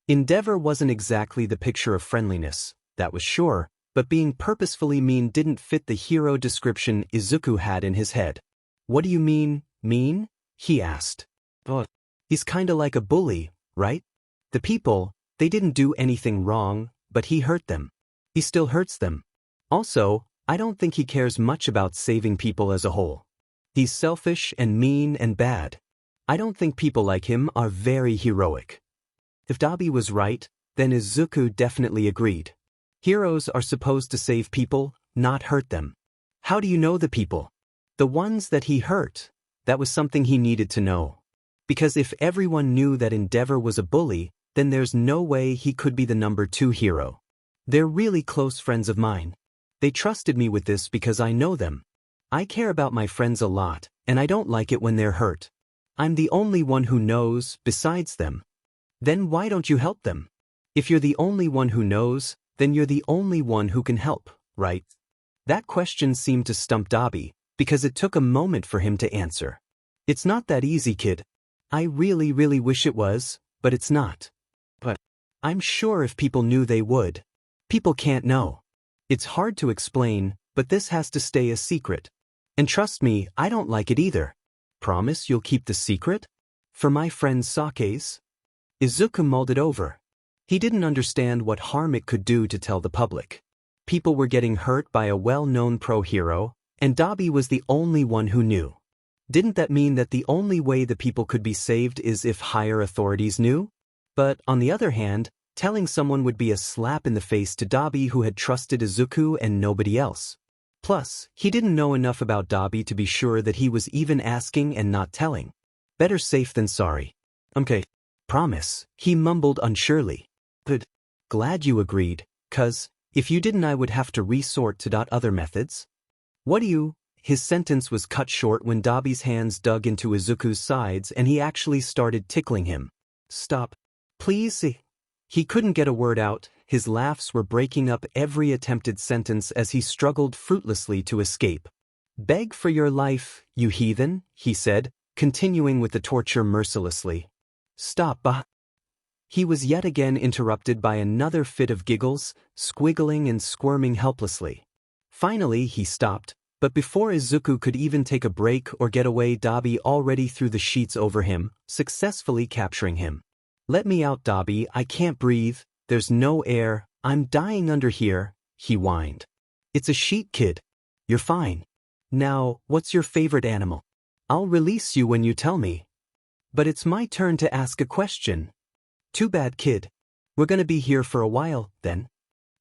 S1: Endeavor wasn't exactly the picture of friendliness, that was sure, but being purposefully mean didn't fit the hero description Izuku had in his head. What do you mean, mean? He asked. He's kinda like a bully, right? The people, they didn't do anything wrong, but he hurt them. He still hurts them. Also, I don't think he cares much about saving people as a whole. He's selfish and mean and bad. I don't think people like him are very heroic. If Dabi was right, then Izuku definitely agreed. Heroes are supposed to save people, not hurt them. How do you know the people? The ones that he hurt. That was something he needed to know. Because if everyone knew that Endeavor was a bully, then there's no way he could be the number 2 hero. They're really close friends of mine. They trusted me with this because I know them. I care about my friends a lot, and I don't like it when they're hurt. I'm the only one who knows, besides them. Then why don't you help them? If you're the only one who knows, then you're the only one who can help, right? That question seemed to stump Dabi, because it took a moment for him to answer. It's not that easy, kid. I really wish it was, but it's not. But I'm sure if people knew they would. People can't know. It's hard to explain, but this has to stay a secret. And trust me, I don't like it either. Promise you'll keep the secret? For my friend Sake's? Izuku mulled it over. He didn't understand what harm it could do to tell the public. People were getting hurt by a well-known pro hero, and Dabi was the only one who knew. Didn't that mean that the only way the people could be saved is if higher authorities knew? But on the other hand, telling someone would be a slap in the face to Dabi, who had trusted Izuku and nobody else. Plus, he didn't know enough about Dabi to be sure that he was even asking and not telling. Better safe than sorry. Okay. Promise, he mumbled unsurely. Good. Glad you agreed, 'cause if you didn't I would have to resort to other methods. What do you? His sentence was cut short when Dabi's hands dug into Izuku's sides and he actually started tickling him. Stop. Please? He couldn't get a word out. His laughs were breaking up every attempted sentence as he struggled fruitlessly to escape. Beg for your life, you heathen, he said, continuing with the torture mercilessly. Stop, He was yet again interrupted by another fit of giggles, squiggling and squirming helplessly. Finally he stopped, but before Izuku could even take a break or get away, Dabi already threw the sheets over him, successfully capturing him. Let me out, Dabi, I can't breathe, there's no air, I'm dying under here, he whined. It's a sheet, kid. You're fine. Now, what's your favorite animal? I'll release you when you tell me. But it's my turn to ask a question. Too bad, kid. We're gonna be here for a while, then.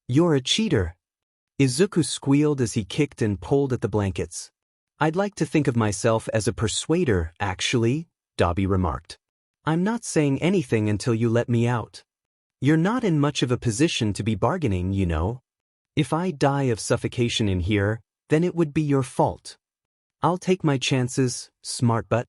S1: You're a cheater. Izuku squealed as he kicked and pulled at the blankets. I'd like to think of myself as a persuader, actually, Dabi remarked. I'm not saying anything until you let me out. You're not in much of a position to be bargaining, you know. If I die of suffocation in here, then it would be your fault. I'll take my chances, smart butt.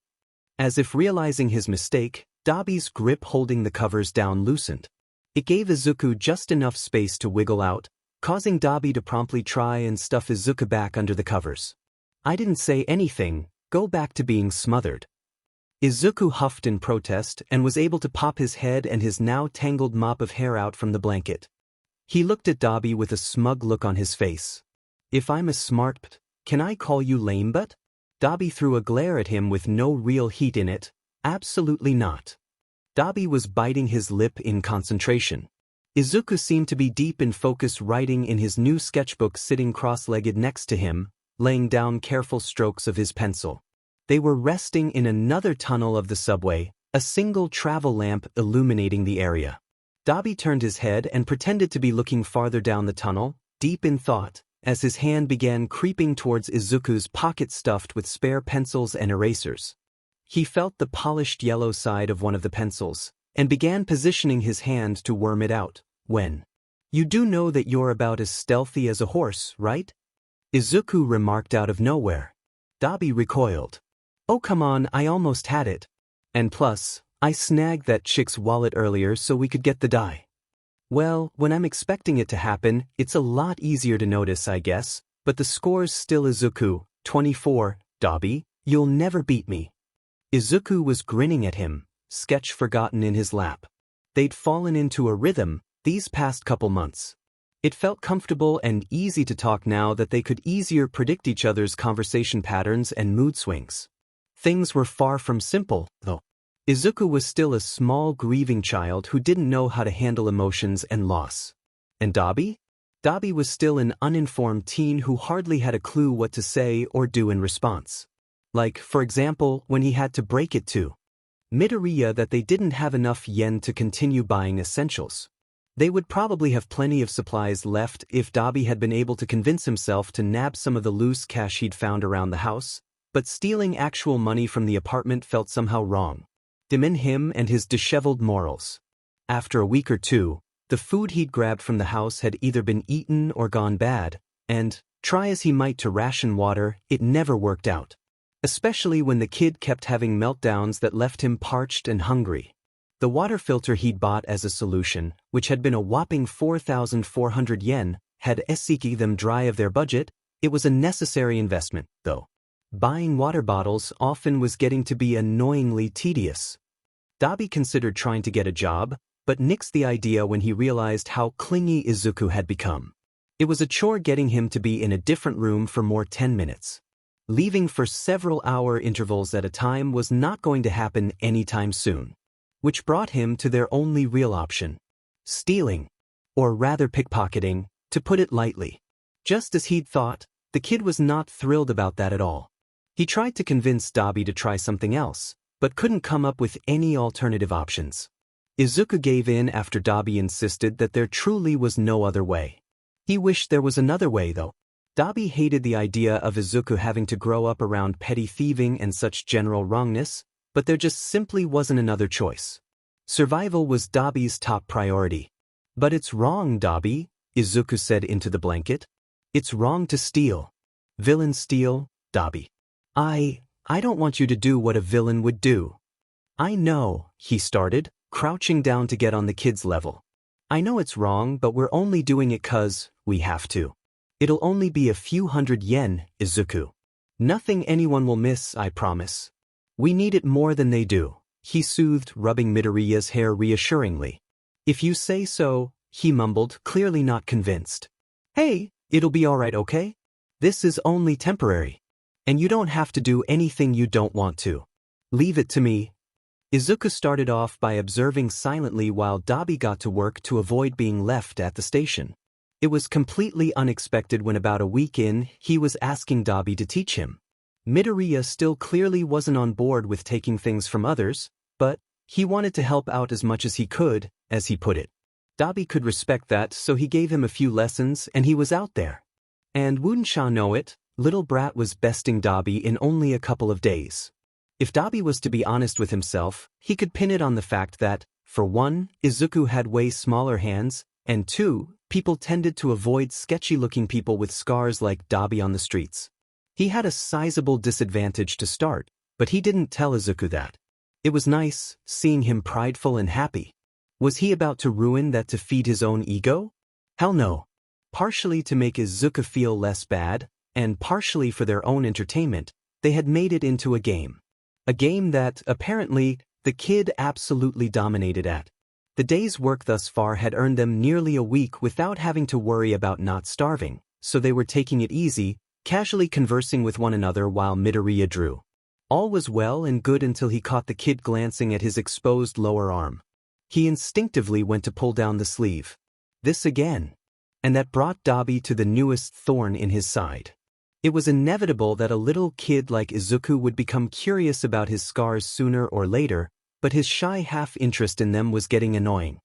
S1: As if realizing his mistake, Dabi's grip holding the covers down loosened. It gave Izuku just enough space to wiggle out, causing Dabi to promptly try and stuff Izuku back under the covers. I didn't say anything, go back to being smothered. Izuku huffed in protest and was able to pop his head and his now tangled mop of hair out from the blanket. He looked at Dabi with a smug look on his face. If I'm a smart butt, can I call you lame butt? Dabi threw a glare at him with no real heat in it. Absolutely not. Dabi was biting his lip in concentration. Izuku seemed to be deep in focus, writing in his new sketchbook, sitting cross-legged next to him, laying down careful strokes of his pencil. They were resting in another tunnel of the subway, a single travel lamp illuminating the area. Dabi turned his head and pretended to be looking farther down the tunnel, deep in thought, as his hand began creeping towards Izuku's pocket stuffed with spare pencils and erasers. He felt the polished yellow side of one of the pencils, and began positioning his hand to worm it out, when, "You do know that you're about as stealthy as a horse, right?" Izuku remarked out of nowhere. Dabi recoiled. Oh come on, I almost had it. And plus, I snagged that chick's wallet earlier so we could get the dye. Well, when I'm expecting it to happen, it's a lot easier to notice, I guess, but the score's still Izuku, 24, Dabi, you'll never beat me. Izuku was grinning at him, sketch forgotten in his lap. They'd fallen into a rhythm these past couple months. It felt comfortable and easy to talk now that they could easier predict each other's conversation patterns and mood swings. Things were far from simple, though. Izuku was still a small, grieving child who didn't know how to handle emotions and loss. And Dabi? Dabi was still an uninformed teen who hardly had a clue what to say or do in response. Like, for example, when he had to break it to Midoriya that they didn't have enough yen to continue buying essentials. They would probably have plenty of supplies left if Dabi had been able to convince himself to nab some of the loose cash he'd found around the house, but stealing actual money from the apartment felt somehow wrong. Demean him and his disheveled morals. After a week or two, the food he'd grabbed from the house had either been eaten or gone bad, and, try as he might to ration water, it never worked out. Especially when the kid kept having meltdowns that left him parched and hungry. The water filter he'd bought as a solution, which had been a whopping 4,400 yen, had esiki them dry of their budget. It was a necessary investment, though. Buying water bottles often was getting to be annoyingly tedious. Dabi considered trying to get a job, but nixed the idea when he realized how clingy Izuku had become. It was a chore getting him to be in a different room for more 10 minutes. Leaving for several-hour intervals at a time was not going to happen anytime soon. Which brought him to their only real option. Stealing. Or rather pickpocketing, to put it lightly. Just as he'd thought, the kid was not thrilled about that at all. He tried to convince Dabi to try something else, but couldn't come up with any alternative options. Izuku gave in after Dabi insisted that there truly was no other way. He wished there was another way though. Dabi hated the idea of Izuku having to grow up around petty thieving and such general wrongness, but there just simply wasn't another choice. Survival was Dabi's top priority. But it's wrong, Dabi, Izuku said into the blanket. It's wrong to steal. Villains steal, Dabi. I don't want you to do what a villain would do. I know, he started, crouching down to get on the kid's level. I know it's wrong, but we're only doing it 'cause we have to. It'll only be a few hundred yen, Izuku. Nothing anyone will miss, I promise. We need it more than they do, he soothed, rubbing Midoriya's hair reassuringly. If you say so, he mumbled, clearly not convinced. Hey, it'll be alright, okay? This is only temporary. And you don't have to do anything you don't want to. Leave it to me. Izuku started off by observing silently while Dabi got to work to avoid being left at the station. It was completely unexpected when about a week in, he was asking Dabi to teach him. Midoriya still clearly wasn't on board with taking things from others, but he wanted to help out as much as he could, as he put it. Dabi could respect that, so he gave him a few lessons and he was out there. And wouldn't ya know it, little brat was besting Dabi in only a couple of days. If Dabi was to be honest with himself, he could pin it on the fact that, for one, Izuku had way smaller hands, and two, people tended to avoid sketchy-looking people with scars like Dabi on the streets. He had a sizable disadvantage to start, but he didn't tell Izuku that. It was nice, seeing him prideful and happy. Was he about to ruin that to feed his own ego? Hell no. Partially to make Izuku feel less bad, and partially for their own entertainment, they had made it into a game. A game that, apparently, the kid absolutely dominated at. The day's work thus far had earned them nearly a week without having to worry about not starving, so they were taking it easy, casually conversing with one another while Midoriya drew. All was well and good until he caught the kid glancing at his exposed lower arm. He instinctively went to pull down the sleeve. This again. And that brought Dabi to the newest thorn in his side. It was inevitable that a little kid like Izuku would become curious about his scars sooner or later, but his shy half-interest in them was getting annoying.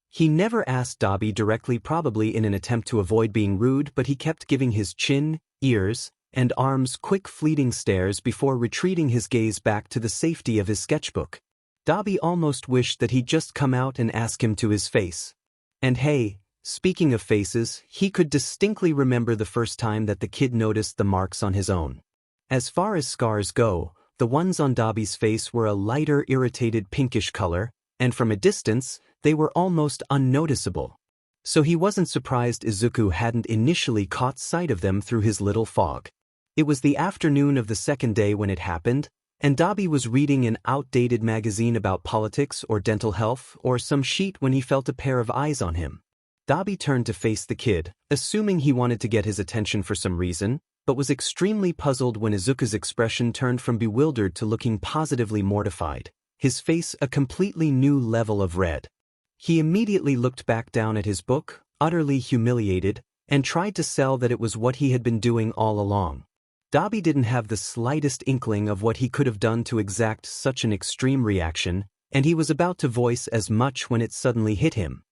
S1: He never asked Dabi directly, probably in an attempt to avoid being rude, but he kept giving his chin, ears, and arms quick fleeting stares before retreating his gaze back to the safety of his sketchbook. Dabi almost wished that he'd just come out and ask him to his face. And hey, speaking of faces, he could distinctly remember the first time that the kid noticed the marks on his own. As far as scars go, the ones on Dabi's face were a lighter, irritated pinkish color, and from a distance, they were almost unnoticeable. So he wasn't surprised Izuku hadn't initially caught sight of them through his little fog. It was the afternoon of the second day when it happened, and Dabi was reading an outdated magazine about politics or dental health or some sheet when he felt a pair of eyes on him. Dabi turned to face the kid, assuming he wanted to get his attention for some reason, but was extremely puzzled when Izuku's expression turned from bewildered to looking positively mortified, his face a completely new level of red. He immediately looked back down at his book, utterly humiliated, and tried to sell that it was what he had been doing all along. Dabi didn't have the slightest inkling of what he could have done to exact such an extreme reaction, and he was about to voice as much when it suddenly hit him.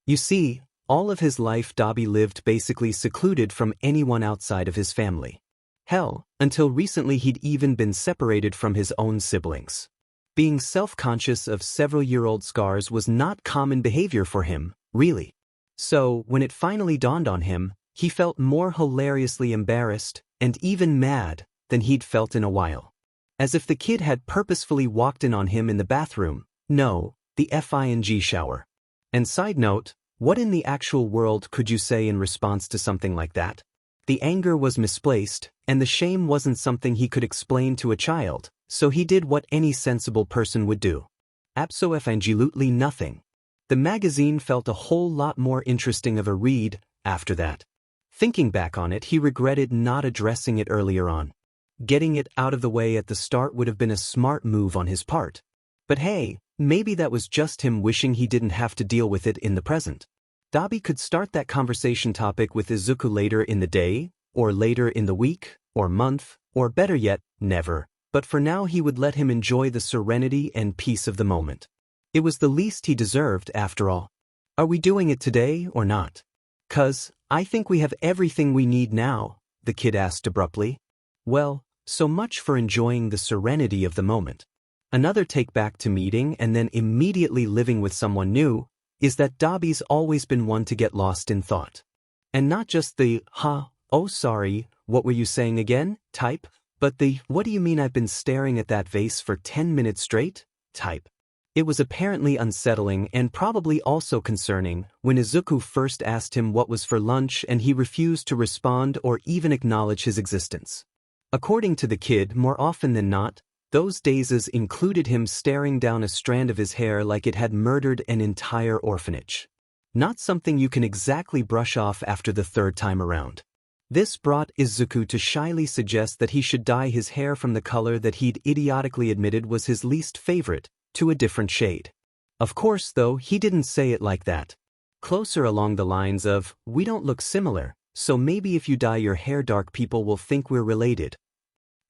S1: You see, all of his life Dabi lived basically secluded from anyone outside of his family. Hell, until recently he'd even been separated from his own siblings. Being self-conscious of several-year-old scars was not common behavior for him, really. So, when it finally dawned on him, he felt more hilariously embarrassed, and even mad, than he'd felt in a while. As if the kid had purposefully walked in on him in the bathroom, no, the FING shower. And side note, what in the actual world could you say in response to something like that? The anger was misplaced, and the shame wasn't something he could explain to a child, so he did what any sensible person would do. Absolutely nothing. The magazine felt a whole lot more interesting of a read after that. Thinking back on it, he regretted not addressing it earlier on. Getting it out of the way at the start would have been a smart move on his part. But hey, maybe that was just him wishing he didn't have to deal with it in the present. Dabi could start that conversation topic with Izuku later in the day, or later in the week, or month, Or better yet, never, but for now he would let him enjoy the serenity and peace of the moment. It was the least he deserved, after all. Are we doing it today or not? "'Cause I think we have everything we need now," the kid asked abruptly. Well, so much for enjoying the serenity of the moment. Another take back to meeting and then immediately living with someone new is that Dobby's always been one to get lost in thought. And not just the, oh sorry, what were you saying again, type, but the, what do you mean I've been staring at that vase for 10 minutes straight, type. It was apparently unsettling and probably also concerning when Izuku first asked him what was for lunch and he refused to respond or even acknowledge his existence. According to the kid, more often than not, those dazes included him staring down a strand of his hair like it had murdered an entire orphanage. Not something you can exactly brush off after the third time around. This brought Izuku to shyly suggest that he should dye his hair from the color that he'd idiotically admitted was his least favorite, to a different shade. Of course, though, he didn't say it like that. Closer along the lines of, "We don't look similar, so maybe if you dye your hair dark people will think we're related."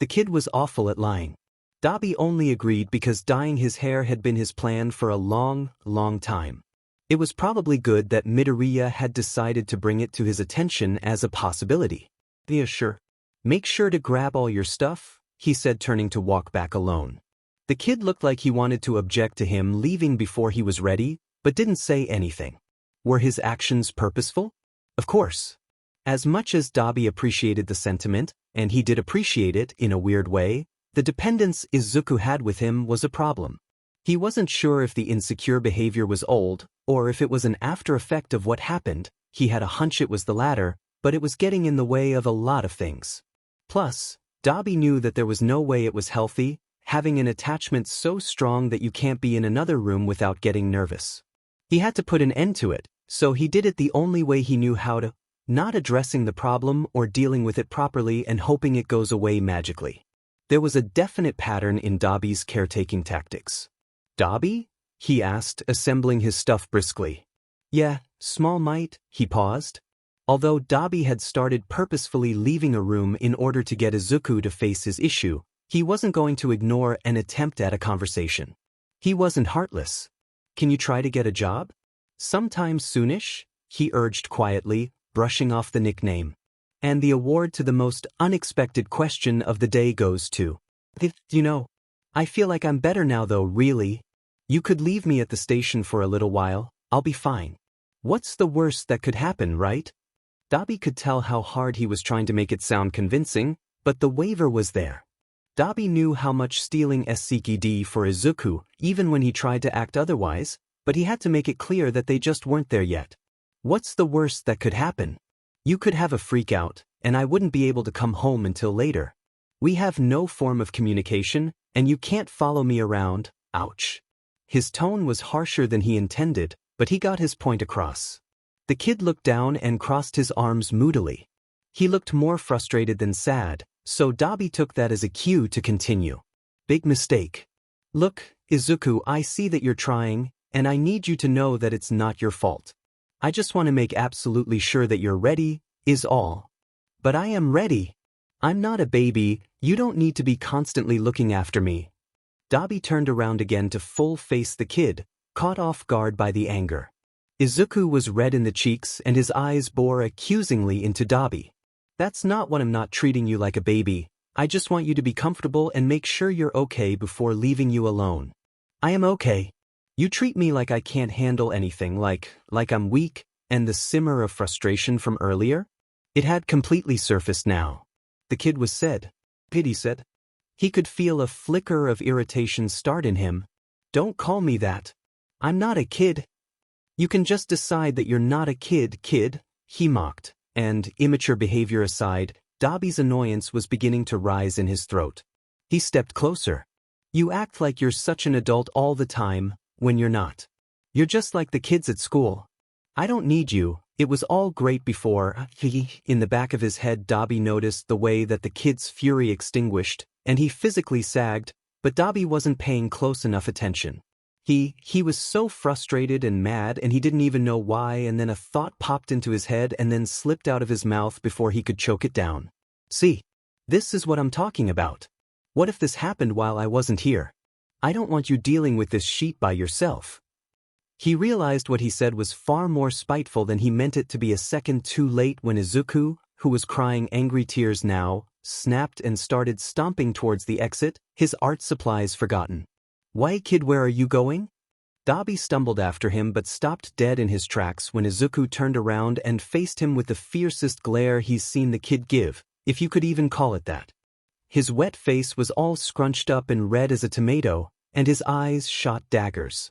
S1: The kid was awful at lying. Dobby only agreed because dyeing his hair had been his plan for a long, long time. It was probably good that Midoriya had decided to bring it to his attention as a possibility. "Yeah, sure. Make sure to grab all your stuff," he said, turning to walk back alone. The kid looked like he wanted to object to him leaving before he was ready, but didn't say anything. Were his actions purposeful? Of course. As much as Dobby appreciated the sentiment, and he did appreciate it in a weird way, the dependence Izuku had with him was a problem. He wasn't sure if the insecure behavior was old, or if it was an after effect of what happened. He had a hunch it was the latter, but it was getting in the way of a lot of things. Plus, Dobby knew that there was no way it was healthy, having an attachment so strong that you can't be in another room without getting nervous. He had to put an end to it, so he did it the only way he knew how to, not addressing the problem or dealing with it properly and hoping it goes away magically. There was a definite pattern in Dobby's caretaking tactics. "Dobby?" he asked, assembling his stuff briskly. "Yeah, Small Might," he paused. Although Dobby had started purposefully leaving a room in order to get Izuku to face his issue, he wasn't going to ignore an attempt at a conversation. He wasn't heartless. "Can you try to get a job? Sometime soonish?" he urged quietly, brushing off the nickname. And the award to the most unexpected question of the day goes to, "You know, I feel like I'm better now though, really. You could leave me at the station for a little while, I'll be fine. What's the worst that could happen, right?" Dobby could tell how hard he was trying to make it sound convincing, but the waiver was there. Dobby knew how much stealing SCKD for Izuku, even when he tried to act otherwise, but he had to make it clear that they just weren't there yet. "What's the worst that could happen? You could have a freak out, and I wouldn't be able to come home until later. We have no form of communication, and you can't follow me around, ouch." His tone was harsher than he intended, but he got his point across. The kid looked down and crossed his arms moodily. He looked more frustrated than sad, so Dobby took that as a cue to continue. "Big mistake. Look, Izuku, I see that you're trying, and I need you to know that it's not your fault. I just want to make absolutely sure that you're ready, is all. But I am ready. I'm not a baby, you don't need to be constantly looking after me." Dobby turned around again to full-face the kid, caught off guard by the anger. Izuku was red in the cheeks and his eyes bore accusingly into Dobby. "That's not what I'm not treating you like a baby. I just want you to be comfortable and make sure you're okay before leaving you alone." "I am okay. You treat me like I can't handle anything, like I'm weak," and the simmer of frustration from earlier? It had completely surfaced now. The kid was said. He said. He could feel a flicker of irritation start in him. "Don't call me that. I'm not a kid." "You can just decide that you're not a kid, he mocked, and, immature behavior aside, Dobby's annoyance was beginning to rise in his throat. He stepped closer. "You act like you're such an adult all the time, when you're not. You're just like the kids at school. I don't need you, it was all great before." In the back of his head, Dobby noticed the way that the kid's fury extinguished, and he physically sagged, but Dobby wasn't paying close enough attention. He was so frustrated and mad and he didn't even know why, and then a thought popped into his head and then slipped out of his mouth before he could choke it down. "See, This is what I'm talking about. What if this happened while I wasn't here? I don't want you dealing with this sheet by yourself. He realized what he said was far more spiteful than he meant it to be a second too late when Izuku, who was crying angry tears now, snapped and started stomping towards the exit, his art supplies forgotten. "Why, kid, where are you going?" Dabi stumbled after him but stopped dead in his tracks when Izuku turned around and faced him with the fiercest glare he's seen the kid give, if you could even call it that. His wet face was all scrunched up and red as a tomato, and his eyes shot daggers.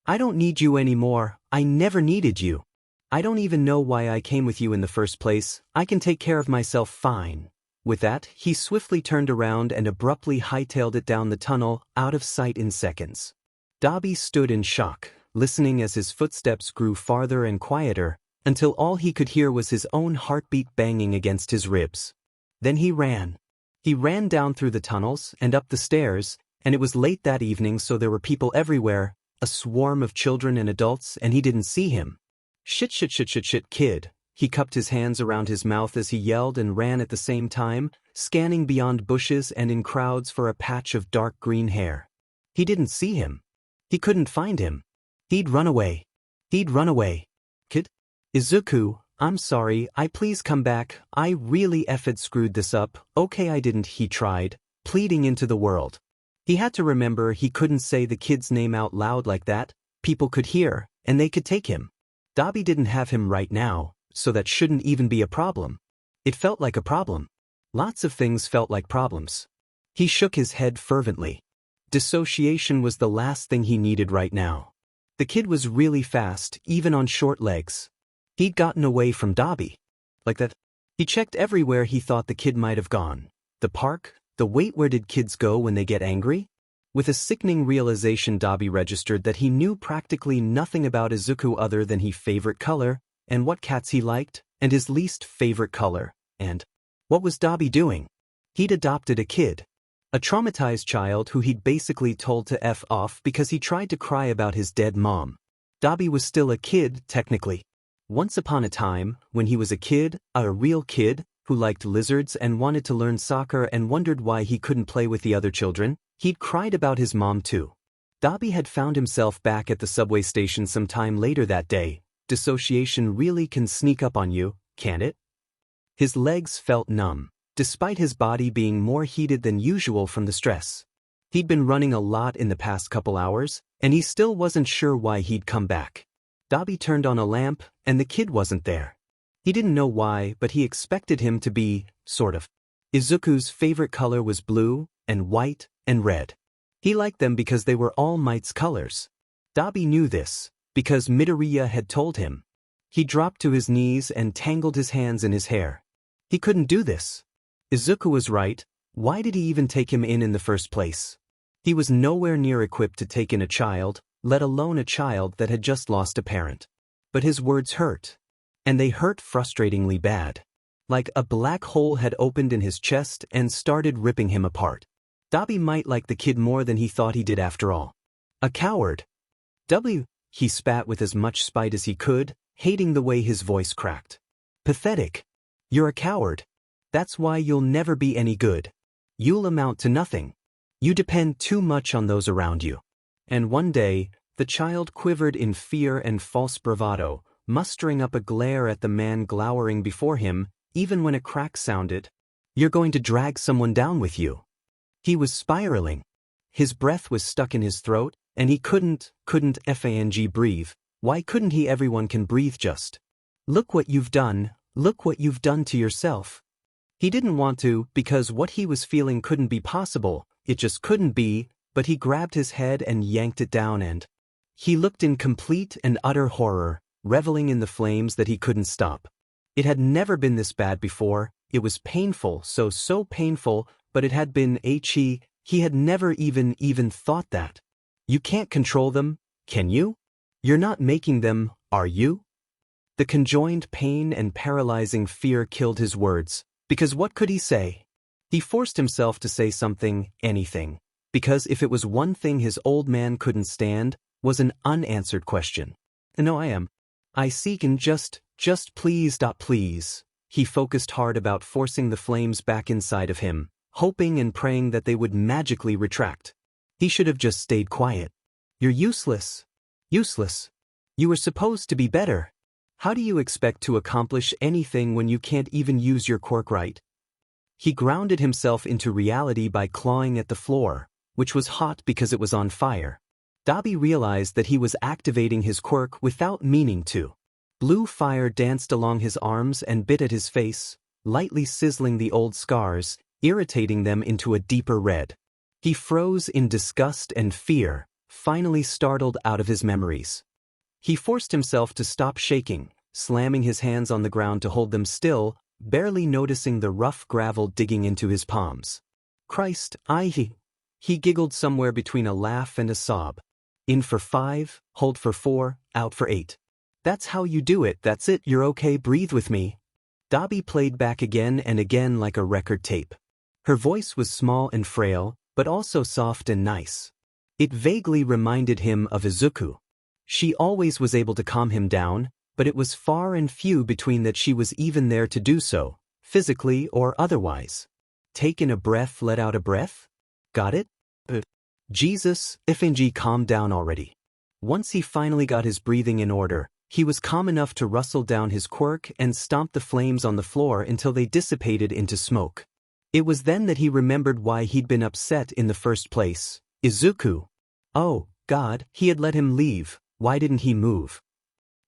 S1: "I don't need you anymore. I never needed you. I don't even know why I came with you in the first place. I can take care of myself fine." With that, he swiftly turned around and abruptly hightailed it down the tunnel, out of sight in seconds. Dabi stood in shock, listening as his footsteps grew farther and quieter, until all he could hear was his own heartbeat banging against his ribs. Then he ran. He ran down through the tunnels and up the stairs, and it was late that evening, so there were people everywhere, a swarm of children and adults, and he didn't see him. Shit, kid. He cupped his hands around his mouth as he yelled and ran at the same time, scanning beyond bushes and in crowds for a patch of dark green hair. He didn't see him. He couldn't find him. He'd run away. Kid? "Izuku, I'm sorry, please come back. I really effed screwed this up. Okay, I didn't," he tried, pleading into the world. He had to remember he couldn't say the kid's name out loud like that. People could hear, and they could take him. Dabi didn't have him right now, so that shouldn't even be a problem. It felt like a problem. Lots of things felt like problems. He shook his head fervently. Dissociation was the last thing he needed right now. The kid was really fast, even on short legs. He'd gotten away from Dabi. Like that. He checked everywhere he thought the kid might have gone. The park, the wait, where did kids go when they get angry? With a sickening realization, Dabi registered that he knew practically nothing about Izuku other than his favorite color, and what cats he liked, and his least favorite color, and what was Dabi doing? He'd adopted a kid. A traumatized child who he'd basically told to F off because he tried to cry about his dead mom. Dabi was still a kid, technically. Once upon a time, when he was a real kid, who liked lizards and wanted to learn soccer and wondered why he couldn't play with the other children, he'd cried about his mom too. Dabi had found himself back at the subway station some time later that day. Dissociation really can sneak up on you, can't it? His legs felt numb, despite his body being more heated than usual from the stress. He'd been running a lot in the past couple hours, and he still wasn't sure why he'd come back. Dabi turned on a lamp, and the kid wasn't there. He didn't know why, but he expected him to be, sort of. Izuku's favorite color was blue, and white, and red. He liked them because they were All Might's colors. Dabi knew this, because Midoriya had told him. He dropped to his knees and tangled his hands in his hair. He couldn't do this. Izuku was right. Why did he even take him in the first place? He was nowhere near equipped to take in a child, let alone a child that had just lost a parent. But his words hurt. And they hurt frustratingly bad. Like a black hole had opened in his chest and started ripping him apart. Dabi might like the kid more than he thought he did after all. A coward. He spat with as much spite as he could, hating the way his voice cracked. Pathetic. You're a coward. That's why you'll never be any good. You'll amount to nothing. You depend too much on those around you. And one day, the child quivered in fear and false bravado, mustering up a glare at the man glowering before him, even when a crack sounded. You're going to drag someone down with you. He was spiraling. His breath was stuck in his throat, and he couldn't breathe. Why couldn't he? Everyone can breathe just. Look what you've done to yourself. He didn't want to, because what he was feeling couldn't be possible, it just couldn't be, but he grabbed his head and yanked it down and he looked in complete and utter horror, reveling in the flames that he couldn't stop. It had never been this bad before. It was painful, so painful, but it had been he had never even thought that. You can't control them, can you? You're not making them, are you? The conjoined pain and paralyzing fear killed his words, because what could he say? He forced himself to say something, anything, because if it was one thing his old man couldn't stand, was an unanswered question. No, I seek and just please. he focused hard about forcing the flames back inside of him, hoping and praying that they would magically retract. He should have just stayed quiet. You're useless. Useless. You were supposed to be better. How do you expect to accomplish anything when you can't even use your quirk right? He grounded himself into reality by clawing at the floor, which was hot because it was on fire. Dobby realized that he was activating his quirk without meaning to. Blue fire danced along his arms and bit at his face, lightly sizzling the old scars, irritating them into a deeper red. He froze in disgust and fear, finally startled out of his memories. He forced himself to stop shaking, slamming his hands on the ground to hold them still, barely noticing the rough gravel digging into his palms. Christ, he giggled somewhere between a laugh and a sob. In for 5, hold for 4, out for 8. That's how you do it, that's it, you're okay, breathe with me. Dobby played back again and again like a record tape. Her voice was small and frail, but also soft and nice. It vaguely reminded him of Izuku. She always was able to calm him down, but it was far and few between that she was even there to do so, physically or otherwise. Take in a breath, let out a breath? Got it? Jesus, FNG, calm down already. Once he finally got his breathing in order, he was calm enough to rustle down his quirk and stomp the flames on the floor until they dissipated into smoke. It was then that he remembered why he'd been upset in the first place. Izuku. Oh, God, he had let him leave, why didn't he move?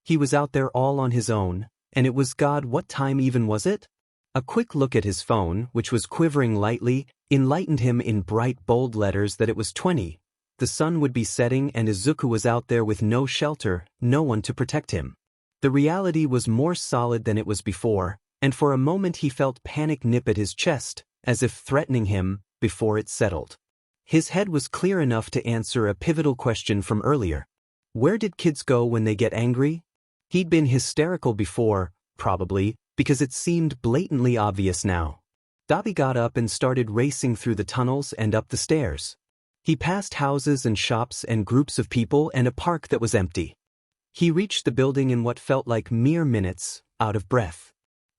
S1: He was out there all on his own, and it was God, what time even was it? A quick look at his phone, which was quivering lightly, enlightened him in bright bold letters that it was 20. The sun would be setting and Izuku was out there with no shelter, no one to protect him. The reality was more solid than it was before, and for a moment he felt panic nip at his chest, as if threatening him, before it settled. His head was clear enough to answer a pivotal question from earlier. Where did kids go when they get angry? He'd been hysterical before, probably, because it seemed blatantly obvious now. Dobby got up and started racing through the tunnels and up the stairs. He passed houses and shops and groups of people and a park that was empty. He reached the building in what felt like mere minutes, out of breath.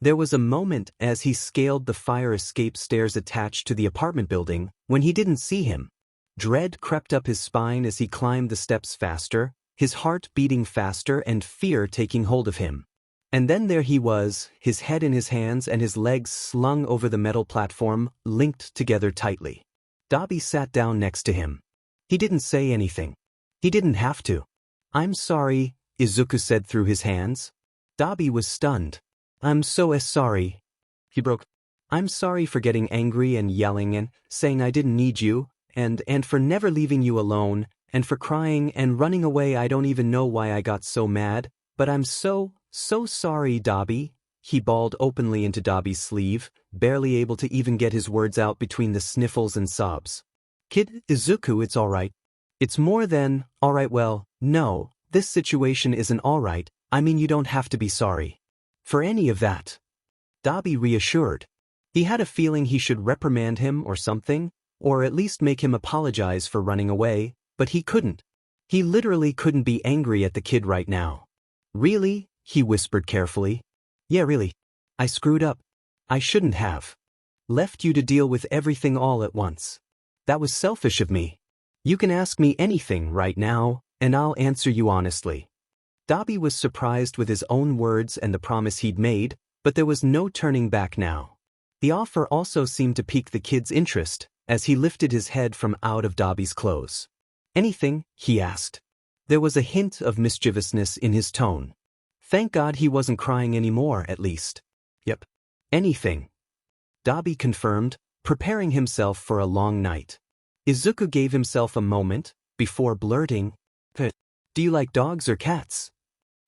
S1: There was a moment as he scaled the fire escape stairs attached to the apartment building when he didn't see him. Dread crept up his spine as he climbed the steps faster, his heart beating faster and fear taking hold of him. And then there he was, his head in his hands and his legs slung over the metal platform, linked together tightly. Dobby sat down next to him. He didn't say anything. He didn't have to. I'm sorry, Izuku said through his hands. Dobby was stunned. I'm so sorry. He broke. I'm sorry for getting angry and yelling and saying I didn't need you, and for never leaving you alone, and for crying and running away. I don't even know why I got so mad, but I'm so sorry, Dobby. He bawled openly into Dobby's sleeve, barely able to even get his words out between the sniffles and sobs. Kid, Izuku, it's all right. It's more than, all right. Well, no, this situation isn't all right. I mean, you don't have to be sorry for any of that. Dobby reassured. He had a feeling he should reprimand him or something, or at least make him apologize for running away, but he couldn't. He literally couldn't be angry at the kid right now. Really? He whispered carefully. Yeah, really. I screwed up. I shouldn't have left you to deal with everything all at once. That was selfish of me. You can ask me anything right now, and I'll answer you honestly. Dobby was surprised with his own words and the promise he'd made, but there was no turning back now. The offer also seemed to pique the kid's interest, as he lifted his head from out of Dobby's clothes. Anything? He asked. There was a hint of mischievousness in his tone. Thank God he wasn't crying anymore, at least. Yep. Anything. Dobby confirmed, preparing himself for a long night. Izuku gave himself a moment, before blurting, Do you like dogs or cats?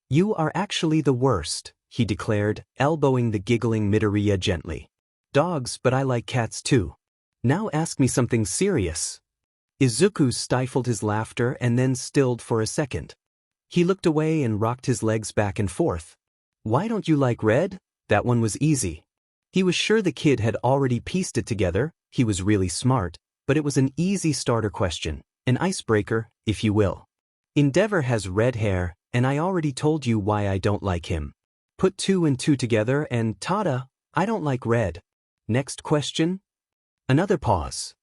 S1: You are actually the worst, he declared, elbowing the giggling Midoriya gently. Dogs, but I like cats too. Now ask me something serious. Izuku stifled his laughter and then stilled for a second. He looked away and rocked his legs back and forth. Why don't you like red? That one was easy. He was sure the kid had already pieced it together. He was really smart, but it was an easy starter question, an icebreaker, if you will. Endeavor has red hair, and I already told you why I don't like him. Put 2 and 2 together and ta-da, I don't like red. Next question? Another pause.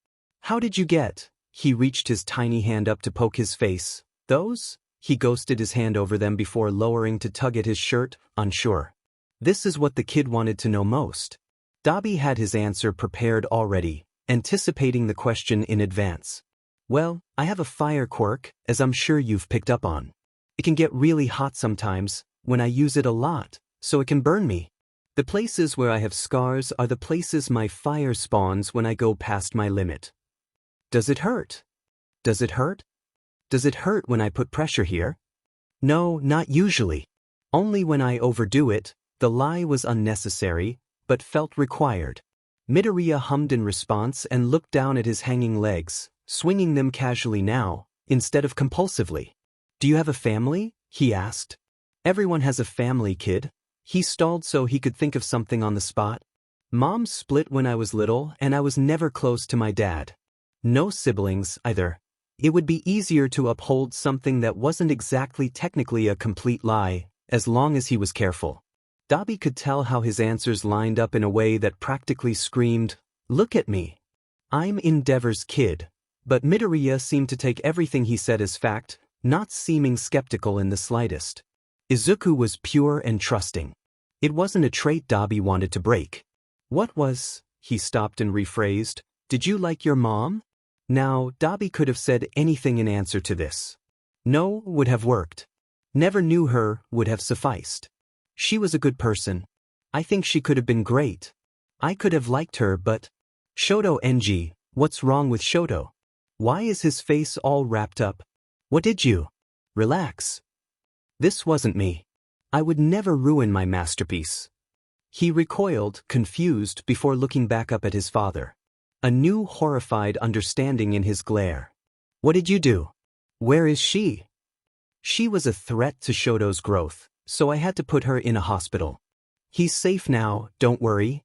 S1: How did you get? He reached his tiny hand up to poke his face. Those? He ghosted his hand over them before lowering to tug at his shirt, unsure. This is what the kid wanted to know most. Dobby had his answer prepared already, anticipating the question in advance. Well, I have a fire quirk, as I'm sure you've picked up on. It can get really hot sometimes, when I use it a lot, so it can burn me. The places where I have scars are the places my fire spawns when I go past my limit. Does it hurt? Does it hurt? Does it hurt when I put pressure here? No, not usually. Only when I overdo it. The lie was unnecessary, but felt required. Midoriya hummed in response and looked down at his hanging legs, swinging them casually now, instead of compulsively. Do you have a family? He asked. Everyone has a family, kid. He stalled so he could think of something on the spot. Mom split when I was little and I was never close to my dad. No siblings, either. It would be easier to uphold something that wasn't exactly technically a complete lie, as long as he was careful. Dobby could tell how his answers lined up in a way that practically screamed, "Look at me. I'm Endeavor's kid." But Midoriya seemed to take everything he said as fact, not seeming skeptical in the slightest. Izuku was pure and trusting. It wasn't a trait Dobby wanted to break. What was? He stopped and rephrased. Did you like your mom? Now, Dobby could have said anything in answer to this. No would have worked. Never knew her would have sufficed. She was a good person. I think she could have been great. I could have liked her, but... Shoto NG, what's wrong with Shoto? Why is his face all wrapped up? What did you? Relax. This wasn't me. I would never ruin my masterpiece. He recoiled, confused, before looking back up at his father. A new horrified understanding in his glare. What did you do? Where is she? She was a threat to Shoto's growth, so I had to put her in a hospital. He's safe now, don't worry.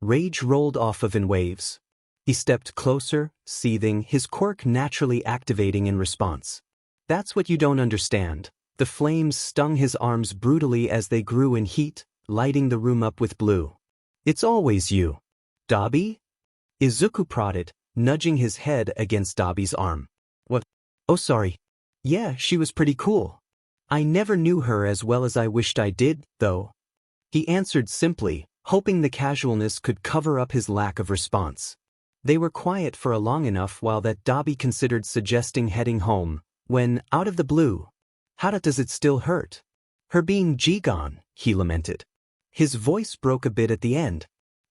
S1: Rage rolled off of in waves. He stepped closer, seething, his quirk naturally activating in response. That's what you don't understand. The flames stung his arms brutally as they grew in heat, lighting the room up with blue. It's always you. Dobby? Izuku prodded, nudging his head against Dobby's arm. What? Oh, sorry. Yeah, she was pretty cool. I never knew her as well as I wished I did, though. He answered simply, hoping the casualness could cover up his lack of response. They were quiet for a long enough while that Dobby considered suggesting heading home, when, out of the blue, how does it still hurt? Her being G-gone, he lamented. His voice broke a bit at the end.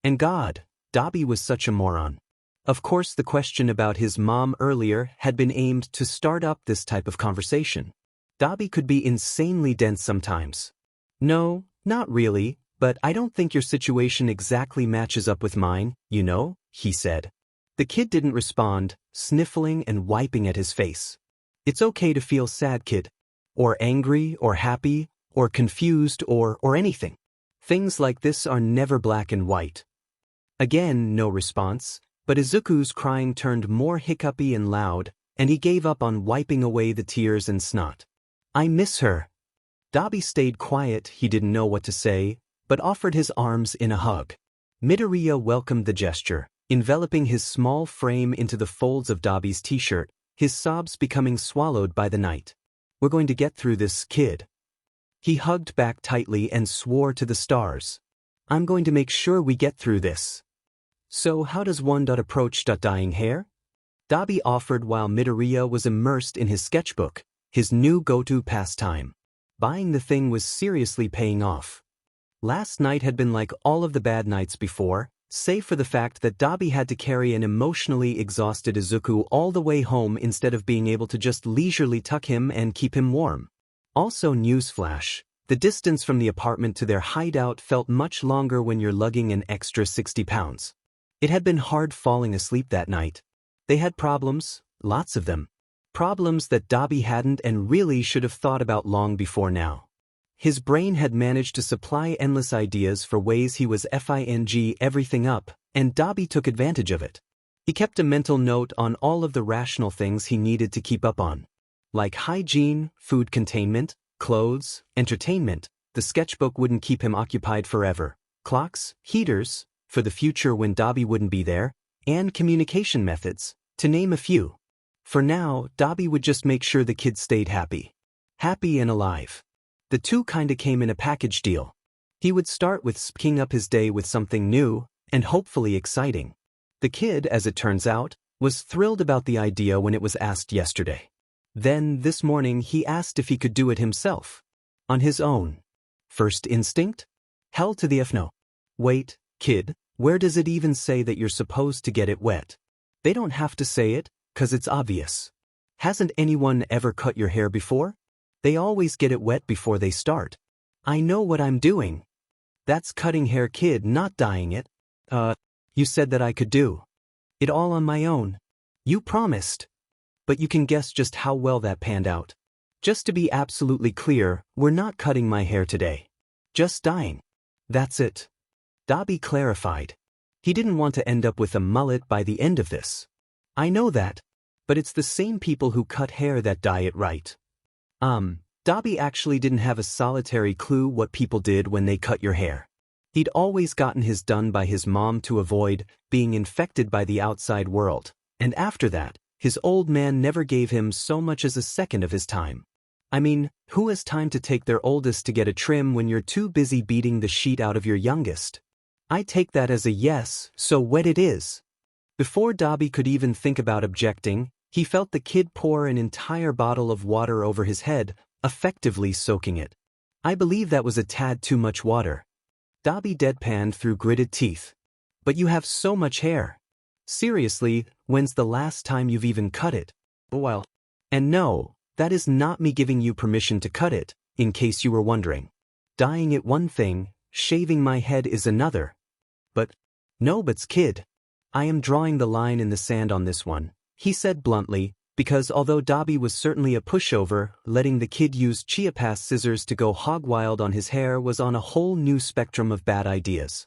S1: And God, Dobby was such a moron. Of course the question about his mom earlier had been aimed to start up this type of conversation. Dobby could be insanely dense sometimes. No, not really, but I don't think your situation exactly matches up with mine, you know, he said. The kid didn't respond, sniffling and wiping at his face. It's okay to feel sad, kid. Or angry, or happy, or confused, or anything. Things like this are never black and white. Again, no response, but Izuku's crying turned more hiccupy and loud, and he gave up on wiping away the tears and snot. I miss her. Dobby stayed quiet, he didn't know what to say, but offered his arms in a hug. Midoriya welcomed the gesture, enveloping his small frame into the folds of Dobby's t-shirt, his sobs becoming swallowed by the night. We're going to get through this, kid. He hugged back tightly and swore to the stars. I'm going to make sure we get through this. So how does one approach dyeing hair? Dobby offered while Midoriya was immersed in his sketchbook, his new go-to pastime. Buying the thing was seriously paying off. Last night had been like all of the bad nights before, save for the fact that Dobby had to carry an emotionally exhausted Izuku all the way home instead of being able to just leisurely tuck him and keep him warm. Also, newsflash, the distance from the apartment to their hideout felt much longer when you're lugging an extra 60 pounds. It had been hard falling asleep that night. They had problems, lots of them. Problems that Dobby hadn't and really should have thought about long before now. His brain had managed to supply endless ideas for ways he was fing everything up, and Dobby took advantage of it. He kept a mental note on all of the rational things he needed to keep up on. Like hygiene, food containment, clothes, entertainment, The sketchbook wouldn't keep him occupied forever. Clocks, heaters, for the future when Dobby wouldn't be there, and communication methods, to name a few. For now, Dobby would just make sure the kids stayed happy. Happy and alive. The two kinda came in a package deal. He would start with spicing up his day with something new, and hopefully exciting. The kid, as it turns out, was thrilled about the idea when it was asked yesterday. Then, this morning, he asked if he could do it himself. On his own. First instinct? Hell to the F no. Wait, kid, where does it even say that you're supposed to get it wet? They don't have to say it, 'cause it's obvious. Hasn't anyone ever cut your hair before? They always get it wet before they start. I know what I'm doing. That's cutting hair, kid, not dyeing it. You said that I could do it all on my own. You promised. But you can guess just how well that panned out. Just to be absolutely clear, we're not cutting my hair today. Just dyeing. That's it. Dobby clarified. He didn't want to end up with a mullet by the end of this. I know that. But it's the same people who cut hair that dye it, right? Dobby actually didn't have a solitary clue what people did when they cut your hair. He'd always gotten his done by his mom to avoid being infected by the outside world, and after that, his old man never gave him so much as a second of his time. I mean, who has time to take their oldest to get a trim when you're too busy beating the shit out of your youngest? I take that as a yes, so wet it is. Before Dobby could even think about objecting, he felt the kid pour an entire bottle of water over his head, effectively soaking it. I believe that was a tad too much water. Dobby deadpanned through gritted teeth. But you have so much hair. Seriously, when's the last time you've even cut it? Well, and no, that is not me giving you permission to cut it, in case you were wondering. Dyeing it one thing, shaving my head is another. But, no buts, kid. I am drawing the line in the sand on this one, he said bluntly, because although Dobby was certainly a pushover, letting the kid use Chiapas scissors to go hog wild on his hair was on a whole new spectrum of bad ideas.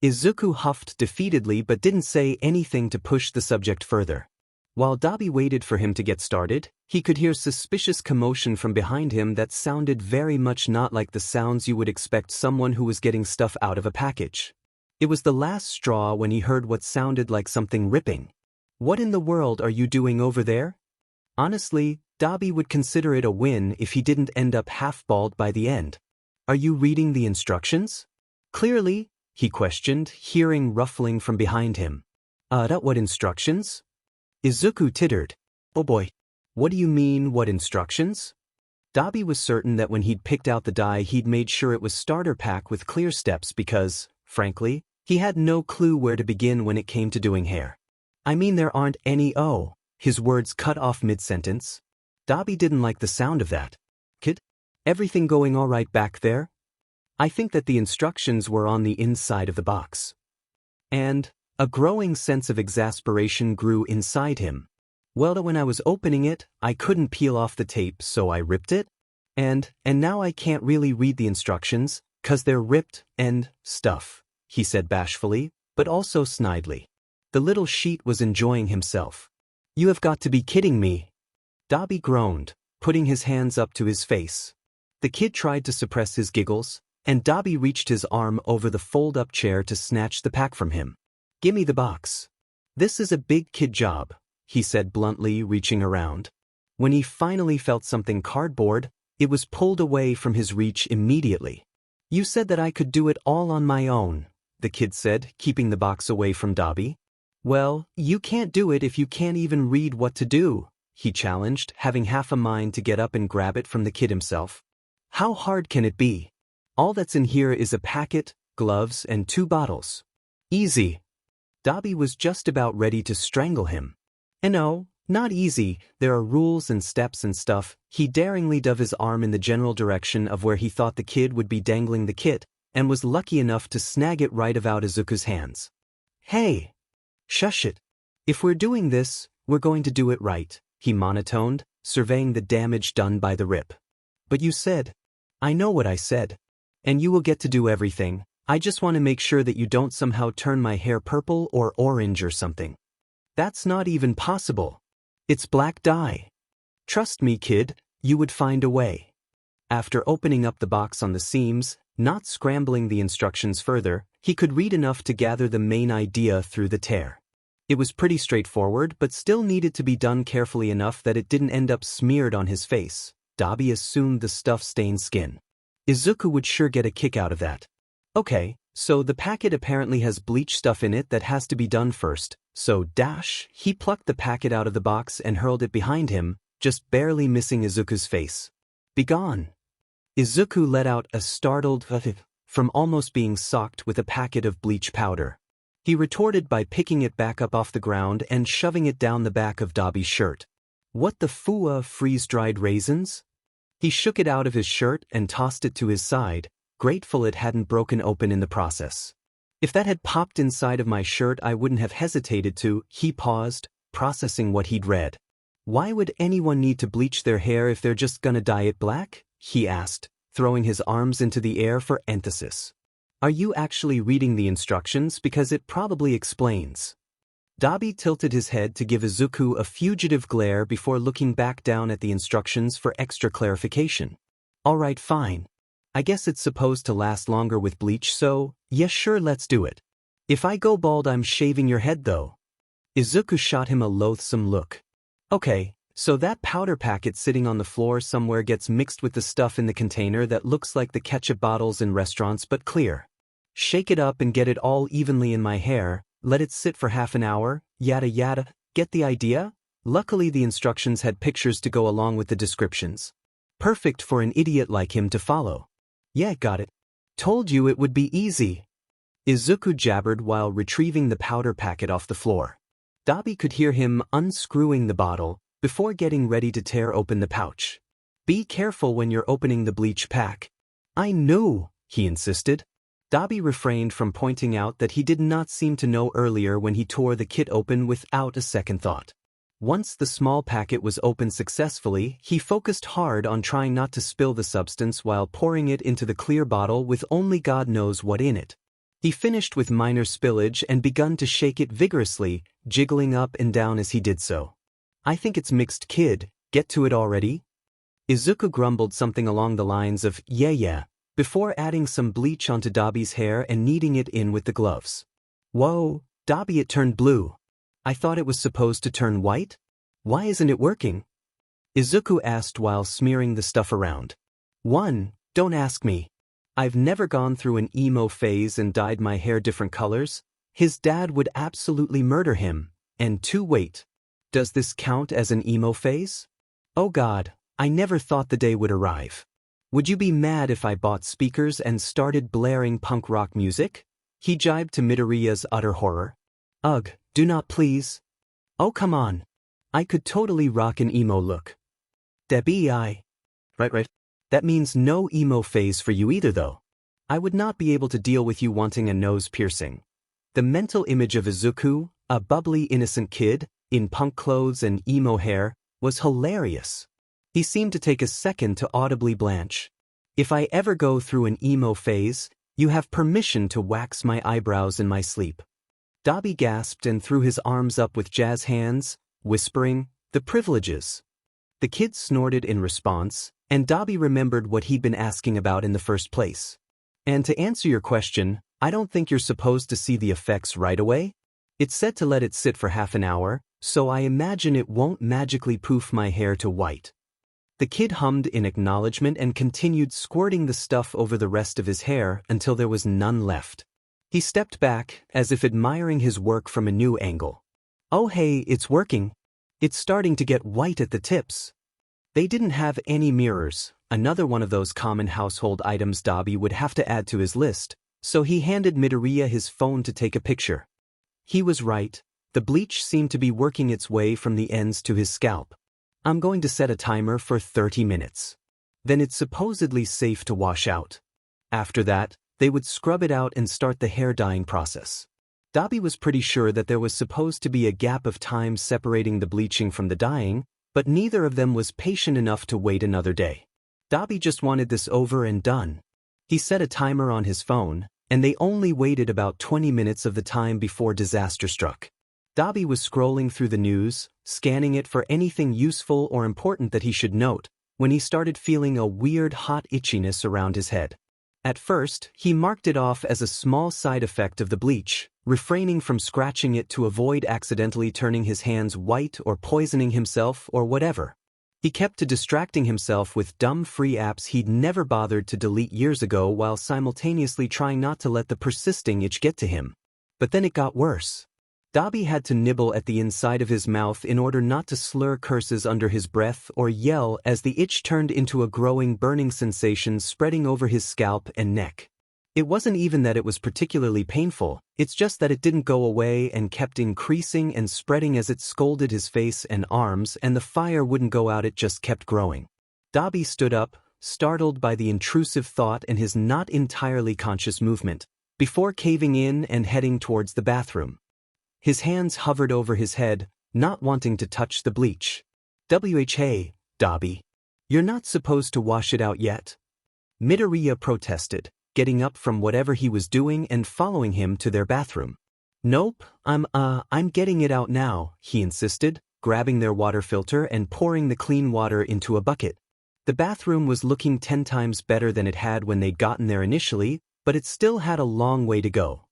S1: Izuku huffed defeatedly but didn't say anything to push the subject further. While Dobby waited for him to get started, he could hear suspicious commotion from behind him that sounded very much not like the sounds you would expect someone who was getting stuff out of a package. It was the last straw when he heard what sounded like something ripping. What in the world are you doing over there? Honestly, Dobby would consider it a win if he didn't end up half-bald by the end. Are you reading the instructions? Clearly, he questioned, hearing ruffling from behind him. What instructions? Izuku tittered. Oh boy. What do you mean, what instructions? Dobby was certain that when he'd picked out the dye he'd made sure it was starter pack with clear steps because, frankly, he had no clue where to begin when it came to doing hair. I mean there aren't any his words cut off mid-sentence. Dobby didn't like the sound of that. Kid? Everything going all right back there? I think that the instructions were on the inside of the box. And a growing sense of exasperation grew inside him. Well, when I was opening it, I couldn't peel off the tape, so I ripped it. And now I can't really read the instructions, 'cause they're ripped and stuff, he said bashfully, but also snidely. The little sheet was enjoying himself. You have got to be kidding me. Dobby groaned, putting his hands up to his face. The kid tried to suppress his giggles, and Dobby reached his arm over the fold-up chair to snatch the pack from him. Gimme the box. This is a big kid job, he said bluntly, reaching around. When he finally felt something cardboard, it was pulled away from his reach immediately. You said that I could do it all on my own, the kid said, keeping the box away from Dobby. Well, you can't do it if you can't even read what to do, he challenged, having half a mind to get up and grab it from the kid himself. How hard can it be? All that's in here is a packet, gloves, and 2 bottles. Easy. Dobby was just about ready to strangle him. And no, not easy, there are rules and steps and stuff. He daringly dove his arm in the general direction of where he thought the kid would be dangling the kit, and was lucky enough to snag it right about Izuku's hands. Hey! Shush it. If we're doing this, we're going to do it right, he monotoned, surveying the damage done by the rip. But you said. I know what I said. And you will get to do everything. I just want to make sure that you don't somehow turn my hair purple or orange or something. That's not even possible. It's black dye. Trust me, kid, you would find a way. After opening up the box on the seams, not scrambling the instructions further, he could read enough to gather the main idea through the tear. It was pretty straightforward, but still needed to be done carefully enough that it didn't end up smeared on his face. Dabi assumed the stuff stained skin. Izuku would sure get a kick out of that. Okay, so the packet apparently has bleach stuff in it that has to be done first, so he plucked the packet out of the box and hurled it behind him, just barely missing Izuku's face. Begone! Izuku let out a startled from almost being socked with a packet of bleach powder. He retorted by picking it back up off the ground and shoving it down the back of Dabi's shirt. What the freeze-dried raisins? He shook it out of his shirt and tossed it to his side, grateful it hadn't broken open in the process. If that had popped inside of my shirt, I wouldn't have hesitated to. He paused, processing what he'd read. Why would anyone need to bleach their hair if they're just gonna dye it black? He asked, throwing his arms into the air for emphasis. Are you actually reading the instructions? Because it probably explains. Dabi tilted his head to give Izuku a fugitive glare before looking back down at the instructions for extra clarification. Alright, fine. I guess it's supposed to last longer with bleach, so, yes sure, let's do it. If I go bald, I'm shaving your head though. Izuku shot him a loathsome look. Okay, so that powder packet sitting on the floor somewhere gets mixed with the stuff in the container that looks like the ketchup bottles in restaurants but clear. Shake it up and get it all evenly in my hair, let it sit for half an hour, yada yada, get the idea? Luckily the instructions had pictures to go along with the descriptions. Perfect for an idiot like him to follow. Yeah, got it. Told you it would be easy. Izuku jabbered while retrieving the powder packet off the floor. Dabi could hear him unscrewing the bottle before getting ready to tear open the pouch. Be careful when you're opening the bleach pack. I knew, he insisted. Dabi refrained from pointing out that he did not seem to know earlier when he tore the kit open without a second thought. Once the small packet was opened successfully, he focused hard on trying not to spill the substance while pouring it into the clear bottle with only God knows what in it. He finished with minor spillage and begun to shake it vigorously, jiggling up and down as he did so. I think it's mixed, kid, get to it already? Izuku grumbled something along the lines of, yeah, before adding some bleach onto Dabi's hair and kneading it in with the gloves. Whoa, Dabi, it turned blue. I thought it was supposed to turn white? Why isn't it working? Izuku asked while smearing the stuff around. Don't ask me. I've never gone through an emo phase and dyed my hair different colors. His dad would absolutely murder him. And wait. Does this count as an emo phase? Oh God, I never thought the day would arrive. Would you be mad if I bought speakers and started blaring punk rock music? He jibed to Midoriya's utter horror. Ugh, do not please. Oh come on. I could totally rock an emo look. Debbie. Right. That means no emo phase for you either though. I would not be able to deal with you wanting a nose piercing. The mental image of Izuku, a bubbly innocent kid, in punk clothes and emo hair, was hilarious. He seemed to take a second to audibly blanch. If I ever go through an emo phase, you have permission to wax my eyebrows in my sleep. Dabi gasped and threw his arms up with jazz hands, whispering, the privileges. The kid snorted in response, and Dabi remembered what he'd been asking about in the first place. And to answer your question, I don't think you're supposed to see the effects right away. It's said to let it sit for half an hour, so I imagine it won't magically poof my hair to white. The kid hummed in acknowledgement and continued squirting the stuff over the rest of his hair until there was none left. He stepped back, as if admiring his work from a new angle. Oh hey, it's working. It's starting to get white at the tips. They didn't have any mirrors, another one of those common household items Dabi would have to add to his list, so he handed Midoriya his phone to take a picture. He was right, the bleach seemed to be working its way from the ends to his scalp. I'm going to set a timer for 30 minutes. Then it's supposedly safe to wash out. After that, they would scrub it out and start the hair dyeing process. Dabi was pretty sure that there was supposed to be a gap of time separating the bleaching from the dyeing, but neither of them was patient enough to wait another day. Dabi just wanted this over and done. He set a timer on his phone, and they only waited about 20 minutes of the time before disaster struck. Dabi was scrolling through the news, scanning it for anything useful or important that he should note, when he started feeling a weird hot itchiness around his head. At first, he marked it off as a small side effect of the bleach, refraining from scratching it to avoid accidentally turning his hands white or poisoning himself or whatever. He kept distracting himself with dumb free apps he'd never bothered to delete years ago while simultaneously trying not to let the persisting itch get to him. But then it got worse. Dobby had to nibble at the inside of his mouth in order not to slur curses under his breath or yell as the itch turned into a growing burning sensation spreading over his scalp and neck. It wasn't even that it was particularly painful, it's just that it didn't go away and kept increasing and spreading as it scalded his face and arms, and the fire wouldn't go out, it just kept growing. Dobby stood up, startled by the intrusive thought and his not entirely conscious movement, before caving in and heading towards the bathroom. His hands hovered over his head, not wanting to touch the bleach. "Hey, Dobby. You're not supposed to wash it out yet?" Midoriya protested, getting up from whatever he was doing and following him to their bathroom. "Nope, I'm getting it out now," he insisted, grabbing their water filter and pouring the clean water into a bucket. The bathroom was looking 10 times better than it had when they'd gotten there initially, but it still had a long way to go.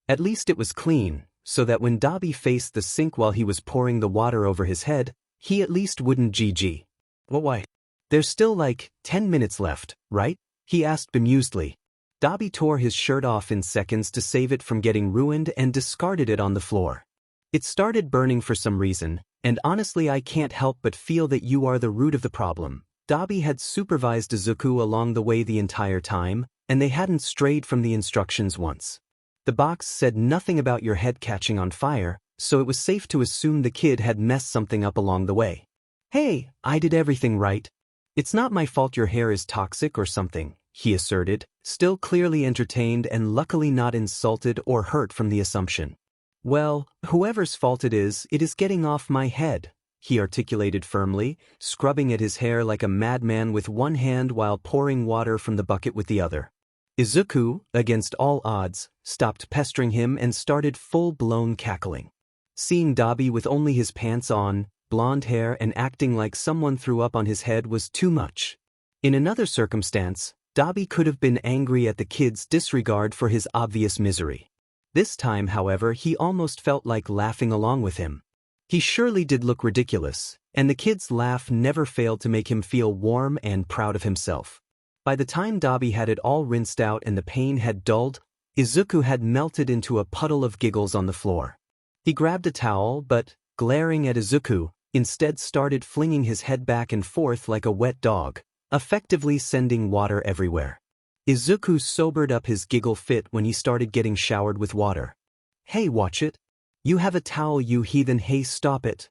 S1: At least it was clean, so that when Dobby faced the sink while he was pouring the water over his head, he at least wouldn't GG. "Well, why? There's still like 10 minutes left, right?" he asked bemusedly. Dobby tore his shirt off in seconds to save it from getting ruined and discarded it on the floor. "It started burning for some reason, and honestly I can't help but feel that you are the root of the problem." Dobby had supervised Izuku along the way the entire time, and they hadn't strayed from the instructions once. The box said nothing about your head catching on fire, so it was safe to assume the kid had messed something up along the way. "Hey, I did everything right. It's not my fault your hair is toxic or something," he asserted, still clearly entertained and luckily not insulted or hurt from the assumption. "Well, whoever's fault it is getting off my head," he articulated firmly, scrubbing at his hair like a madman with one hand while pouring water from the bucket with the other. Izuku, against all odds, stopped pestering him and started full-blown cackling. Seeing Dobby with only his pants on, blonde hair and acting like someone threw up on his head was too much. In another circumstance, Dobby could have been angry at the kid's disregard for his obvious misery. This time, however, he almost felt like laughing along with him. He surely did look ridiculous, and the kid's laugh never failed to make him feel warm and proud of himself. By the time Dobby had it all rinsed out and the pain had dulled, Izuku had melted into a puddle of giggles on the floor. He grabbed a towel but, glaring at Izuku, instead started flinging his head back and forth like a wet dog, effectively sending water everywhere. Izuku sobered up his giggle fit when he started getting showered with water. "Hey, watch it. You have a towel, you heathen, hey, stop it."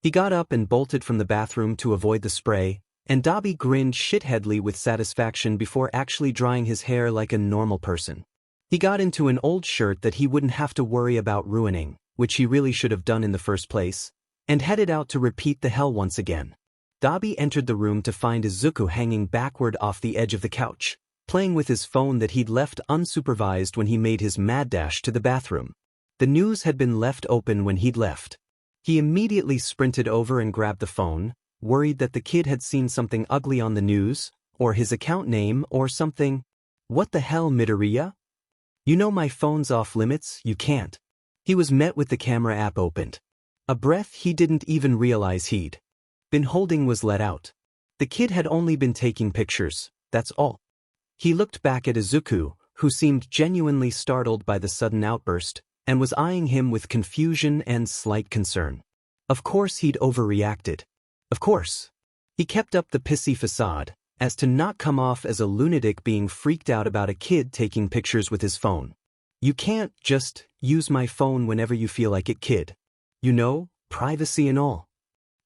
S1: He got up and bolted from the bathroom to avoid the spray, and Dobby grinned shitheadedly with satisfaction before actually drying his hair like a normal person. He got into an old shirt that he wouldn't have to worry about ruining, which he really should have done in the first place, and headed out to repeat the hell once again. Dobby entered the room to find Izuku hanging backward off the edge of the couch, playing with his phone that he'd left unsupervised when he made his mad dash to the bathroom. The news had been left open when he'd left. He immediately sprinted over and grabbed the phone, worried that the kid had seen something ugly on the news, or his account name, or something. "What the hell, Midoriya? You know my phone's off limits, you can't." He was met with the camera app opened. A breath he didn't even realize he'd been holding was let out. The kid had only been taking pictures, that's all. He looked back at Izuku, who seemed genuinely startled by the sudden outburst, and was eyeing him with confusion and slight concern. Of course he'd overreacted. Of course. He kept up the pissy facade, as to not come off as a lunatic being freaked out about a kid taking pictures with his phone. "You can't just use my phone whenever you feel like it, kid. You know, privacy and all."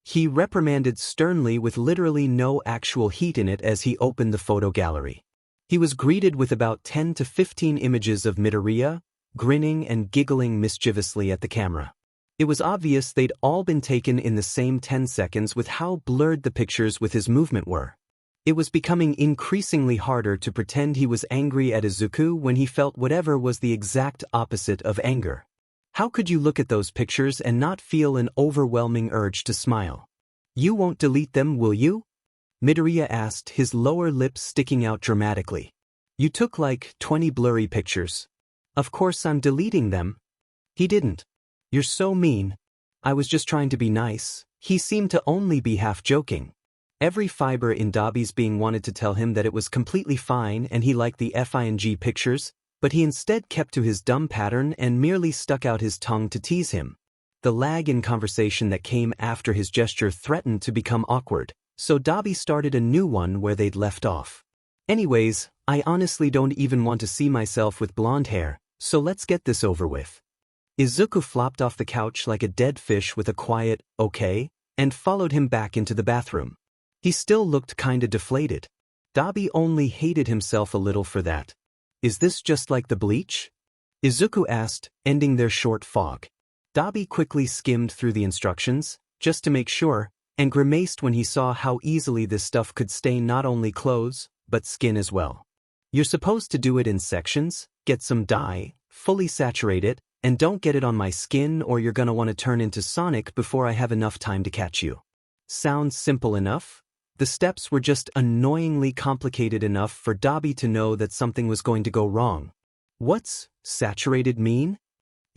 S1: He reprimanded sternly with literally no actual heat in it as he opened the photo gallery. He was greeted with about 10 to 15 images of Midoriya, grinning and giggling mischievously at the camera. It was obvious they'd all been taken in the same 10 seconds with how blurred the pictures with his movement were. It was becoming increasingly harder to pretend he was angry at Izuku when he felt whatever was the exact opposite of anger. How could you look at those pictures and not feel an overwhelming urge to smile? "You won't delete them, will you?" Midoriya asked, his lower lip sticking out dramatically. You took like 20 blurry pictures. Of course I'm deleting them. He didn't. You're so mean. I was just trying to be nice. He seemed to only be half joking. Every fiber in Dabi's being wanted to tell him that it was completely fine and he liked the FING pictures, but he instead kept to his dumb pattern and merely stuck out his tongue to tease him. The lag in conversation that came after his gesture threatened to become awkward, so Dabi started a new one where they'd left off. Anyways, I honestly don't even want to see myself with blonde hair, so let's get this over with. Izuku flopped off the couch like a dead fish with a quiet, okay, and followed him back into the bathroom. He still looked kinda deflated. Dabi only hated himself a little for that. Is this just like the bleach? Izuku asked, ending their short fog. Dabi quickly skimmed through the instructions, just to make sure, and grimaced when he saw how easily this stuff could stain not only clothes, but skin as well. You're supposed to do it in sections, get some dye, fully saturate it, and don't get it on my skin or you're gonna want to turn into Sonic before I have enough time to catch you. Sounds simple enough? The steps were just annoyingly complicated enough for Dabi to know that something was going to go wrong. What's saturated mean?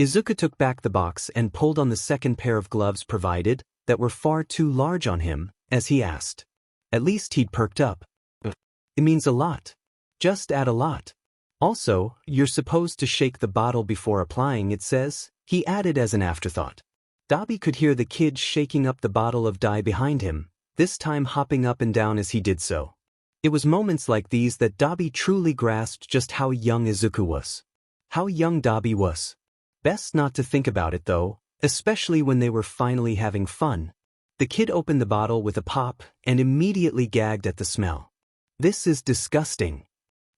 S1: Izuku took back the box and pulled on the second pair of gloves provided, that were far too large on him, as he asked. At least he'd perked up. It means a lot. Just add a lot. Also, you're supposed to shake the bottle before applying, it says, he added as an afterthought. Dabi could hear the kid shaking up the bottle of dye behind him, this time hopping up and down as he did so. It was moments like these that Dabi truly grasped just how young Izuku was. How young Dabi was. Best not to think about it though, especially when they were finally having fun. The kid opened the bottle with a pop and immediately gagged at the smell. This is disgusting.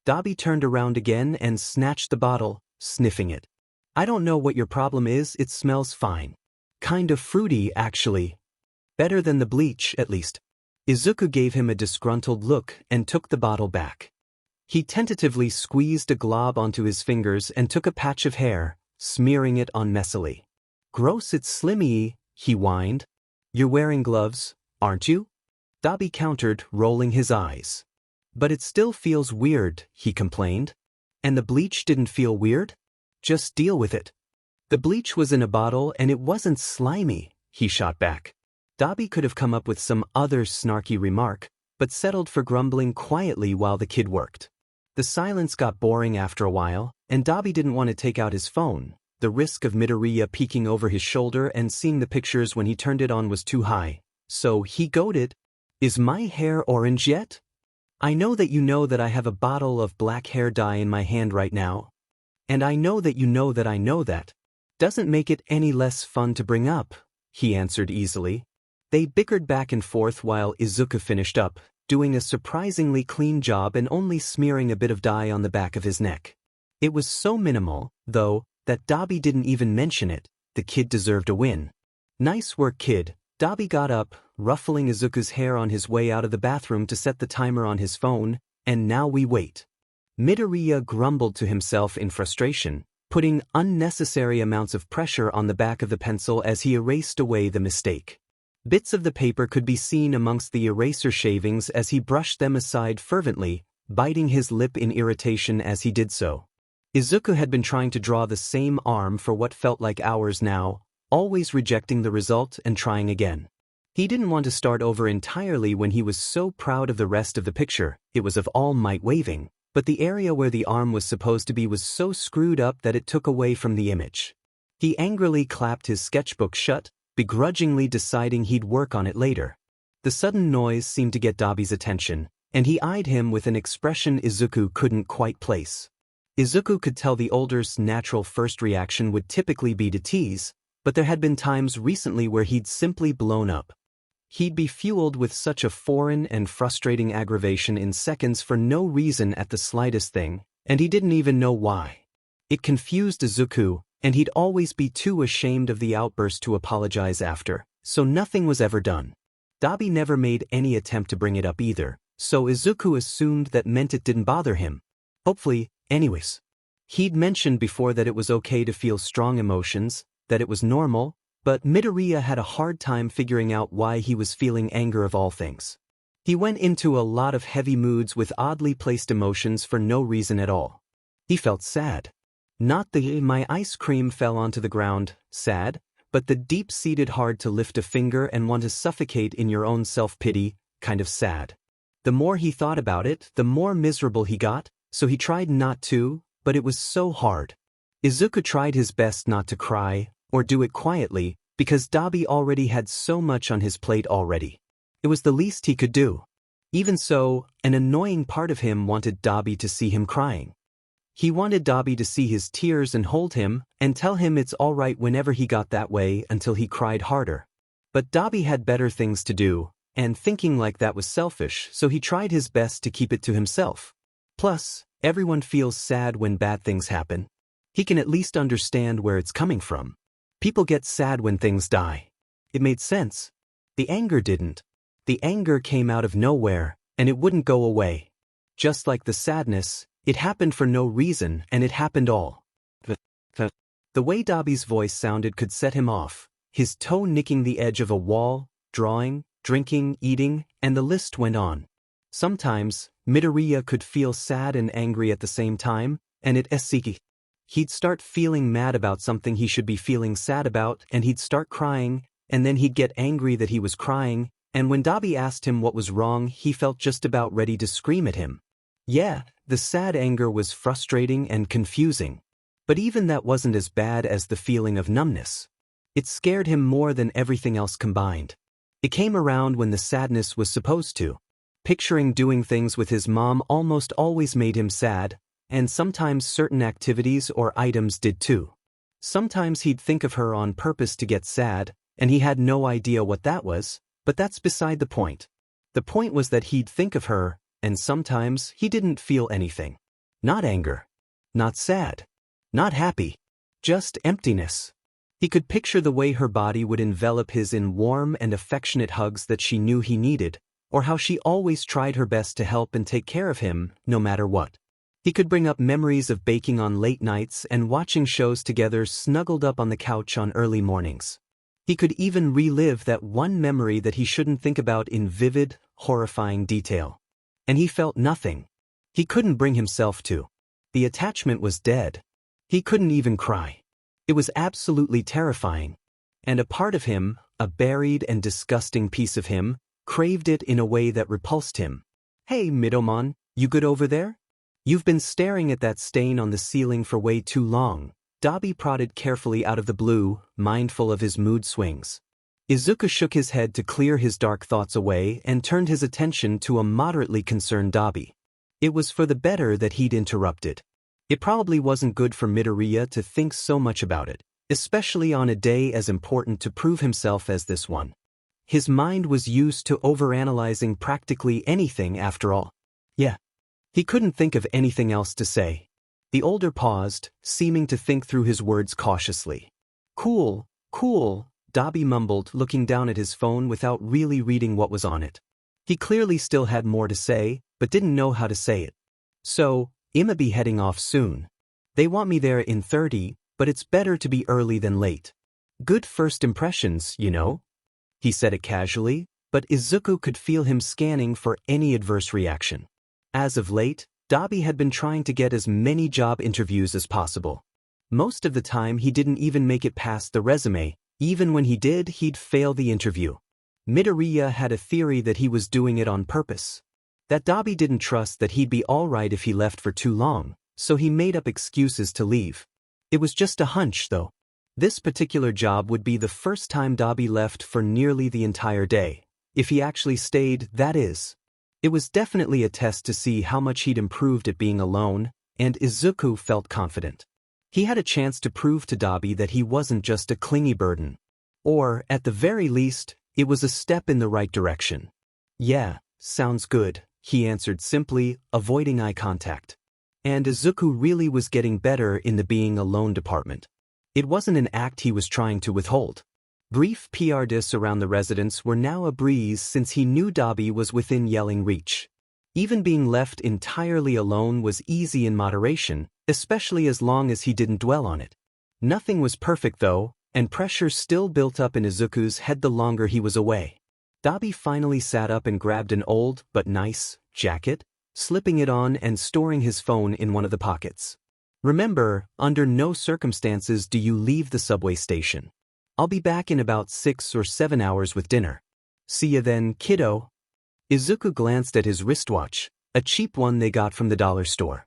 S1: Dabi turned around again and snatched the bottle, sniffing it. I don't know what your problem is, it smells fine. Kind of fruity, actually. Better than the bleach, at least. Izuku gave him a disgruntled look and took the bottle back. He tentatively squeezed a glob onto his fingers and took a patch of hair, smearing it on messily. Gross, it's slimy, he whined. You're wearing gloves, aren't you? Dabi countered, rolling his eyes. But it still feels weird, he complained. And the bleach didn't feel weird? Just deal with it. The bleach was in a bottle and it wasn't slimy, he shot back. Dabi could have come up with some other snarky remark, but settled for grumbling quietly while the kid worked. The silence got boring after a while, and Dabi didn't want to take out his phone. The risk of Midoriya peeking over his shoulder and seeing the pictures when he turned it on was too high. So he goaded, Is my hair orange yet? I know that I have a bottle of black hair dye in my hand right now. And I know that I know that. Doesn't make it any less fun to bring up, he answered easily. They bickered back and forth while Izuku finished up, doing a surprisingly clean job and only smearing a bit of dye on the back of his neck. It was so minimal, though, that Dabi didn't even mention it. The kid deserved a win. Nice work, kid. Dabi got up, ruffling Izuku's hair on his way out of the bathroom to set the timer on his phone, and now we wait. Midoriya grumbled to himself in frustration, putting unnecessary amounts of pressure on the back of the pencil as he erased away the mistake. Bits of the paper could be seen amongst the eraser shavings as he brushed them aside fervently, biting his lip in irritation as he did so. Izuku had been trying to draw the same arm for what felt like hours now, always rejecting the result and trying again. He didn't want to start over entirely when he was so proud of the rest of the picture. It was of all might waving, but the area where the arm was supposed to be was so screwed up that it took away from the image. He angrily clapped his sketchbook shut, begrudgingly deciding he'd work on it later. The sudden noise seemed to get Dabi's attention, and he eyed him with an expression Izuku couldn't quite place. Izuku could tell the older's natural first reaction would typically be to tease, but there had been times recently where he'd simply blown up. He'd be fueled with such a foreign and frustrating aggravation in seconds for no reason at the slightest thing, and he didn't even know why. It confused Izuku, and he'd always be too ashamed of the outburst to apologize after, so nothing was ever done. Dabi never made any attempt to bring it up either, so Izuku assumed that meant it didn't bother him. Hopefully, anyways. He'd mentioned before that it was okay to feel strong emotions, that it was normal, but Midoriya had a hard time figuring out why he was feeling anger of all things. He went into a lot of heavy moods with oddly placed emotions for no reason at all. He felt sad. Not the "my ice cream fell onto the ground" sad, but the deep-seated hard to lift a finger and want to suffocate in your own self-pity kind of sad. The more he thought about it, the more miserable he got, so he tried not to, but it was so hard. Izuku tried his best not to cry, or do it quietly, because Dabi already had so much on his plate already. It was the least he could do. Even so, an annoying part of him wanted Dabi to see him crying. He wanted Dabi to see his tears and hold him, and tell him it's alright whenever he got that way until he cried harder. But Dabi had better things to do, and thinking like that was selfish, so he tried his best to keep it to himself. Plus, everyone feels sad when bad things happen. He can at least understand where it's coming from. People get sad when things die. It made sense. The anger didn't. The anger came out of nowhere, and it wouldn't go away. Just like the sadness, it happened for no reason, and it happened all. The way Dabi's voice sounded could set him off, his toe nicking the edge of a wall, drawing, drinking, eating, and the list went on. Sometimes, Midoriya could feel sad and angry at the same time, and he'd start feeling mad about something he should be feeling sad about, and he'd start crying, and then he'd get angry that he was crying, and when Dabi asked him what was wrong, he felt just about ready to scream at him. Yeah, the sad anger was frustrating and confusing. But even that wasn't as bad as the feeling of numbness. It scared him more than everything else combined. It came around when the sadness was supposed to. Picturing doing things with his mom almost always made him sad, and sometimes certain activities or items did too. Sometimes he'd think of her on purpose to get sad, and he had no idea what that was, but that's beside the point. The point was that he'd think of her, and sometimes he didn't feel anything. Not anger. Not sad. Not happy. Just emptiness. He could picture the way her body would envelop his in warm and affectionate hugs that she knew he needed, or how she always tried her best to help and take care of him, no matter what. He could bring up memories of baking on late nights and watching shows together snuggled up on the couch on early mornings. He could even relive that one memory that he shouldn't think about in vivid, horrifying detail. And he felt nothing. He couldn't bring himself to. The attachment was dead. He couldn't even cry. It was absolutely terrifying. And a part of him, a buried and disgusting piece of him, craved it in a way that repulsed him. "Hey, Midomon, you good over there? You've been staring at that stain on the ceiling for way too long," Dabi prodded carefully out of the blue, mindful of his mood swings. Izuku shook his head to clear his dark thoughts away and turned his attention to a moderately concerned Dabi. It was for the better that he'd interrupted. It probably wasn't good for Midoriya to think so much about it, especially on a day as important to prove himself as this one. His mind was used to overanalyzing practically anything after all. Yeah. He couldn't think of anything else to say. The older paused, seeming to think through his words cautiously. Cool, Dabi mumbled, looking down at his phone without really reading what was on it. He clearly still had more to say, but didn't know how to say it. So, I'ma be heading off soon. They want me there in 30, but it's better to be early than late. Good first impressions, you know? He said it casually, but Izuku could feel him scanning for any adverse reaction. As of late, Dabi had been trying to get as many job interviews as possible. Most of the time he didn't even make it past the resume. Even when he did, he'd fail the interview. Midoriya had a theory that he was doing it on purpose. That Dabi didn't trust that he'd be alright if he left for too long, so he made up excuses to leave. It was just a hunch, though. This particular job would be the first time Dabi left for nearly the entire day. If he actually stayed, that is. It was definitely a test to see how much he'd improved at being alone, and Izuku felt confident. He had a chance to prove to Dabi that he wasn't just a clingy burden. Or, at the very least, it was a step in the right direction. Yeah, sounds good, he answered simply, avoiding eye contact. And Izuku really was getting better in the being alone department. It wasn't an act he was trying to withhold. Brief PR dis around the residence were now a breeze since he knew Dabi was within yelling reach. Even being left entirely alone was easy in moderation, especially as long as he didn't dwell on it. Nothing was perfect though, and pressure still built up in Izuku's head the longer he was away. Dabi finally sat up and grabbed an old, but nice, jacket, slipping it on and storing his phone in one of the pockets. Remember, under no circumstances do you leave the subway station. I'll be back in about 6 or 7 hours with dinner. See ya then, kiddo. Izuku glanced at his wristwatch, a cheap one they got from the dollar store.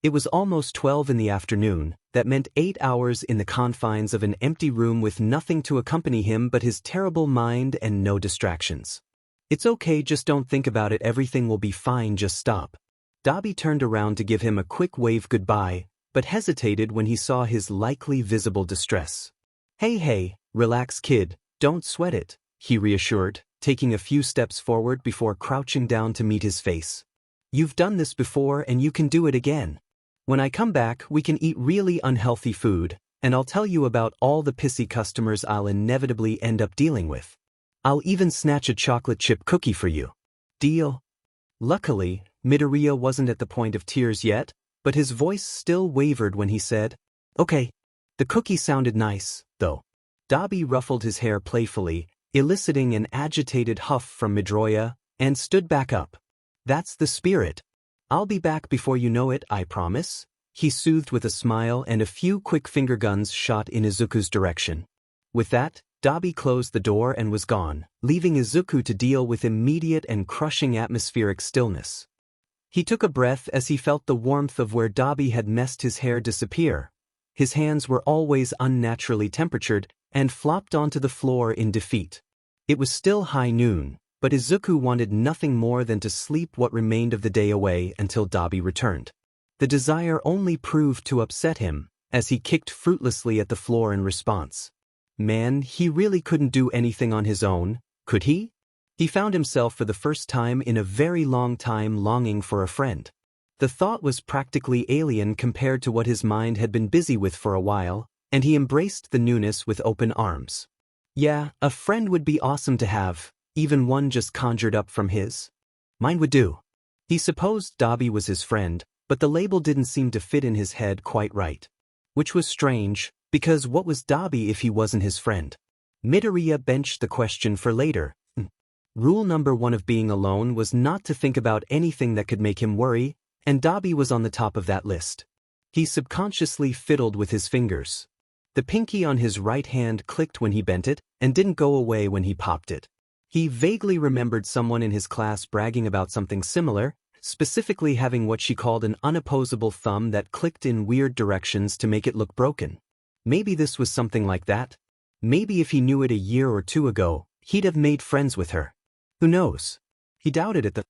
S1: It was almost 12 in the afternoon. That meant 8 hours in the confines of an empty room with nothing to accompany him but his terrible mind and no distractions. It's okay, just don't think about it, everything will be fine, just stop. Dabi turned around to give him a quick wave goodbye, but hesitated when he saw his likely visible distress. Hey, relax kid, don't sweat it, he reassured, taking a few steps forward before crouching down to meet his face. You've done this before and you can do it again. When I come back, we can eat really unhealthy food, and I'll tell you about all the pissy customers I'll inevitably end up dealing with. I'll even snatch a chocolate chip cookie for you. Deal? Luckily, Midoriya wasn't at the point of tears yet, but his voice still wavered when he said, Okay. The cookie sounded nice, though. Dabi ruffled his hair playfully, eliciting an agitated huff from Midoriya, and stood back up. That's the spirit. I'll be back before you know it, I promise, he soothed with a smile, and a few quick finger guns shot in Izuku's direction. With that, Dabi closed the door and was gone, leaving Izuku to deal with immediate and crushing atmospheric stillness. He took a breath as he felt the warmth of where Dabi had messed his hair disappear. His hands were always unnaturally temperatured and flopped onto the floor in defeat. It was still high noon, but Izuku wanted nothing more than to sleep what remained of the day away until Dabi returned. The desire only proved to upset him, as he kicked fruitlessly at the floor in response. Man, he really couldn't do anything on his own, could he? He found himself for the first time in a very long time longing for a friend. The thought was practically alien compared to what his mind had been busy with for a while, and he embraced the newness with open arms. Yeah, a friend would be awesome to have. Even one just conjured up from his mind would do. He supposed Dabi was his friend, but the label didn't seem to fit in his head quite right. Which was strange, because what was Dabi if he wasn't his friend? Midoriya benched the question for later. Rule number 1 of being alone was not to think about anything that could make him worry, and Dabi was on the top of that list. He subconsciously fiddled with his fingers. The pinky on his right hand clicked when he bent it, and didn't go away when he popped it. He vaguely remembered someone in his class bragging about something similar, specifically having what she called an unopposable thumb that clicked in weird directions to make it look broken. Maybe this was something like that? Maybe if he knew it a year or 2 ago, he'd have made friends with her. Who knows? He doubted it.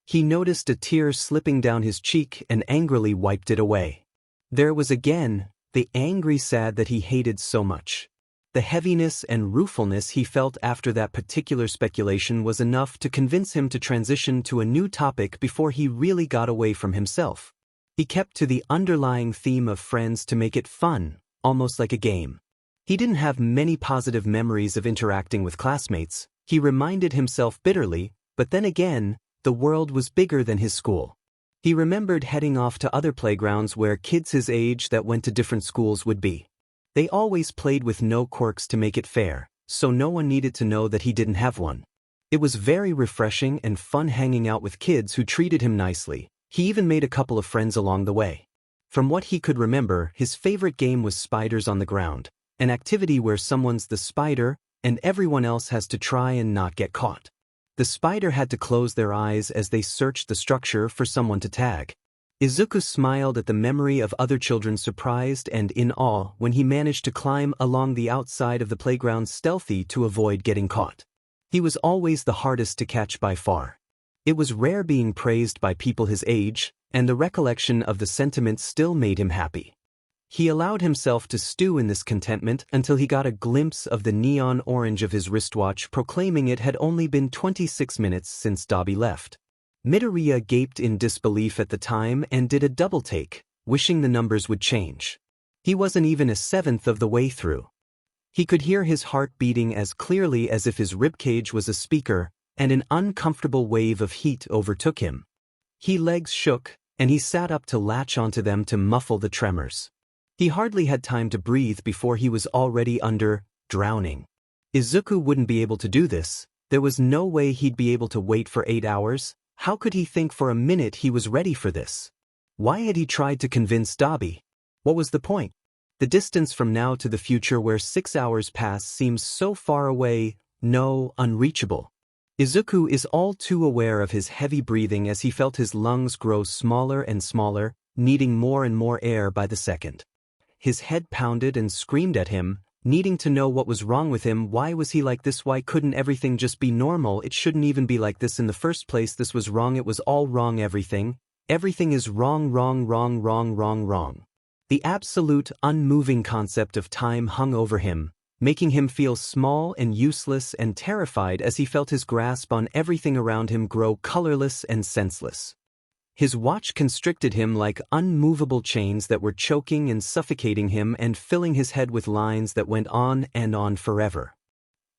S1: He noticed a tear slipping down his cheek and angrily wiped it away. There was again the angry sad that he hated so much. The heaviness and ruefulness he felt after that particular speculation was enough to convince him to transition to a new topic before he really got away from himself. He kept to the underlying theme of friends to make it fun, almost like a game. He didn't have many positive memories of interacting with classmates, he reminded himself bitterly, but then again, the world was bigger than his school. He remembered heading off to other playgrounds where kids his age that went to different schools would be. They always played with no quirks to make it fair, so no one needed to know that he didn't have one. It was very refreshing and fun hanging out with kids who treated him nicely. He even made a couple of friends along the way. From what he could remember, his favorite game was Spiders on the Ground, an activity where someone's the spider and everyone else has to try and not get caught. The spider had to close their eyes as they searched the structure for someone to tag. Izuku smiled at the memory of other children surprised and in awe when he managed to climb along the outside of the playground stealthy to avoid getting caught. He was always the hardest to catch by far. It was rare being praised by people his age, and the recollection of the sentiment still made him happy. He allowed himself to stew in this contentment until he got a glimpse of the neon orange of his wristwatch proclaiming it had only been 26 minutes since Dabi left. Midoriya gaped in disbelief at the time and did a double take, wishing the numbers would change. He wasn't even a seventh of the way through. He could hear his heart beating as clearly as if his ribcage was a speaker, and an uncomfortable wave of heat overtook him. His legs shook, and he sat up to latch onto them to muffle the tremors. He hardly had time to breathe before he was already drowning. Izuku wouldn't be able to do this, There was no way he'd be able to wait for 8 hours. How could he think for a minute he was ready for this? Why had he tried to convince Dabi? What was the point? The distance from now to the future where 6 hours pass seems so far away, no, unreachable. Izuku is all too aware of his heavy breathing as he felt his lungs grow smaller and smaller, needing more and more air by the second. His head pounded and screamed at him, needing to know what was wrong with him. Why was he like this? Why couldn't everything just be normal? It shouldn't even be like this in the first place. This was wrong. It was all wrong. Everything is wrong, wrong, wrong, wrong, wrong, wrong. The absolute, unmoving concept of time hung over him, making him feel small and useless and terrified as he felt his grasp on everything around him grow colorless and senseless. His watch constricted him like unmovable chains that were choking and suffocating him and filling his head with lines that went on and on forever.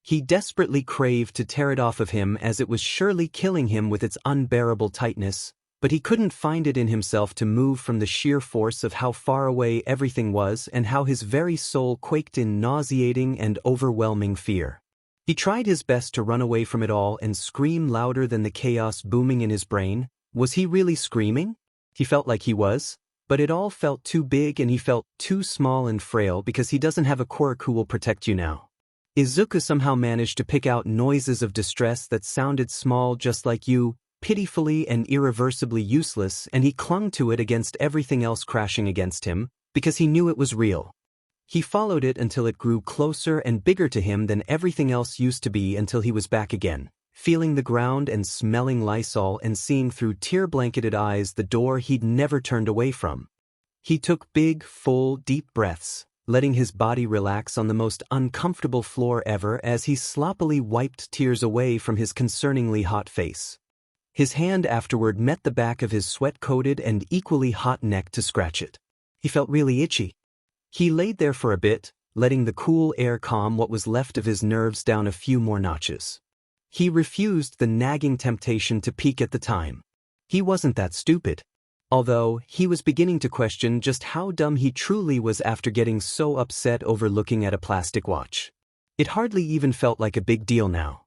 S1: He desperately craved to tear it off of him as it was surely killing him with its unbearable tightness, but he couldn't find it in himself to move from the sheer force of how far away everything was and how his very soul quaked in nauseating and overwhelming fear. He tried his best to run away from it all and scream louder than the chaos booming in his brain. Was he really screaming? He felt like he was, but it all felt too big and he felt too small and frail because he doesn't have a quirk who will protect you now. Izuku somehow managed to pick out noises of distress that sounded small just like you, pitifully and irreversibly useless, and he clung to it against everything else crashing against him, because he knew it was real. He followed it until it grew closer and bigger to him than everything else used to be until he was back again, feeling the ground and smelling Lysol and seeing through tear-blanketed eyes the door he'd never turned away from. He took big, full, deep breaths, letting his body relax on the most uncomfortable floor ever as he sloppily wiped tears away from his concerningly hot face. His hand afterward met the back of his sweat-coated and equally hot neck to scratch it. He felt really itchy. He laid there for a bit, letting the cool air calm what was left of his nerves down a few more notches. He refused the nagging temptation to peek at the time. He wasn't that stupid. Although, he was beginning to question just how dumb he truly was after getting so upset over looking at a plastic watch. It hardly even felt like a big deal now.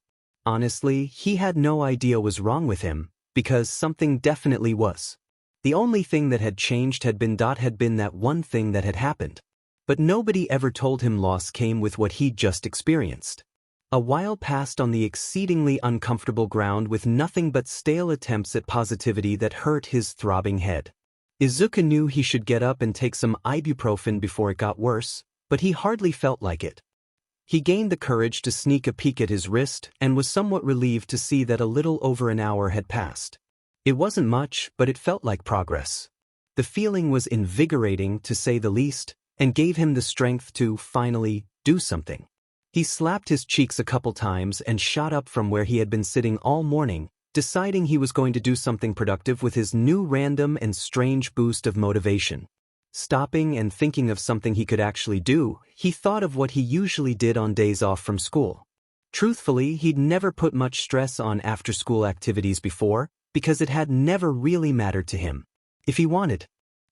S1: Honestly, he had no idea what was wrong with him, because something definitely was. The only thing that had changed had been that one thing that had happened. But nobody ever told him loss came with what he'd just experienced. A while passed on the exceedingly uncomfortable ground with nothing but stale attempts at positivity that hurt his throbbing head. Izuku knew he should get up and take some ibuprofen before it got worse, but he hardly felt like it. He gained the courage to sneak a peek at his wrist and was somewhat relieved to see that a little over an hour had passed. It wasn't much, but it felt like progress. The feeling was invigorating, to say the least, and gave him the strength to, finally, do something. He slapped his cheeks a couple times and shot up from where he had been sitting all morning, deciding he was going to do something productive with his new random and strange boost of motivation. Stopping and thinking of something he could actually do, he thought of what he usually did on days off from school. Truthfully, he'd never put much stress on after-school activities before, because it had never really mattered to him. If he wanted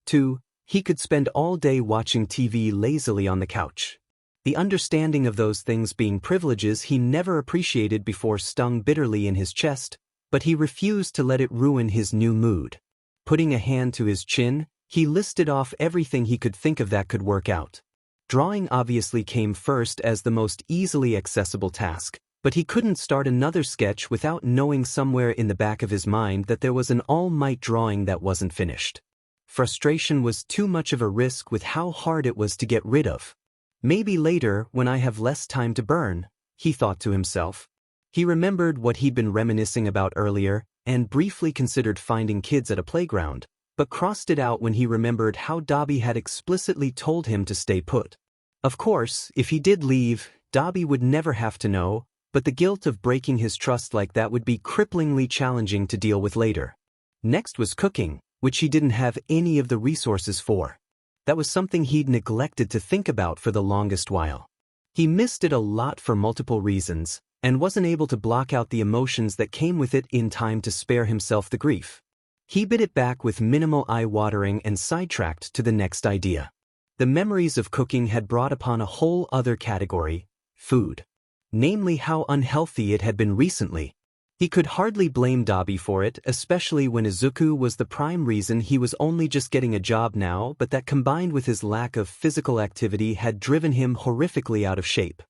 S1: to, he could spend all day watching TV lazily on the couch. The understanding of those things being privileges he never appreciated before stung bitterly in his chest, but he refused to let it ruin his new mood. Putting a hand to his chin, he listed off everything he could think of that could work out. Drawing obviously came first as the most easily accessible task, but he couldn't start another sketch without knowing somewhere in the back of his mind that there was an all-might drawing that wasn't finished. Frustration was too much of a risk with how hard it was to get rid of. Maybe later, when I have less time to burn, he thought to himself. He remembered what he'd been reminiscing about earlier, and briefly considered finding kids at a playground, but crossed it out when he remembered how Dabi had explicitly told him to stay put. Of course, if he did leave, Dabi would never have to know, but the guilt of breaking his trust like that would be cripplingly challenging to deal with later. Next was cooking, which he didn't have any of the resources for. That was something he'd neglected to think about for the longest while. He missed it a lot for multiple reasons, and wasn't able to block out the emotions that came with it in time to spare himself the grief. He bit it back with minimal eye-watering and sidetracked to the next idea. The memories of cooking had brought upon a whole other category: food. namely how unhealthy it had been recently. He could hardly blame Dabi for it, especially when Izuku was the prime reason he was only just getting a job now, but that combined with his lack of physical activity had driven him horrifically out of shape.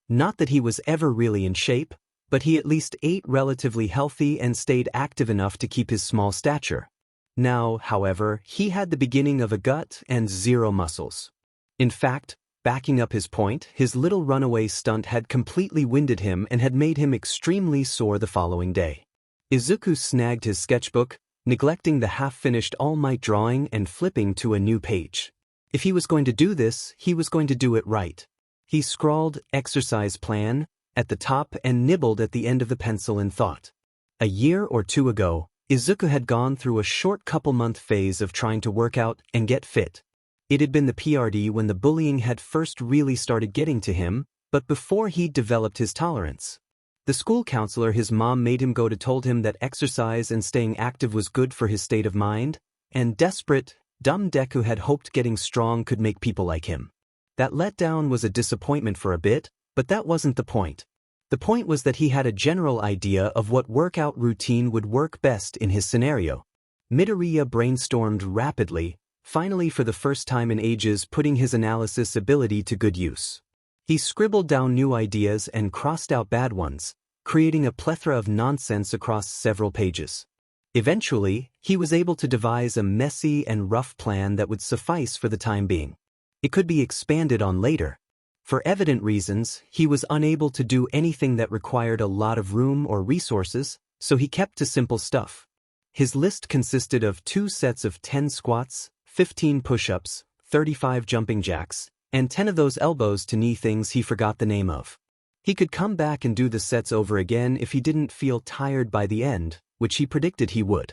S1: Not that he was ever really in shape, but he at least ate relatively healthy and stayed active enough to keep his small stature. Now, however, he had the beginning of a gut and zero muscles. In fact, backing up his point, his little runaway stunt had completely winded him and had made him extremely sore the following day. Izuku snagged his sketchbook, neglecting the half-finished All Might drawing and flipping to a new page. If he was going to do this, he was going to do it right. He scrawled "exercise plan" at the top and nibbled at the end of the pencil in thought. A year or two ago, Izuku had gone through a short couple-month phase of trying to work out and get fit. It had been the PRD when the bullying had first really started getting to him, but before he'd developed his tolerance. The school counselor his mom made him go to told him that exercise and staying active was good for his state of mind, and desperate, dumb Deku had hoped getting strong could make people like him. That letdown was a disappointment for a bit, but that wasn't the point. The point was that he had a general idea of what workout routine would work best in his scenario. Midoriya brainstormed rapidly, finally for the first time in ages putting his analysis ability to good use. He scribbled down new ideas and crossed out bad ones, creating a plethora of nonsense across several pages. Eventually, he was able to devise a messy and rough plan that would suffice for the time being. It could be expanded on later. For evident reasons, he was unable to do anything that required a lot of room or resources, so he kept to simple stuff. His list consisted of 2 sets of 10 squats, 15 push-ups, 35 jumping jacks, and 10 of those elbows-to-knee things he forgot the name of. He could come back and do the sets over again if he didn't feel tired by the end, which he predicted he would.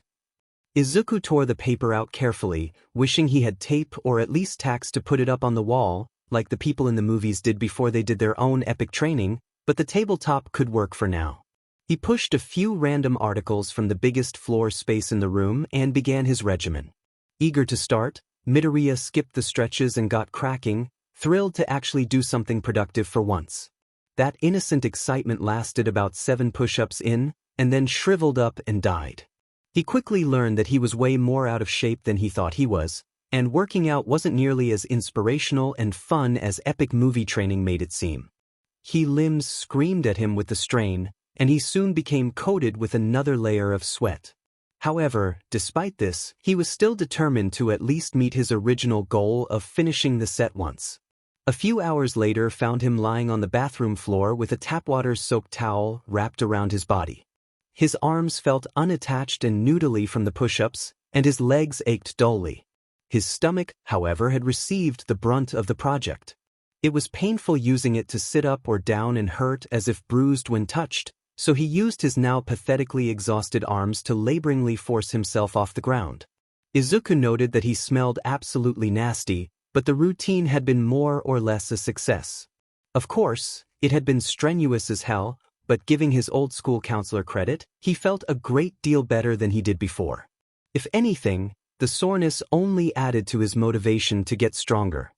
S1: Izuku tore the paper out carefully, wishing he had tape or at least tacks to put it up on the wall, like the people in the movies did before they did their own epic training, but the tabletop could work for now. He pushed a few random articles from the biggest floor space in the room and began his regimen. Eager to start, Midoriya skipped the stretches and got cracking, thrilled to actually do something productive for once. That innocent excitement lasted about 7 push-ups in, and then shriveled up and died. He quickly learned that he was way more out of shape than he thought he was, and working out wasn't nearly as inspirational and fun as epic movie training made it seem. His limbs screamed at him with the strain, and he soon became coated with another layer of sweat. However, despite this, he was still determined to at least meet his original goal of finishing the set once. A few hours later found him lying on the bathroom floor with a tapwater-soaked towel wrapped around his body. His arms felt unattached and noodly from the push-ups, and his legs ached dully. His stomach, however, had received the brunt of the project. It was painful using it to sit up or down and hurt as if bruised when touched, so he used his now pathetically exhausted arms to laboringly force himself off the ground. Izuku noted that he smelled absolutely nasty, but the routine had been more or less a success. Of course, it had been strenuous as hell, but giving his old school counselor credit, he felt a great deal better than he did before. If anything, the soreness only added to his motivation to get stronger.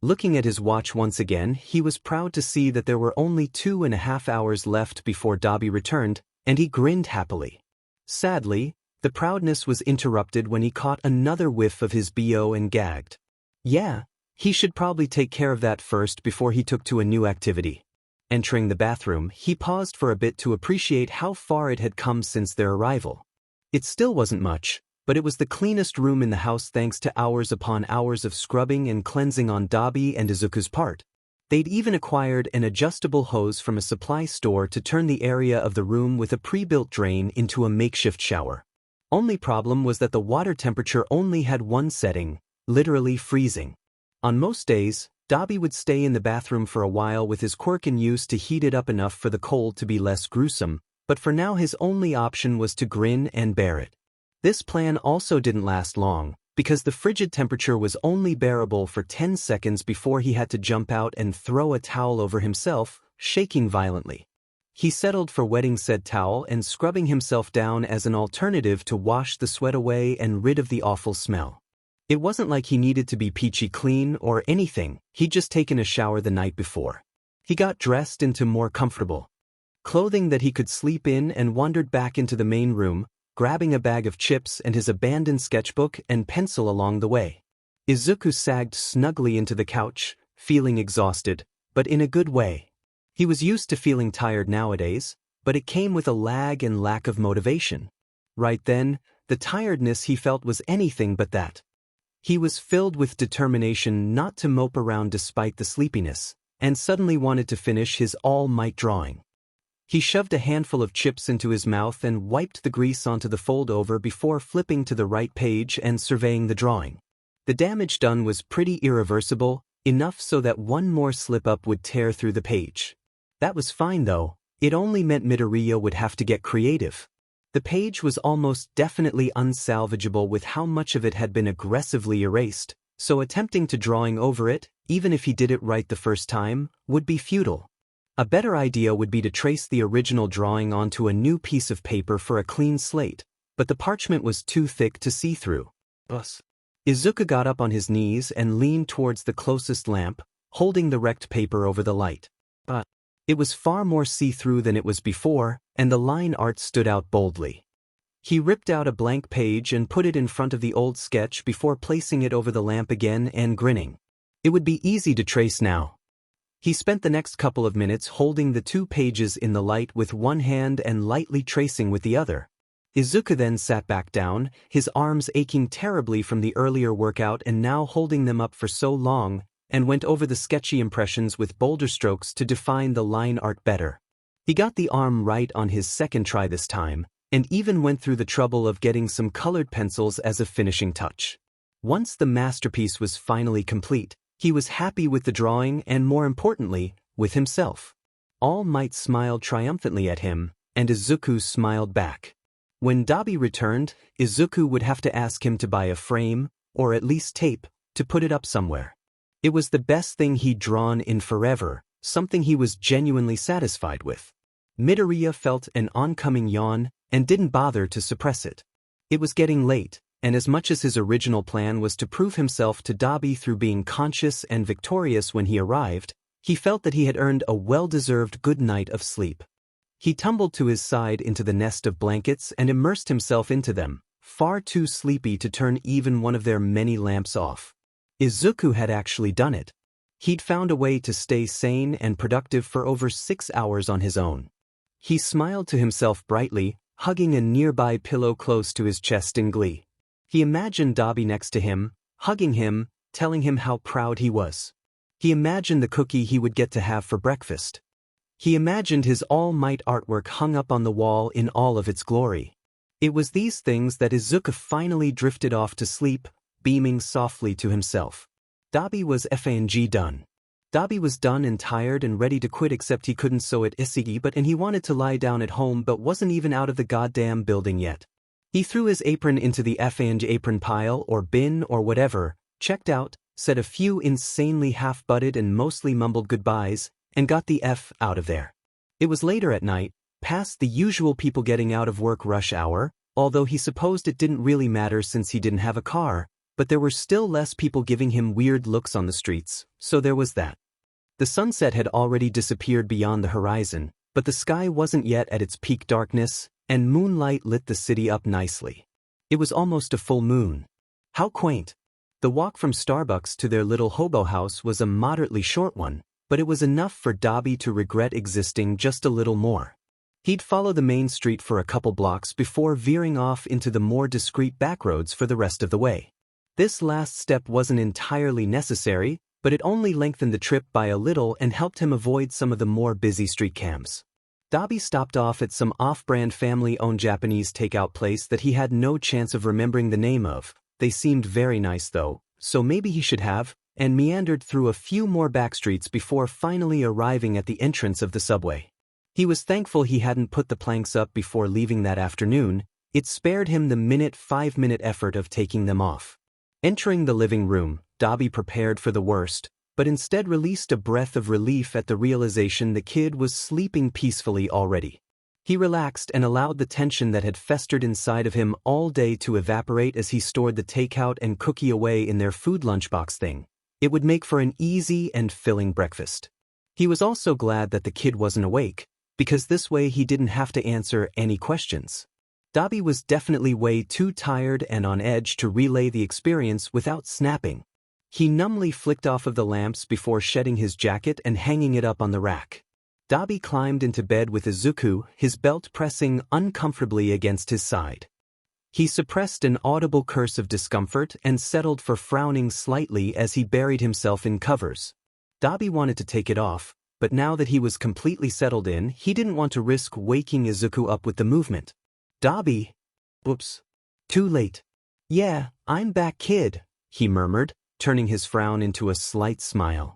S1: Looking at his watch once again, he was proud to see that there were only 2.5 hours left before Dabi returned, and he grinned happily. Sadly, the proudness was interrupted when he caught another whiff of his BO and gagged. Yeah, he should probably take care of that first before he took to a new activity. Entering the bathroom, he paused for a bit to appreciate how far it had come since their arrival. It still wasn't much, but it was the cleanest room in the house thanks to hours upon hours of scrubbing and cleansing on Dabi and Izuku's part. They'd even acquired an adjustable hose from a supply store to turn the area of the room with a pre-built drain into a makeshift shower. Only problem was that the water temperature only had one setting, literally freezing. On most days, Dabi would stay in the bathroom for a while with his quirk in use to heat it up enough for the cold to be less gruesome, but for now his only option was to grin and bear it. This plan also didn't last long, because the frigid temperature was only bearable for 10 seconds before he had to jump out and throw a towel over himself, shaking violently. He settled for wetting said towel and scrubbing himself down as an alternative to wash the sweat away and rid of the awful smell. It wasn't like he needed to be peachy clean or anything, he'd just taken a shower the night before. He got dressed into more comfortable clothing that he could sleep in and wandered back into the main room, grabbing a bag of chips and his abandoned sketchbook and pencil along the way. Izuku sagged snugly into the couch, feeling exhausted, but in a good way. He was used to feeling tired nowadays, but it came with a lag and lack of motivation. Right then, the tiredness he felt was anything but that. He was filled with determination not to mope around despite the sleepiness, and suddenly wanted to finish his all-might drawing. He shoved a handful of chips into his mouth and wiped the grease onto the fold-over before flipping to the right page and surveying the drawing. The damage done was pretty irreversible, enough so that one more slip-up would tear through the page. That was fine though, it only meant Midoriya would have to get creative. The page was almost definitely unsalvageable with how much of it had been aggressively erased, so attempting to drawing over it, even if he did it right the first time, would be futile. A better idea would be to trace the original drawing onto a new piece of paper for a clean slate, but the parchment was too thick to see through. Izuku got up on his knees and leaned towards the closest lamp, holding the wrecked paper over the light. But it was far more see-through than it was before, and the line art stood out boldly. He ripped out a blank page and put it in front of the old sketch before placing it over the lamp again and grinning. It would be easy to trace now. He spent the next couple of minutes holding the 2 pages in the light with one hand and lightly tracing with the other. Izuku then sat back down, his arms aching terribly from the earlier workout and now holding them up for so long, and went over the sketchy impressions with bolder strokes to define the line art better. He got the arm right on his second try this time, and even went through the trouble of getting some colored pencils as a finishing touch. Once the masterpiece was finally complete, he was happy with the drawing and, more importantly, with himself. All Might smiled triumphantly at him, and Izuku smiled back. When Dabi returned, Izuku would have to ask him to buy a frame, or at least tape, to put it up somewhere. It was the best thing he'd drawn in forever, something he was genuinely satisfied with. Midoriya felt an oncoming yawn and didn't bother to suppress it. It was getting late, and as much as his original plan was to prove himself to Dabi through being conscious and victorious when he arrived, he felt that he had earned a well-deserved good night of sleep. He tumbled to his side into the nest of blankets and immersed himself into them, far too sleepy to turn even one of their many lamps off. Izuku had actually done it. He'd found a way to stay sane and productive for over 6 hours on his own. He smiled to himself brightly, hugging a nearby pillow close to his chest in glee. He imagined Dabi next to him, hugging him, telling him how proud he was. He imagined the cookie he would get to have for breakfast. He imagined his All Might artwork hung up on the wall in all of its glory. It was these things that Izuku finally drifted off to sleep, beaming softly to himself. Dabi was FANG done. Dabi was done and tired and ready to quit, except he couldn't sew at Isigi and he wanted to lie down at home but wasn't even out of the goddamn building yet. He threw his apron into the FANG apron pile or bin or whatever, checked out, said a few insanely half-butted and mostly mumbled goodbyes, and got the F out of there. It was later at night, past the usual people getting out of work rush hour, although he supposed it didn't really matter since he didn't have a car, but there were still less people giving him weird looks on the streets, so there was that. The sunset had already disappeared beyond the horizon, but the sky wasn't yet at its peak darkness, and moonlight lit the city up nicely. It was almost a full moon. How quaint. The walk from Starbucks to their little hobo house was a moderately short one, but it was enough for Dabi to regret existing just a little more. He'd follow the main street for a couple blocks before veering off into the more discreet backroads for the rest of the way. This last step wasn't entirely necessary, but it only lengthened the trip by a little and helped him avoid some of the more busy street cams. Dabi stopped off at some off-brand family-owned Japanese takeout place that he had no chance of remembering the name of. They seemed very nice though, so maybe he should have, and meandered through a few more backstreets before finally arriving at the entrance of the subway. He was thankful he hadn't put the planks up before leaving that afternoon. It spared him the 5-minute effort of taking them off. Entering the living room, Dabi prepared for the worst, but instead released a breath of relief at the realization the kid was sleeping peacefully already. He relaxed and allowed the tension that had festered inside of him all day to evaporate as he stored the takeout and cookie away in their food lunchbox thing. It would make for an easy and filling breakfast. He was also glad that the kid wasn't awake, because this way he didn't have to answer any questions. Dabi was definitely way too tired and on edge to relay the experience without snapping. He numbly flicked off of the lamps before shedding his jacket and hanging it up on the rack. Dabi climbed into bed with Izuku, his belt pressing uncomfortably against his side. He suppressed an audible curse of discomfort and settled for frowning slightly as he buried himself in covers. Dabi wanted to take it off, but now that he was completely settled in, he didn't want to risk waking Izuku up with the movement. Dabi! Oops. Too late. Yeah, I'm back, kid, he murmured, turning his frown into a slight smile.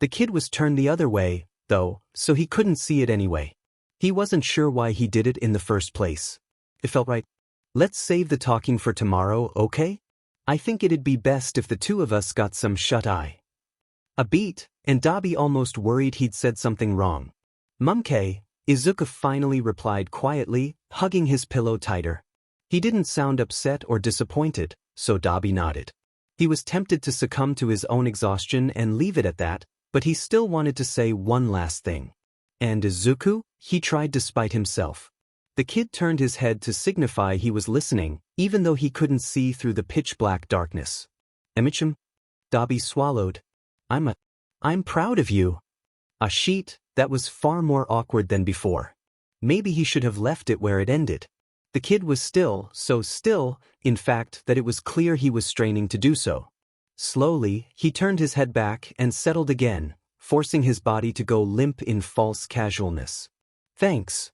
S1: The kid was turned the other way, though, so he couldn't see it anyway. He wasn't sure why he did it in the first place. It felt right. Let's save the talking for tomorrow, okay? I think it'd be best if the two of us got some shut-eye. A beat, and Dabi almost worried he'd said something wrong. Mumke, Izuku finally replied quietly, hugging his pillow tighter. He didn't sound upset or disappointed, so Dabi nodded. He was tempted to succumb to his own exhaustion and leave it at that, but he still wanted to say one last thing. And Izuku? He tried despite himself. The kid turned his head to signify he was listening, even though he couldn't see through the pitch-black darkness. Emichim? Dabi swallowed. I'm proud of you. A sheet, that was far more awkward than before. Maybe he should have left it where it ended. The kid was still, so still, in fact, that it was clear he was straining to do so. Slowly, he turned his head back and settled again, forcing his body to go limp in false casualness. Thanks.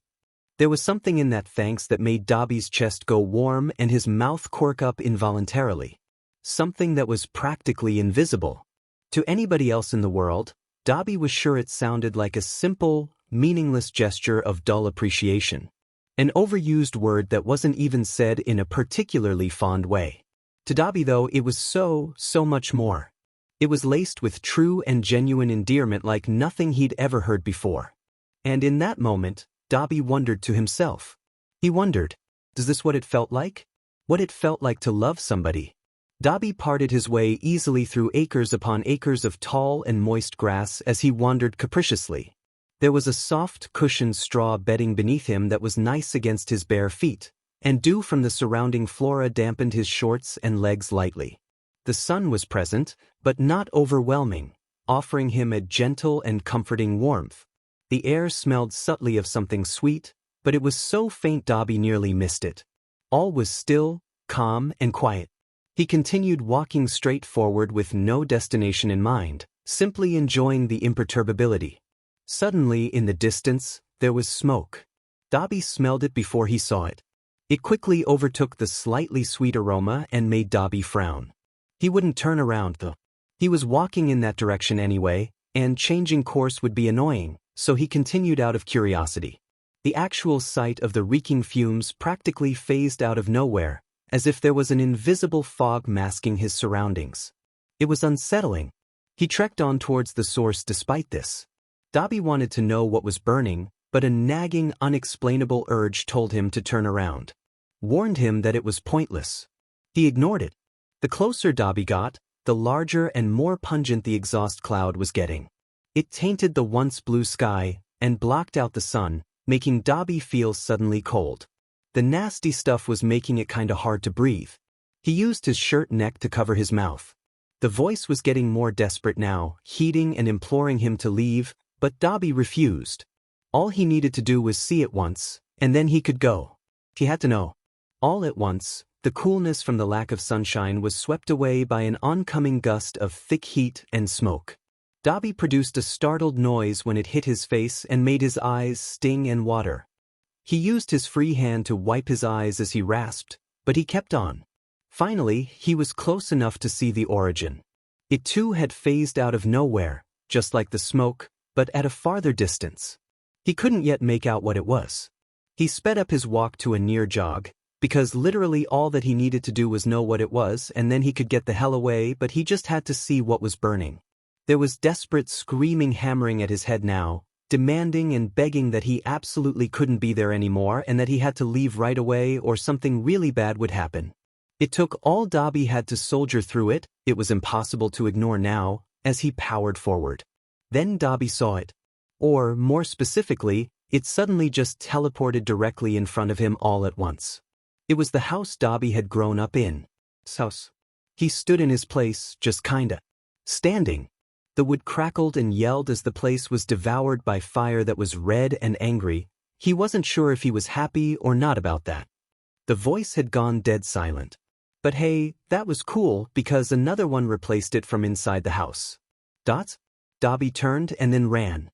S1: There was something in that thanks that made Dabi's chest go warm and his mouth quirk up involuntarily. Something that was practically invisible. To anybody else in the world, Dabi was sure it sounded like a simple, meaningless gesture of dull appreciation. An overused word that wasn't even said in a particularly fond way. To Dabi, though, it was so much more. It was laced with true and genuine endearment like nothing he'd ever heard before. And in that moment, Dabi wondered to himself. He wondered, is this what it felt like? What it felt like to love somebody? Dabi parted his way easily through acres upon acres of tall and moist grass as he wandered capriciously. There was a soft, cushioned straw bedding beneath him that was nice against his bare feet, and dew from the surrounding flora dampened his shorts and legs lightly. The sun was present, but not overwhelming, offering him a gentle and comforting warmth. The air smelled subtly of something sweet, but it was so faint Dabi nearly missed it. All was still, calm, and quiet. He continued walking straight forward with no destination in mind, simply enjoying the imperturbability. Suddenly, in the distance, there was smoke. Dabi smelled it before he saw it. It quickly overtook the slightly sweet aroma and made Dabi frown. He wouldn't turn around, though. He was walking in that direction anyway, and changing course would be annoying, so he continued out of curiosity. The actual sight of the reeking fumes practically phased out of nowhere, as if there was an invisible fog masking his surroundings. It was unsettling. He trekked on towards the source despite this. Dabi wanted to know what was burning, but a nagging, unexplainable urge told him to turn around. Warned him that it was pointless. He ignored it. The closer Dabi got, the larger and more pungent the exhaust cloud was getting. It tainted the once blue sky and blocked out the sun, making Dabi feel suddenly cold. The nasty stuff was making it kinda hard to breathe. He used his shirt neck to cover his mouth. The voice was getting more desperate now, heeding and imploring him to leave, but Dabi refused. All he needed to do was see it once, and then he could go. He had to know. All at once, the coolness from the lack of sunshine was swept away by an oncoming gust of thick heat and smoke. Dabi produced a startled noise when it hit his face and made his eyes sting and water. He used his free hand to wipe his eyes as he rasped, but he kept on. Finally, he was close enough to see the origin. It too had phased out of nowhere, just like the smoke, but at a farther distance. He couldn't yet make out what it was. He sped up his walk to a near jog, because literally all that he needed to do was know what it was and then he could get the hell away, but he just had to see what was burning. There was desperate screaming hammering at his head now, demanding and begging that he absolutely couldn't be there anymore and that he had to leave right away or something really bad would happen. It took all Dabi had to soldier through it. It was impossible to ignore now, as he powered forward. Then Dabi saw it. Or, more specifically, it suddenly just teleported directly in front of him all at once. It was the house Dobby had grown up in. House. He stood in his place, just kinda standing. The wood crackled and yelled as the place was devoured by fire that was red and angry. He wasn't sure if he was happy or not about that. The voice had gone dead silent. But hey, that was cool because another one replaced it from inside the house. Dots? Dobby turned and then ran.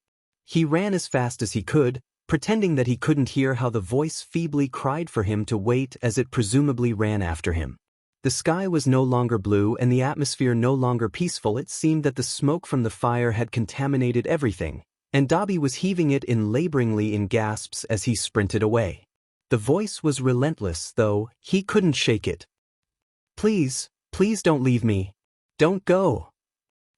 S1: He ran as fast as he could, pretending that he couldn't hear how the voice feebly cried for him to wait as it presumably ran after him. The sky was no longer blue and the atmosphere no longer peaceful. It seemed that the smoke from the fire had contaminated everything, and Dobby was heaving it in laboringly in gasps as he sprinted away. The voice was relentless, though. He couldn't shake it. Please, please don't leave me. Don't go.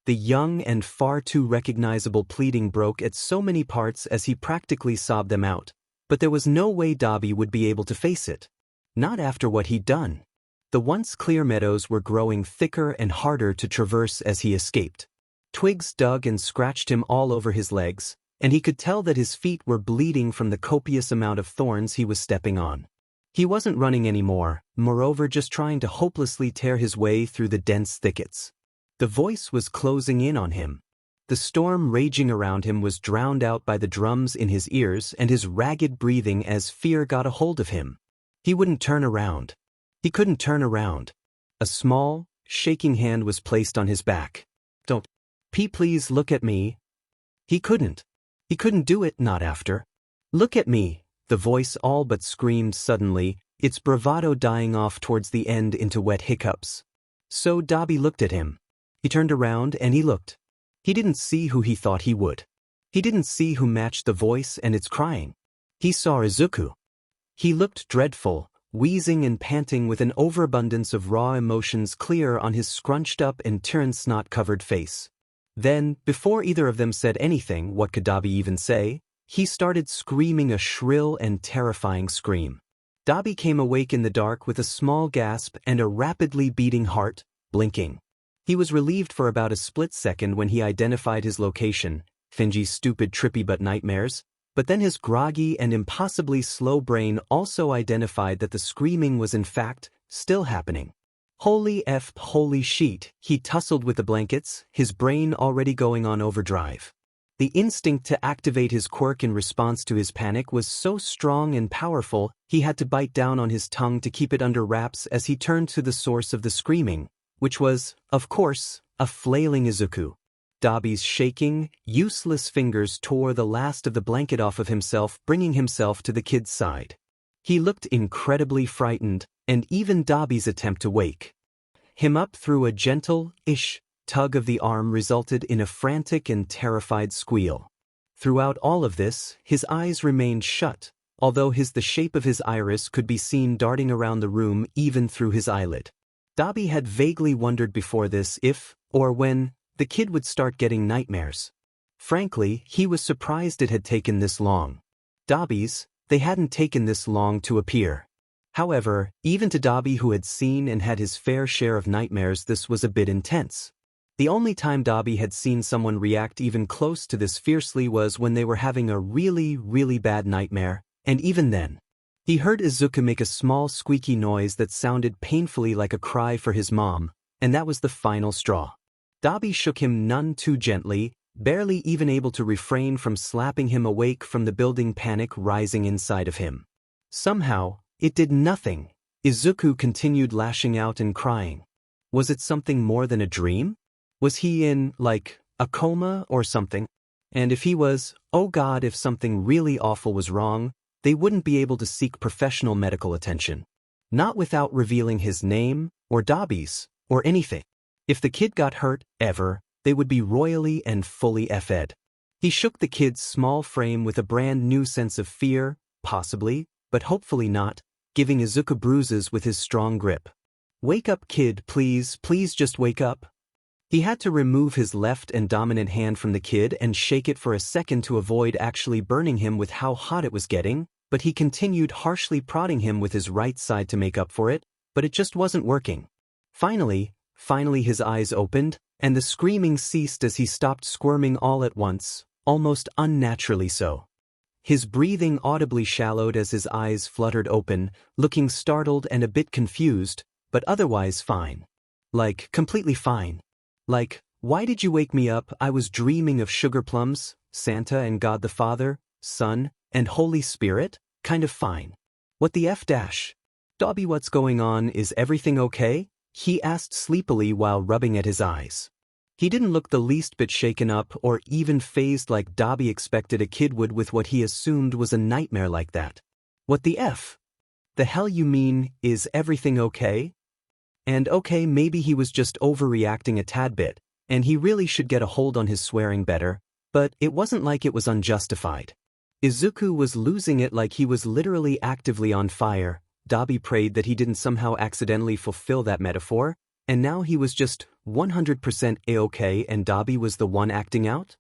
S1: The young and far too recognizable pleading broke at so many parts as he practically sobbed them out, but there was no way Dobby would be able to face it. Not after what he'd done. The once clear meadows were growing thicker and harder to traverse as he escaped. Twigs dug and scratched him all over his legs, and he could tell that his feet were bleeding from the copious amount of thorns he was stepping on. He wasn't running anymore, moreover just trying to hopelessly tear his way through the dense thickets. The voice was closing in on him. The storm raging around him was drowned out by the drums in his ears and his ragged breathing as fear got a hold of him. He wouldn't turn around. He couldn't turn around. A small, shaking hand was placed on his back. Don't. Please look at me. He couldn't. He couldn't do it, not after. Look at me, the voice all but screamed suddenly, its bravado dying off towards the end into wet hiccups. So Dobby looked at him. He turned around and he looked. He didn't see who he thought he would. He didn't see who matched the voice and its crying. He saw Izuku. He looked dreadful, wheezing and panting with an overabundance of raw emotions clear on his scrunched-up and snot-covered face. Then, before either of them said anything, what could Dobby even say? He started screaming a shrill and terrifying scream. Dobby came awake in the dark with a small gasp and a rapidly beating heart, blinking. He was relieved for about a split second when he identified his location, Finji's stupid trippy but nightmares, but then his groggy and impossibly slow brain also identified that the screaming was in fact still happening. Holy sheet, he tussled with the blankets, his brain already going on overdrive. The instinct to activate his quirk in response to his panic was so strong and powerful, he had to bite down on his tongue to keep it under wraps as he turned to the source of the screaming, which was, of course, a flailing Izuku. Dobby's shaking, useless fingers tore the last of the blanket off of himself, bringing himself to the kid's side. He looked incredibly frightened, and even Dobby's attempt to wake him up through a gentle-ish tug of the arm resulted in a frantic and terrified squeal. Throughout all of this, his eyes remained shut, although the shape of his iris could be seen darting around the room even through his eyelid. Dobby had vaguely wondered before this if, or when, the kid would start getting nightmares. Frankly, he was surprised it had taken this long. They hadn't taken this long to appear. However, even to Dobby, who had seen and had his fair share of nightmares, this was a bit intense. The only time Dobby had seen someone react even close to this fiercely was when they were having a really bad nightmare, and even then. He heard Izuku make a small squeaky noise that sounded painfully like a cry for his mom, and that was the final straw. Dobby shook him none too gently, barely even able to refrain from slapping him awake from the building panic rising inside of him. Somehow, it did nothing. Izuku continued lashing out and crying. Was it something more than a dream? Was he in, like, a coma or something? And if he was, oh God, if something really awful was wrong, they wouldn't be able to seek professional medical attention. Not without revealing his name, or Dobby's, or anything. If the kid got hurt, ever, they would be royally and fully f'd. He shook the kid's small frame with a brand new sense of fear, possibly, but hopefully not, giving Izuku bruises with his strong grip. Wake up, kid, please just wake up. He had to remove his left and dominant hand from the kid and shake it for a second to avoid actually burning him with how hot it was getting, but he continued harshly prodding him with his right side to make up for it, but it just wasn't working. Finally his eyes opened, and the screaming ceased as he stopped squirming all at once, almost unnaturally so. His breathing audibly shallowed as his eyes fluttered open, looking startled and a bit confused, but otherwise fine. Like, completely fine. Like, why did you wake me up? I was dreaming of sugar plums, Santa and God the Father, Son, and Holy Spirit, kind of fine. What the F dash? Dobby, what's going on? Is everything okay? He asked sleepily while rubbing at his eyes. He didn't look the least bit shaken up or even fazed like Dobby expected a kid would with what he assumed was a nightmare like that. What the F? The hell you mean, is everything okay? And okay, maybe he was just overreacting a tad bit, and he really should get a hold on his swearing better, but it wasn't like it was unjustified. Izuku was losing it like he was literally actively on fire. Dobby prayed that he didn't somehow accidentally fulfill that metaphor, and now he was just 100% a-okay and Dobby was the one acting out?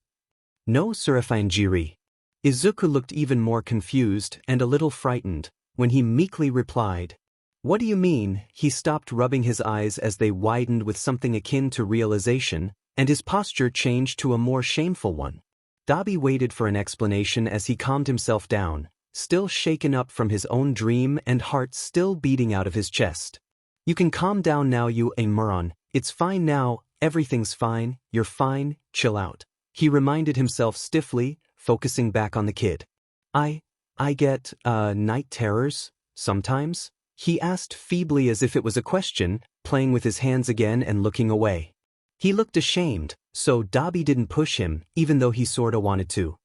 S1: No, Surafanjiri. Izuku looked even more confused and a little frightened when he meekly replied, "What do you mean?" He stopped rubbing his eyes as they widened with something akin to realization, and his posture changed to a more shameful one. Dobby waited for an explanation as he calmed himself down, still shaken up from his own dream and heart still beating out of his chest. "You can calm down now, you a moron. It's fine now, everything's fine, you're fine, chill out." He reminded himself stiffly, focusing back on the kid. I get, night terrors, sometimes?" He asked feebly as if it was a question, playing with his hands again and looking away. He looked ashamed, so Dobby didn't push him, even though he sorta wanted to.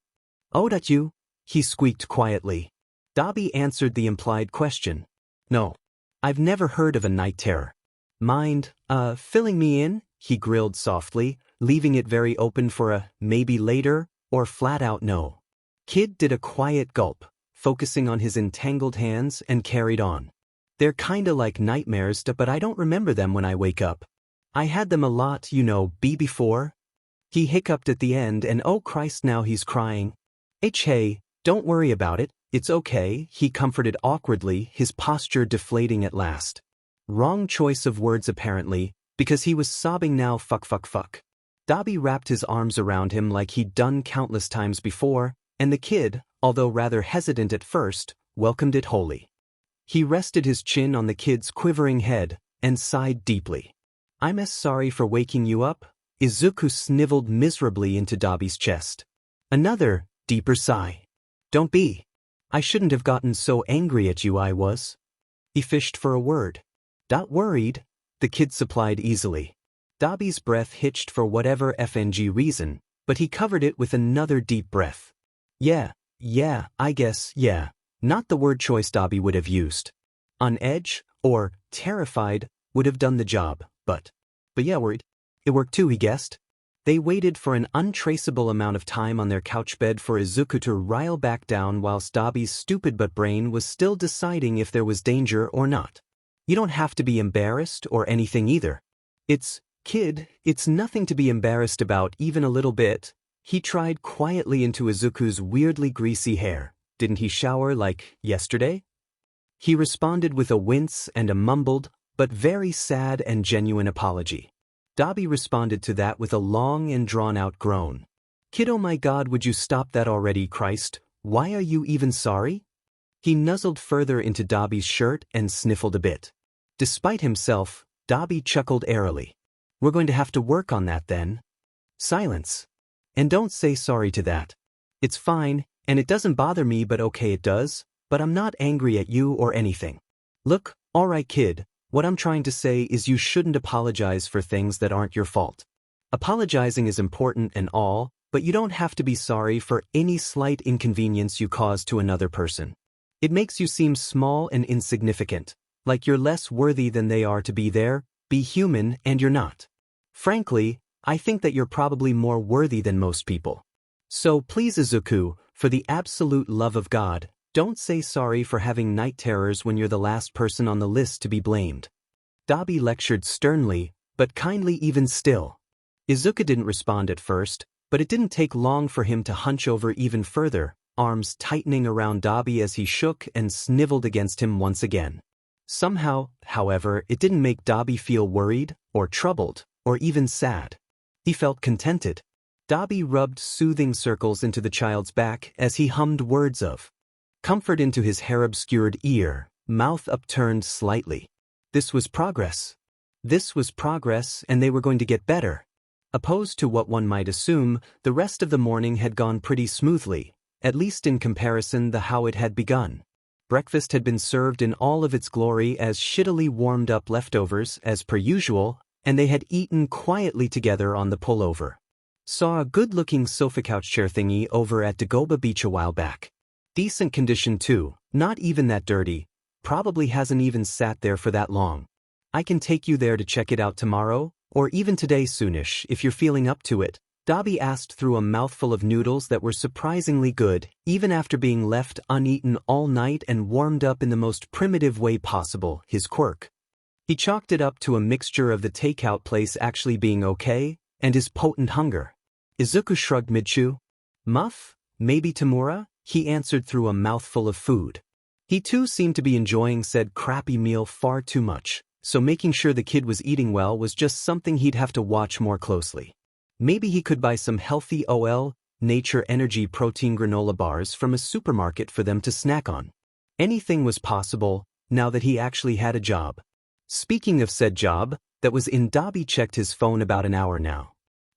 S1: "Oh, that you?" he squeaked quietly. Dobby answered the implied question. "No. I've never heard of a night terror." "Mind, filling me in?" he grilled softly, leaving it very open for a maybe later or flat out no. Kid did a quiet gulp, focusing on his entangled hands and carried on. "They're kinda like nightmares, but I don't remember them when I wake up. I had them a lot, before." He hiccuped at the end and oh Christ, now he's crying. Hey, don't worry about it, it's okay, he comforted awkwardly, his posture deflating at last. Wrong choice of words apparently, because he was sobbing now. Fuck. Dobby wrapped his arms around him like he'd done countless times before, and the kid, although rather hesitant at first, welcomed it wholly. He rested his chin on the kid's quivering head and sighed deeply. "I'm as sorry for waking you up." Izuku sniveled miserably into Dobby's chest. Another, deeper sigh. "Don't be. I shouldn't have gotten so angry at you. I was." He fished for a word. "Not worried," the kid supplied easily. Dobby's breath hitched for whatever FNG reason, but he covered it with another deep breath. Yeah, I guess, yeah. Not the word choice Dobby would have used. On edge, or terrified, would have done the job, but yeah, worried. It worked too, he guessed. They waited for an untraceable amount of time on their couch bed for Izuku to rile back down whilst Dobby's stupid but brain was still deciding if there was danger or not. "You don't have to be embarrassed or anything either. Kid, it's nothing to be embarrassed about even a little bit." He tried quietly into Izuku's weirdly greasy hair. "Didn't he shower like yesterday?" He responded with a wince and a mumbled, but very sad and genuine apology. Dobby responded to that with a long and drawn-out groan. "Kid, oh my God, would you stop that already, Christ? Why are you even sorry?" He nuzzled further into Dobby's shirt and sniffled a bit. Despite himself, Dobby chuckled airily. "We're going to have to work on that then." Silence. "And don't say sorry to that. It's fine, and it doesn't bother me, but okay it does, but I'm not angry at you or anything. Look, alright kid, what I'm trying to say is you shouldn't apologize for things that aren't your fault. Apologizing is important and all, but you don't have to be sorry for any slight inconvenience you cause to another person. It makes you seem small and insignificant, like you're less worthy than they are to be there, be human, and you're not. Frankly, I think that you're probably more worthy than most people. So please Izuku, for the absolute love of God, don't say sorry for having night terrors when you're the last person on the list to be blamed." Dobby lectured sternly, but kindly even still. Izuku didn't respond at first, but it didn't take long for him to hunch over even further, arms tightening around Dobby as he shook and sniveled against him once again. Somehow, however, it didn't make Dobby feel worried, or troubled, or even sad. He felt contented. Dobby rubbed soothing circles into the child's back as he hummed words of comfort into his hair-obscured ear, mouth upturned slightly. This was progress. This was progress, and they were going to get better. Opposed to what one might assume, the rest of the morning had gone pretty smoothly, at least in comparison to how it had begun. Breakfast had been served in all of its glory as shittily warmed-up leftovers, as per usual, and they had eaten quietly together on the pullover. Saw a good-looking sofa couch chair thingy over at Dagoba Beach a while back. Decent condition too, not even that dirty, probably hasn't even sat there for that long. I can take you there to check it out tomorrow, or even today soonish if you're feeling up to it, Dobby asked through a mouthful of noodles that were surprisingly good, even after being left uneaten all night and warmed up in the most primitive way possible, his quirk. He chalked it up to a mixture of the takeout place actually being okay, and his potent hunger. Izuku shrugged mid-chew. Muff? Maybe Tamura? He answered through a mouthful of food. He too seemed to be enjoying said crappy meal far too much, so making sure the kid was eating well was just something he'd have to watch more closely. Maybe he could buy some healthy Nature Energy protein granola bars from a supermarket for them to snack on. Anything was possible, now that he actually had a job. Speaking of said job, that was in Dobby checked his phone about an hour now.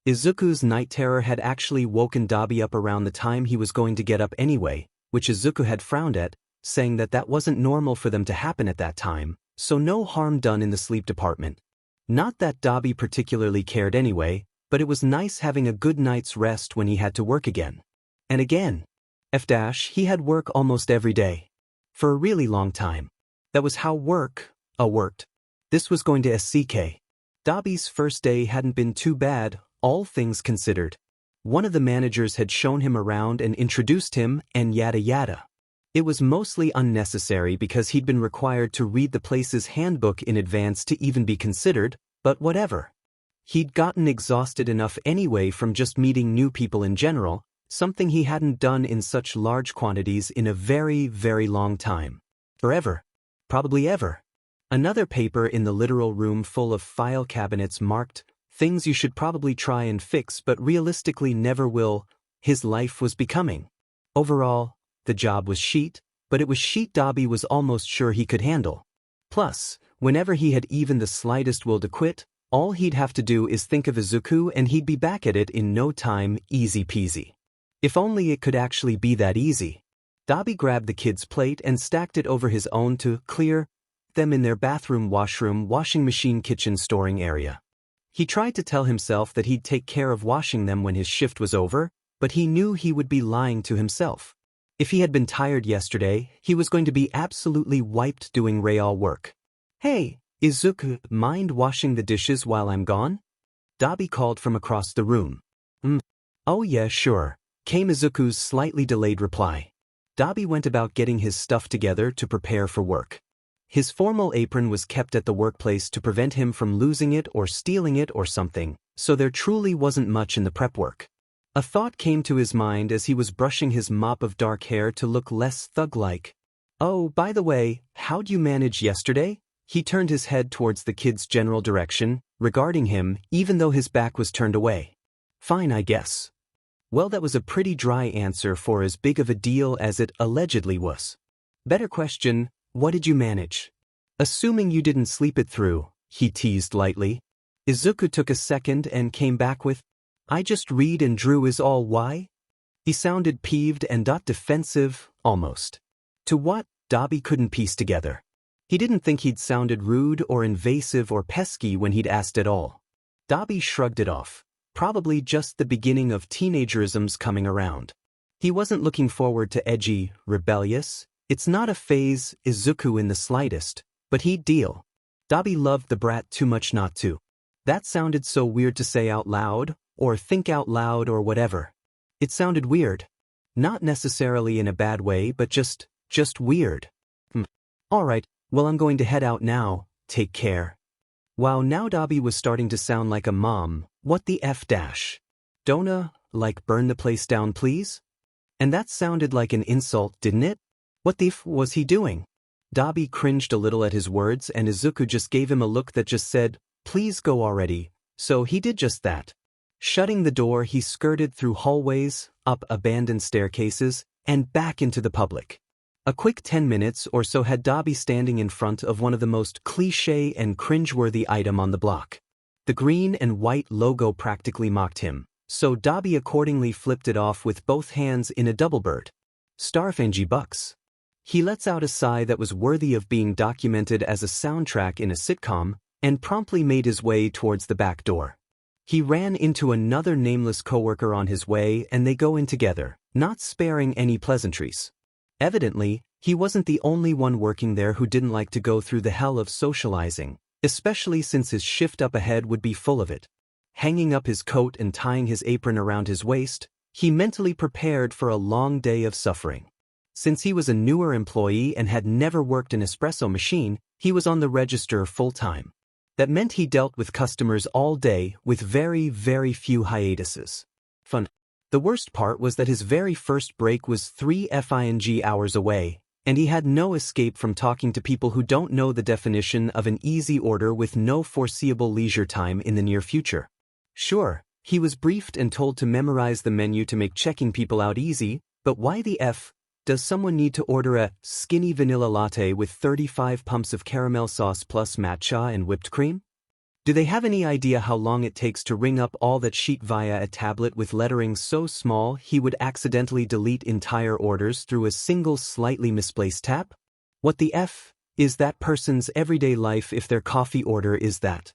S1: Izuku's night terror had actually woken Dobby up around the time he was going to get up anyway, which Izuku had frowned at, saying that that wasn't normal for them to happen at that time, so no harm done in the sleep department. Not that Dobby particularly cared anyway, but it was nice having a good night's rest when he had to work again. And again. He had work almost every day. For a really long time. That was how worked. This was going to SCK. Dobby's first day hadn't been too bad, all things considered. One of the managers had shown him around and introduced him, and yada yada. It was mostly unnecessary because he'd been required to read the place's handbook in advance to even be considered, but whatever. He'd gotten exhausted enough anyway from just meeting new people in general, something he hadn't done in such large quantities in a very, very long time. Forever. Probably ever. Another paper in the literal room full of file cabinets marked, things you should probably try and fix but realistically never will, his life was becoming. Overall, the job was sheet, but it was sheet Dobby was almost sure he could handle. Plus, whenever he had even the slightest will to quit, all he'd have to do is think of Izuku and he'd be back at it in no time, easy peasy. If only it could actually be that easy. Dobby grabbed the kid's plate and stacked it over his own to clear them in their bathroom, washroom, washing machine, kitchen, storing area. He tried to tell himself that he'd take care of washing them when his shift was over, but he knew he would be lying to himself. If he had been tired yesterday, he was going to be absolutely wiped doing real work. Hey, Izuku, mind washing the dishes while I'm gone? Dobby called from across the room. Oh yeah, sure, came Izuku's slightly delayed reply. Dobby went about getting his stuff together to prepare for work. His formal apron was kept at the workplace to prevent him from losing it or stealing it or something, so there truly wasn't much in the prep work. A thought came to his mind as he was brushing his mop of dark hair to look less thug-like. Oh, by the way, how'd you manage yesterday? He turned his head towards the kid's general direction, regarding him, even though his back was turned away. Fine, I guess. Well, that was a pretty dry answer for as big of a deal as it allegedly was. Better question, what did you manage? Assuming you didn't sleep it through, he teased lightly. Izuku took a second and came back with, I just read and drew is all why? He sounded peeved and defensive, almost. To what, Dobby couldn't piece together. He didn't think he'd sounded rude or invasive or pesky when he'd asked at all. Dobby shrugged it off, probably just the beginning of teenagerisms coming around. He wasn't looking forward to edgy, rebellious. It's not a phase, Izuku in the slightest, but he'd deal. Dobby loved the brat too much not to. That sounded so weird to say out loud, or think out loud or whatever. It sounded weird. Not necessarily in a bad way, but just weird. Alright, well I'm going to head out now, take care. Wow, now Dobby was starting to sound like a mom, what the F dash? Donna, like burn the place down please? And that sounded like an insult, didn't it? What the F was he doing? Dobby cringed a little at his words and Izuku just gave him a look that just said, please go already, so he did just that. Shutting the door, he skirted through hallways, up abandoned staircases, and back into the public. A quick 10 minutes or so had Dobby standing in front of one of the most cliché and cringeworthy item on the block. The green and white logo practically mocked him, so Dobby accordingly flipped it off with both hands in a double bird. Starfangy bucks. He lets out a sigh that was worthy of being documented as a soundtrack in a sitcom, and promptly made his way towards the back door. He ran into another nameless coworker on his way, and they go in together, not sparing any pleasantries. Evidently, he wasn't the only one working there who didn't like to go through the hell of socializing, especially since his shift up ahead would be full of it. Hanging up his coat and tying his apron around his waist, he mentally prepared for a long day of suffering. Since he was a newer employee and had never worked an espresso machine, he was on the register full-time. That meant he dealt with customers all day with very, very few hiatuses. Fun. The worst part was that his very first break was 3 FING hours away, and he had no escape from talking to people who don't know the definition of an easy order with no foreseeable leisure time in the near future. Sure, he was briefed and told to memorize the menu to make checking people out easy, but why the F does someone need to order a skinny vanilla latte with 35 pumps of caramel sauce plus matcha and whipped cream? Do they have any idea how long it takes to ring up all that sheet via a tablet with lettering so small he would accidentally delete entire orders through a single slightly misplaced tap? What the F is that person's everyday life if their coffee order is that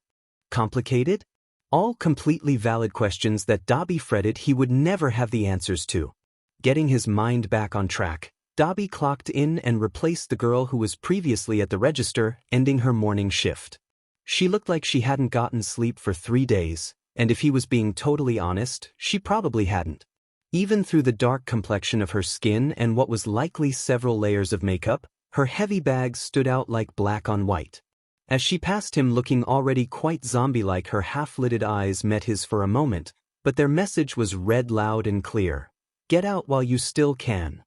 S1: complicated? All completely valid questions that Dobby fretted he would never have the answers to. Getting his mind back on track, Dobby clocked in and replaced the girl who was previously at the register, ending her morning shift. She looked like she hadn't gotten sleep for 3 days, and if he was being totally honest, she probably hadn't. Even through the dark complexion of her skin and what was likely several layers of makeup, her heavy bags stood out like black on white. As she passed him looking already quite zombie-like, her half-lidded eyes met his for a moment, but their message was read loud and clear. Get out while you still can.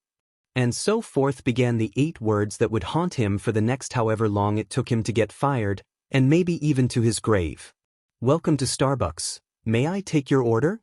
S1: And so forth began the 8 words that would haunt him for the next however long it took him to get fired, and maybe even to his grave. Welcome to Starbucks. May I take your order?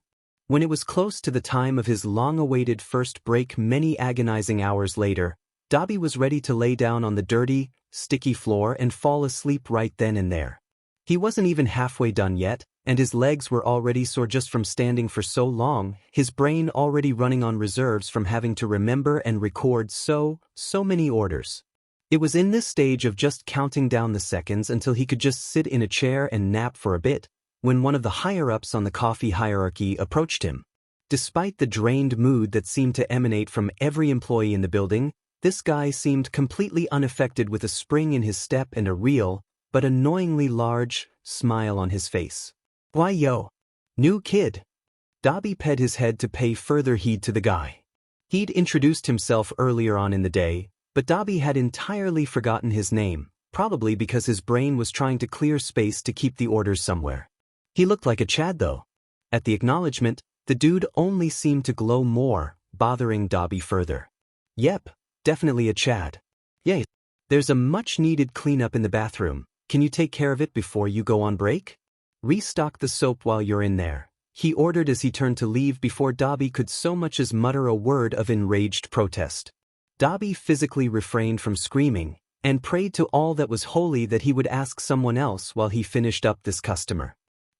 S1: When it was close to the time of his long-awaited first break many agonizing hours later, Dobby was ready to lay down on the dirty, sticky floor and fall asleep right then and there. He wasn't even halfway done yet, and his legs were already sore just from standing for so long, his brain already running on reserves from having to remember and record so many orders. It was in this stage of just counting down the seconds until he could just sit in a chair and nap for a bit, when one of the higher-ups on the coffee hierarchy approached him. Despite the drained mood that seemed to emanate from every employee in the building, this guy seemed completely unaffected with a spring in his step and a real, but annoyingly large, smile on his face. Why yo, new kid. Dobby paid his head to pay further heed to the guy. He'd introduced himself earlier on in the day, but Dobby had entirely forgotten his name, probably because his brain was trying to clear space to keep the orders somewhere. He looked like a Chad though. At the acknowledgement, the dude only seemed to glow more, bothering Dobby further. Yep, definitely a Chad. Yay. There's a much-needed cleanup in the bathroom. Can you take care of it before you go on break? Restock the soap while you're in there, he ordered as he turned to leave before Dobby could so much as mutter a word of enraged protest. Dobby physically refrained from screaming, and prayed to all that was holy that he would ask someone else while he finished up this customer.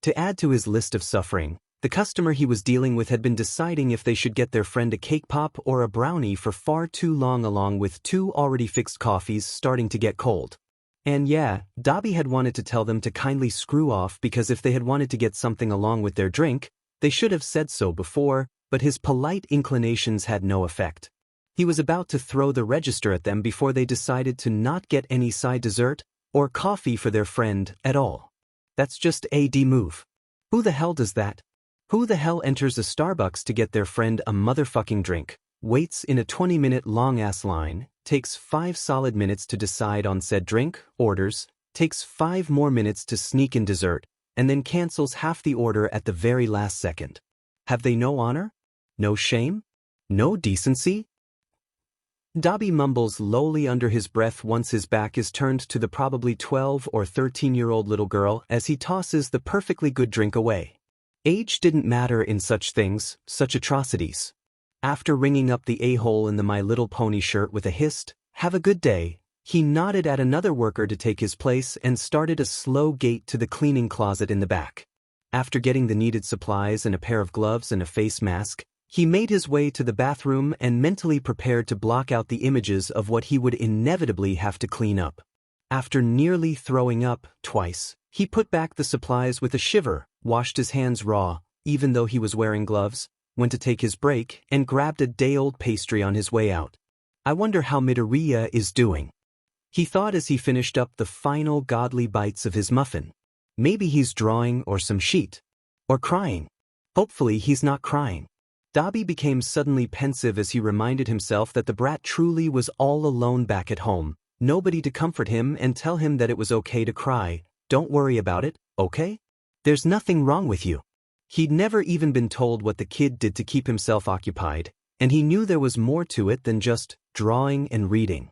S1: To add to his list of suffering, the customer he was dealing with had been deciding if they should get their friend a cake pop or a brownie for far too long, along with 2 already fixed coffees starting to get cold. And yeah, Dobby had wanted to tell them to kindly screw off because if they had wanted to get something along with their drink, they should have said so before, but his polite inclinations had no effect. He was about to throw the register at them before they decided to not get any side dessert or coffee for their friend at all. That's just a D move. Who the hell does that? Who the hell enters a Starbucks to get their friend a motherfucking drink, waits in a 20-minute long-ass line, takes 5 solid minutes to decide on said drink, orders, takes 5 more minutes to sneak in dessert, and then cancels half the order at the very last second? Have they no honor? No shame? No decency? Dobby mumbles lowly under his breath once his back is turned to the probably 12 or 13-year-old little girl as he tosses the perfectly good drink away. Age didn't matter in such things, such atrocities. After ringing up the a-hole in the My Little Pony shirt with a hissed, "Have a good day," he nodded at another worker to take his place and started a slow gait to the cleaning closet in the back. After getting the needed supplies and a pair of gloves and a face mask, he made his way to the bathroom and mentally prepared to block out the images of what he would inevitably have to clean up. After nearly throwing up twice, he put back the supplies with a shiver, washed his hands raw, even though he was wearing gloves, went to take his break, and grabbed a day-old pastry on his way out. I wonder how Midoriya is doing. He thought as he finished up the final godly bites of his muffin. Maybe he's drawing or some sheet. Or crying. Hopefully he's not crying. Dabi became suddenly pensive as he reminded himself that the brat truly was all alone back at home, nobody to comfort him and tell him that it was okay to cry. Don't worry about it, okay? There's nothing wrong with you. He'd never even been told what the kid did to keep himself occupied, and he knew there was more to it than just drawing and reading.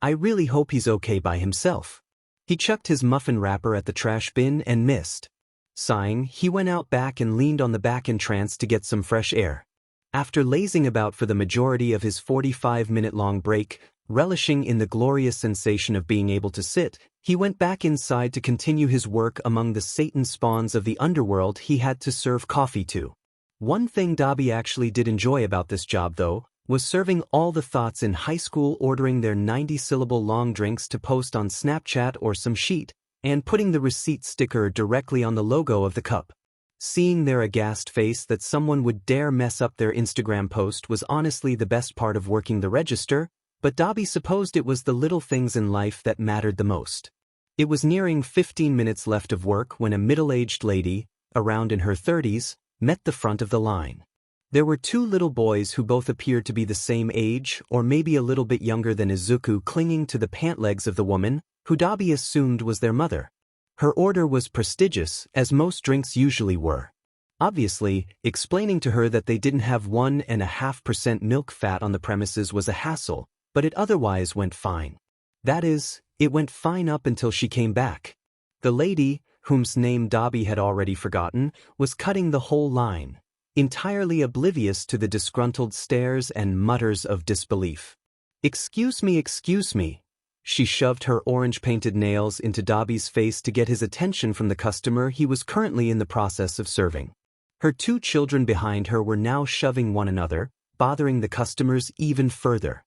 S1: I really hope he's okay by himself. He chucked his muffin wrapper at the trash bin and missed. Sighing, he went out back and leaned on the back entrance to get some fresh air. After lazing about for the majority of his 45-minute-long break, relishing in the glorious sensation of being able to sit, he went back inside to continue his work among the Satan spawns of the underworld he had to serve coffee to. One thing Dabi actually did enjoy about this job, though, was serving all the thoughts in high school ordering their 90-syllable long drinks to post on Snapchat or some sheet, and putting the receipt sticker directly on the logo of the cup. Seeing their aghast face that someone would dare mess up their Instagram post was honestly the best part of working the register, but Dabi supposed it was the little things in life that mattered the most. It was nearing 15 minutes left of work when a middle-aged lady, around in her 30s, met the front of the line. There were two little boys who both appeared to be the same age or maybe a little bit younger than Izuku clinging to the pant legs of the woman, who Dabi assumed was their mother. Her order was prestigious, as most drinks usually were. Obviously, explaining to her that they didn't have 1.5% milk fat on the premises was a hassle, but it otherwise went fine. That is, it went fine up until she came back. The lady, whose name Dabi had already forgotten, was cutting the whole line, entirely oblivious to the disgruntled stares and mutters of disbelief. Excuse me. She shoved her orange-painted nails into Dabi's face to get his attention from the customer he was currently in the process of serving. Her two children behind her were now shoving one another, bothering the customers even further.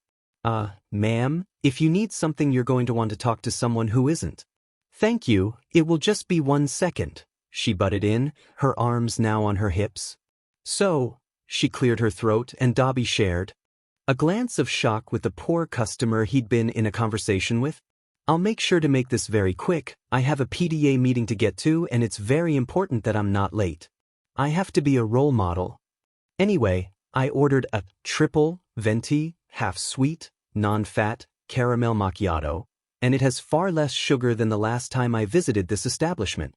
S1: Ma'am, if you need something you're going to want to talk to someone who isn't. Thank you, it will just be 1 second, she butted in, her arms now on her hips. So, she cleared her throat and Dabi shared a glance of shock with the poor customer he'd been in a conversation with. I'll make sure to make this very quick, I have a PDA meeting to get to and it's very important that I'm not late. I have to be a role model. Anyway, I ordered a triple, venti, half-sweet, non-fat, caramel macchiato, and it has far less sugar than the last time I visited this establishment.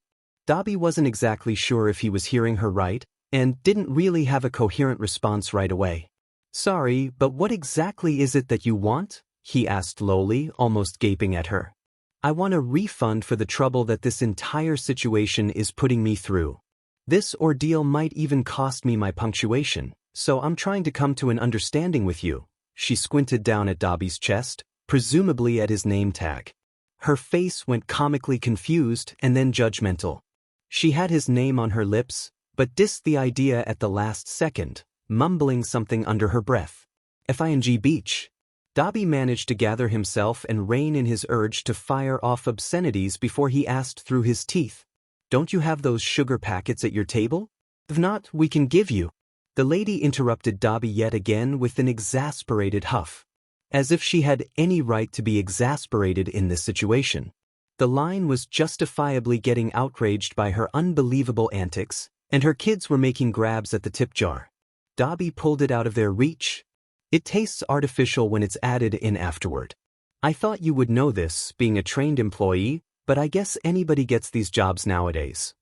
S1: Dabi wasn't exactly sure if he was hearing her right, and didn't really have a coherent response right away. Sorry, but what exactly is it that you want? He asked lowly, almost gaping at her. I want a refund for the trouble that this entire situation is putting me through. This ordeal might even cost me my punctuation, so I'm trying to come to an understanding with you. She squinted down at Dabi's chest, presumably at his name tag. Her face went comically confused and then judgmental. She had his name on her lips, but dissed the idea at the last second, mumbling something under her breath. F.I.N.G. Beach. Dabi managed to gather himself and rein in his urge to fire off obscenities before he asked through his teeth. Don't you have those sugar packets at your table? If not, we can give you. The lady interrupted Dabi yet again with an exasperated huff. As if she had any right to be exasperated in this situation. The line was justifiably getting outraged by her unbelievable antics, and her kids were making grabs at the tip jar. Dabi pulled it out of their reach. It tastes artificial when it's added in afterward. I thought you would know this, being a trained employee, but I guess anybody gets these jobs nowadays.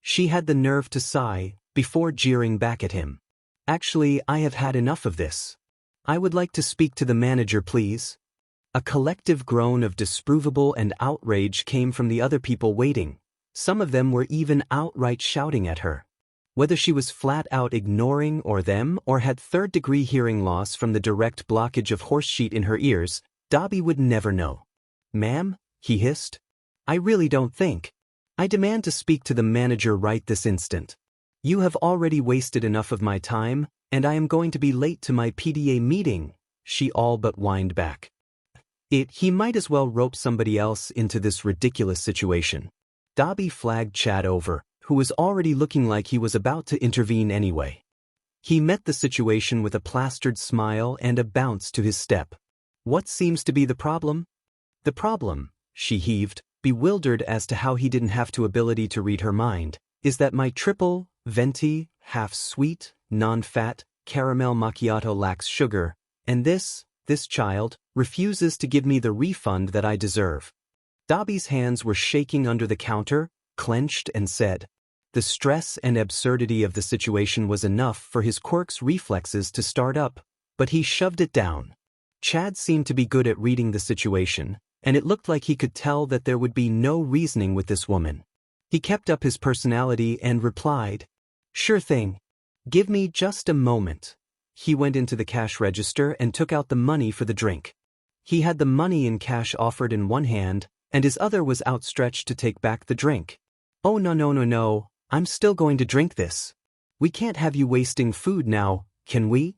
S1: She had the nerve to sigh, before jeering back at him. Actually, I have had enough of this. I would like to speak to the manager, please. A collective groan of disapproval and outrage came from the other people waiting. Some of them were even outright shouting at her. Whether she was flat out ignoring them or had third-degree hearing loss from the direct blockage of horse sheet in her ears, Dobby would never know. "Ma'am?" he hissed. "I really don't think. I demand to speak to the manager right this instant. You have already wasted enough of my time, and I am going to be late to my PDA meeting," she all but whined back. He might as well rope somebody else into this ridiculous situation. Dobby flagged Chad over, who was already looking like he was about to intervene anyway. He met the situation with a plastered smile and a bounce to his step. "What seems to be the problem?" "The problem," she heaved, bewildered as to how he didn't have the ability to read her mind, "is that my triple, venti, half-sweet, non-fat, caramel macchiato lacks sugar, and this child, refuses to give me the refund that I deserve." Dobby's hands were shaking under the counter, clenched, and said. The stress and absurdity of the situation was enough for his quirk's reflexes to start up, but he shoved it down. Chad seemed to be good at reading the situation, and it looked like he could tell that there would be no reasoning with this woman. He kept up his personality and replied, "Sure thing. Give me just a moment." He went into the cash register and took out the money for the drink. He had the money in cash offered in one hand, and his other was outstretched to take back the drink. "Oh no, I'm still going to drink this. We can't have you wasting food now, can we?"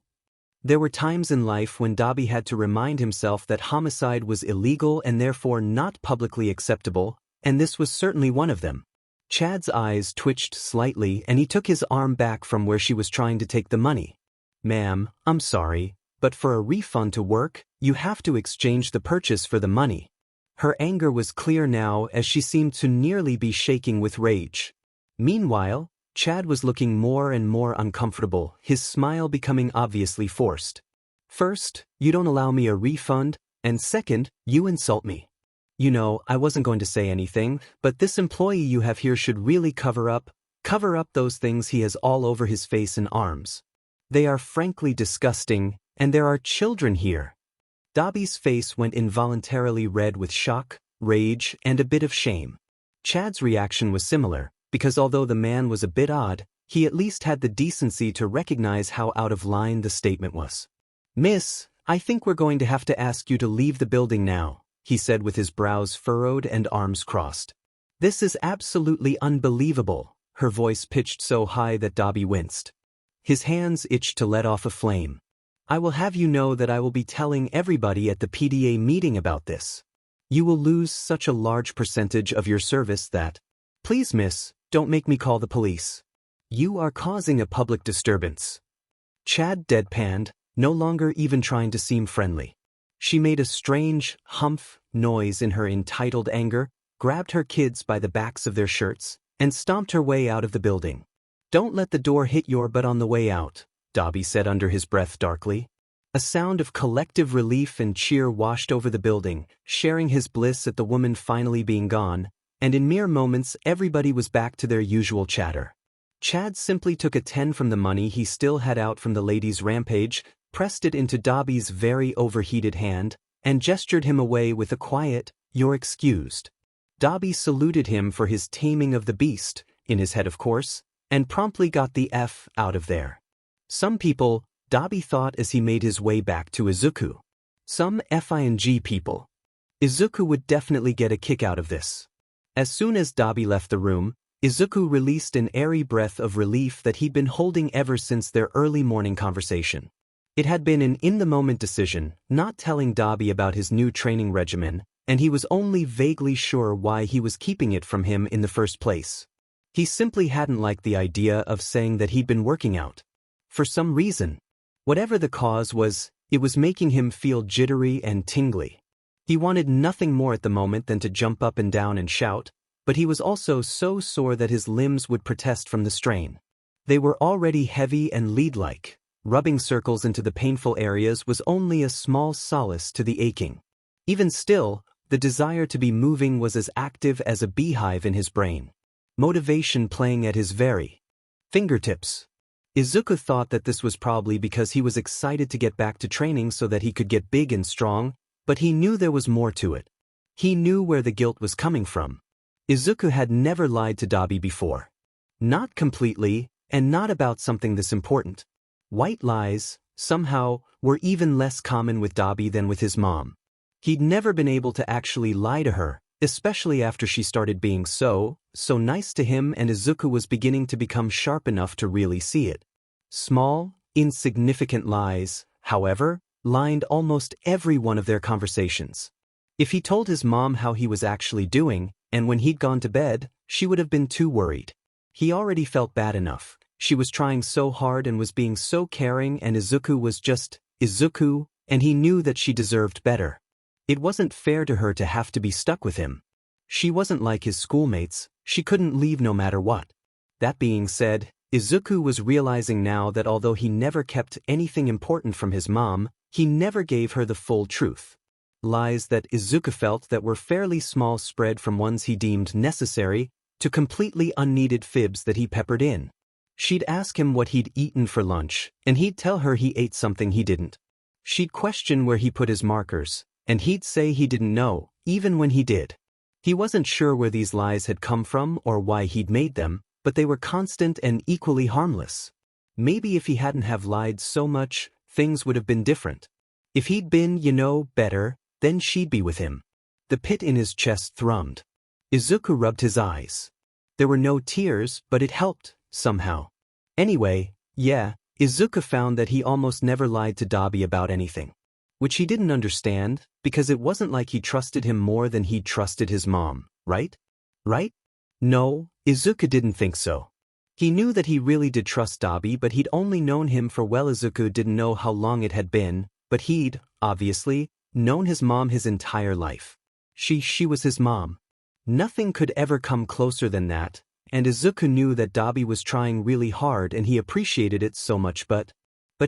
S1: There were times in life when Dobby had to remind himself that homicide was illegal and therefore not publicly acceptable, and this was certainly one of them. Chad's eyes twitched slightly and he took his arm back from where she was trying to take the money. "Ma'am, I'm sorry, but for a refund to work, you have to exchange the purchase for the money." Her anger was clear now as she seemed to nearly be shaking with rage. Meanwhile, Chad was looking more and more uncomfortable, his smile becoming obviously forced. "First, you don't allow me a refund, and second, you insult me. You know, I wasn't going to say anything, but this employee you have here should really cover up those things he has all over his face and arms. They are frankly disgusting, and there are children here." Dobby's face went involuntarily red with shock, rage, and a bit of shame. Chad's reaction was similar, because although the man was a bit odd, he at least had the decency to recognize how out of line the statement was. "Miss, I think we're going to have to ask you to leave the building now," he said with his brows furrowed and arms crossed. "This is absolutely unbelievable," her voice pitched so high that Dobby winced. His hands itched to let off a flame. "I will have you know that I will be telling everybody at the PDA meeting about this. You will lose such a large percentage of your service that—" "Please, miss, don't make me call the police. You are causing a public disturbance." Chad deadpanned, no longer even trying to seem friendly. She made a strange, humph noise in her entitled anger, grabbed her kids by the backs of their shirts, and stomped her way out of the building. "Don't let the door hit your butt on the way out," Dobby said under his breath darkly. A sound of collective relief and cheer washed over the building, sharing his bliss at the woman finally being gone, and in mere moments everybody was back to their usual chatter. Chad simply took a 10 from the money he still had out from the lady's rampage, pressed it into Dobby's very overheated hand, and gestured him away with a quiet, "You're excused." Dobby saluted him for his taming of the beast, in his head of course, and promptly got the F out of there. Some people, Dobby thought as he made his way back to Izuku. Some FING people. Izuku would definitely get a kick out of this. As soon as Dobby left the room, Izuku released an airy breath of relief that he'd been holding ever since their early morning conversation. It had been an in-the-moment decision, not telling Dobby about his new training regimen, and he was only vaguely sure why he was keeping it from him in the first place. He simply hadn't liked the idea of saying that he'd been working out. For some reason. Whatever the cause was, it was making him feel jittery and tingly. He wanted nothing more at the moment than to jump up and down and shout, but he was also so sore that his limbs would protest from the strain. They were already heavy and lead-like. Rubbing circles into the painful areas was only a small solace to the aching. Even still, the desire to be moving was as active as a beehive in his brain. Motivation playing at his very fingertips. Izuku thought that this was probably because he was excited to get back to training so that he could get big and strong, but he knew there was more to it. He knew where the guilt was coming from. Izuku had never lied to Dobby before. Not completely, and not about something this important. White lies, somehow, were even less common with Dabi than with his mom. He'd never been able to actually lie to her, especially after she started being so nice to him, and Izuku was beginning to become sharp enough to really see it. Small, insignificant lies, however, lined almost every one of their conversations. If he told his mom how he was actually doing, and when he'd gone to bed, she would have been too worried. He already felt bad enough. She was trying so hard and was being so caring, and Izuku was just Izuku, and he knew that she deserved better. It wasn't fair to her to have to be stuck with him. She wasn't like his schoolmates, she couldn't leave no matter what. That being said, Izuku was realizing now that although he never kept anything important from his mom, he never gave her the full truth. Lies that Izuku felt that were fairly small spread from ones he deemed necessary to completely unneeded fibs that he peppered in. She'd ask him what he'd eaten for lunch, and he'd tell her he ate something he didn't. She'd question where he put his markers, and he'd say he didn't know, even when he did. He wasn't sure where these lies had come from or why he'd made them, but they were constant and equally harmless. Maybe if he hadn't have lied so much, things would have been different. If he'd been, better, then she'd be with him. The pit in his chest thrummed. Izuku rubbed his eyes. There were no tears, but it helped, somehow. Anyway, Izuku found that he almost never lied to Dabi about anything. Which he didn't understand, because it wasn't like he trusted him more than he trusted his mom, right? Right? No, Izuku didn't think so. He knew that he really did trust Dabi, but he'd only known him for Izuku didn't know how long it had been, but he'd, obviously, known his mom his entire life. She was his mom. Nothing could ever come closer than that, and Izuku knew that Dabi was trying really hard and he appreciated it so much, but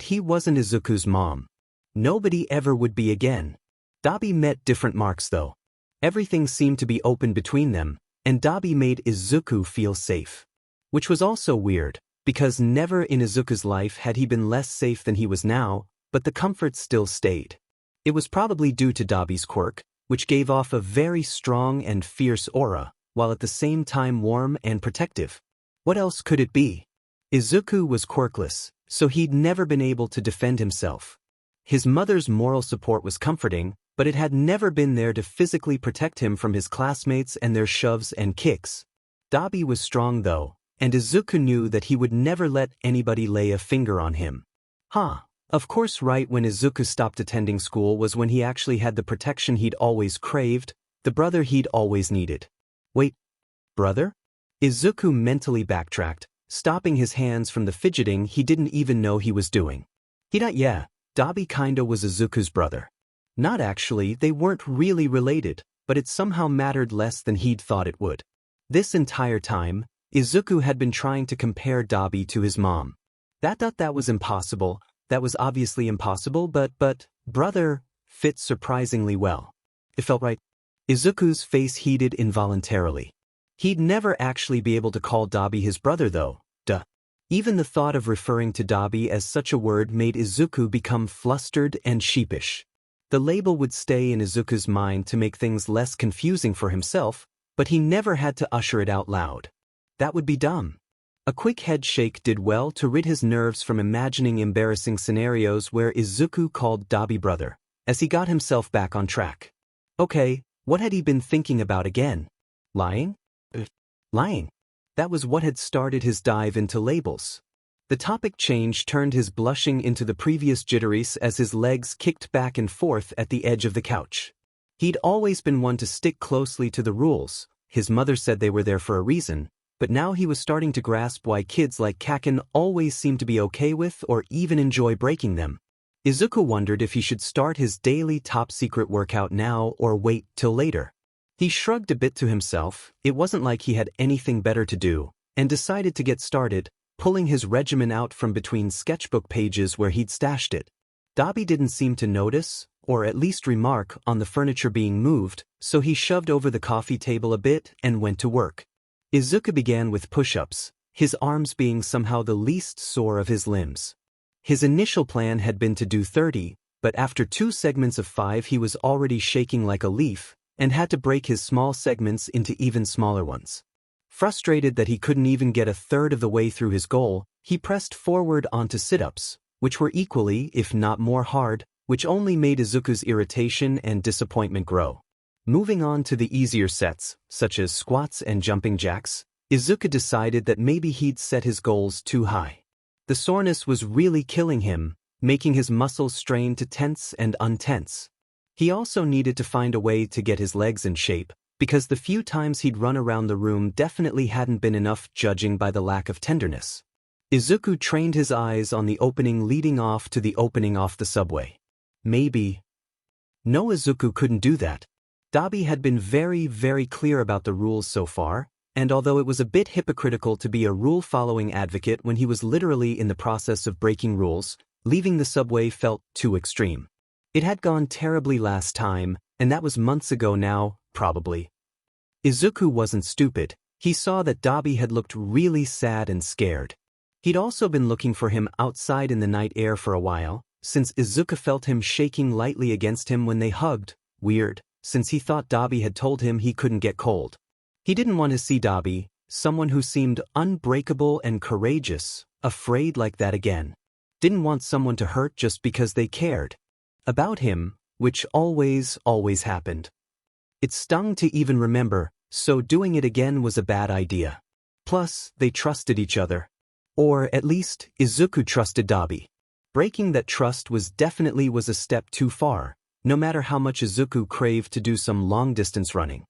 S1: he wasn't Izuku's mom. Nobody ever would be again. Dabi met different marks though. Everything seemed to be open between them, and Dabi made Izuku feel safe. Which was also weird, because never in Izuku's life had he been less safe than he was now, but the comfort still stayed. It was probably due to Dabi's quirk, which gave off a very strong and fierce aura, while at the same time warm and protective. What else could it be? Izuku was quirkless, so he'd never been able to defend himself. His mother's moral support was comforting, but it had never been there to physically protect him from his classmates and their shoves and kicks. Dabi was strong though, and Izuku knew that he would never let anybody lay a finger on him. Of course, right when Izuku stopped attending school was when he actually had the protection he'd always craved, the brother he'd always needed. Wait, brother? Izuku mentally backtracked, stopping his hands from the fidgeting he didn't even know he was doing. Dabi kinda was Izuku's brother. Not actually, they weren't really related, but it somehow mattered less than he'd thought it would. This entire time, Izuku had been trying to compare Dabi to his mom. That was impossible. That was obviously impossible, but brother fit surprisingly well. It felt right. Izuku's face heated involuntarily. He'd never actually be able to call Dabi his brother though, duh. Even the thought of referring to Dabi as such a word made Izuku become flustered and sheepish. The label would stay in Izuku's mind to make things less confusing for himself, but he never had to usher it out loud. That would be dumb. A quick head shake did well to rid his nerves from imagining embarrassing scenarios where Izuku called Dabi brother, as he got himself back on track. Okay, what had he been thinking about again? Lying? Lying. That was what had started his dive into labels. The topic change turned his blushing into the previous jitteries as his legs kicked back and forth at the edge of the couch. He'd always been one to stick closely to the rules. His mother said they were there for a reason, but now he was starting to grasp why kids like Kaken always seemed to be okay with or even enjoy breaking them. Izuku wondered if he should start his daily top-secret workout now or wait till later. He shrugged a bit to himself, it wasn't like he had anything better to do, and decided to get started, pulling his regimen out from between sketchbook pages where he'd stashed it. Dabi didn't seem to notice, or at least remark on the furniture being moved, so he shoved over the coffee table a bit and went to work. Izuku began with push-ups, his arms being somehow the least sore of his limbs. His initial plan had been to do 30, but after 2 segments of 5 he was already shaking like a leaf, and had to break his small segments into even smaller ones. Frustrated that he couldn't even get a third of the way through his goal, he pressed forward onto sit-ups, which were equally, if not more hard, which only made Izuku's irritation and disappointment grow. Moving on to the easier sets, such as squats and jumping jacks, Izuku decided that maybe he'd set his goals too high. The soreness was really killing him, making his muscles strain to tense and untense. He also needed to find a way to get his legs in shape, because the few times he'd run around the room definitely hadn't been enough judging by the lack of tenderness. Izuku trained his eyes on the opening leading off to the opening off the subway. Maybe. No, Izuku couldn't do that. Dabi had been very clear about the rules so far, and although it was a bit hypocritical to be a rule-following advocate when he was literally in the process of breaking rules, leaving the subway felt too extreme. It had gone terribly last time, and that was months ago now, probably. Izuku wasn't stupid. He saw that Dabi had looked really sad and scared. He'd also been looking for him outside in the night air for a while, since Izuku felt him shaking lightly against him when they hugged. Weird, since he thought Dabi had told him he couldn't get cold. He didn't want to see Dabi, someone who seemed unbreakable and courageous, afraid like that again. Didn't want someone to hurt just because they cared about him, which always happened. It stung to even remember, so doing it again was a bad idea. Plus, they trusted each other. Or at least, Izuku trusted Dabi. Breaking that trust definitely was a step too far, no matter how much Izuku craved to do some long-distance running.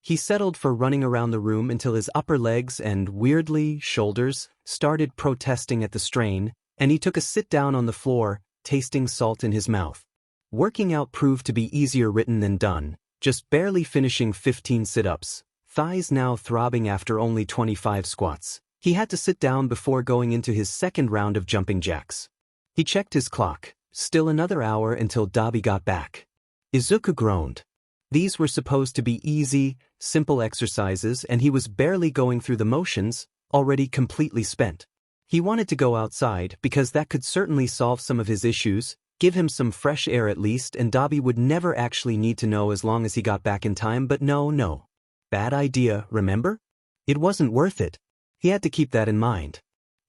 S1: He settled for running around the room until his upper legs and, weirdly, shoulders started protesting at the strain, and he took a sit-down on the floor, tasting salt in his mouth. Working out proved to be easier written than done, just barely finishing 15 sit-ups, thighs now throbbing after only 25 squats. He had to sit down before going into his second round of jumping jacks. He checked his clock, still another hour until Dabi got back. Izuku groaned. These were supposed to be easy, simple exercises, and he was barely going through the motions, already completely spent. He wanted to go outside because that could certainly solve some of his issues, give him some fresh air at least, and Dabi would never actually need to know as long as he got back in time, but no. Bad idea, remember? It wasn't worth it. He had to keep that in mind.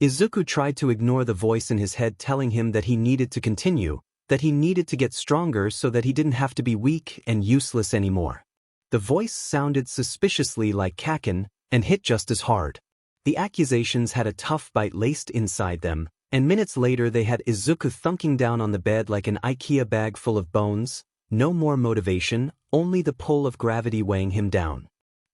S1: Izuku tried to ignore the voice in his head telling him that he needed to continue, that he needed to get stronger so that he didn't have to be weak and useless anymore. The voice sounded suspiciously like Kaken, and hit just as hard. The accusations had a tough bite laced inside them, and minutes later they had Izuku thunking down on the bed like an IKEA bag full of bones. No more motivation, only the pull of gravity weighing him down.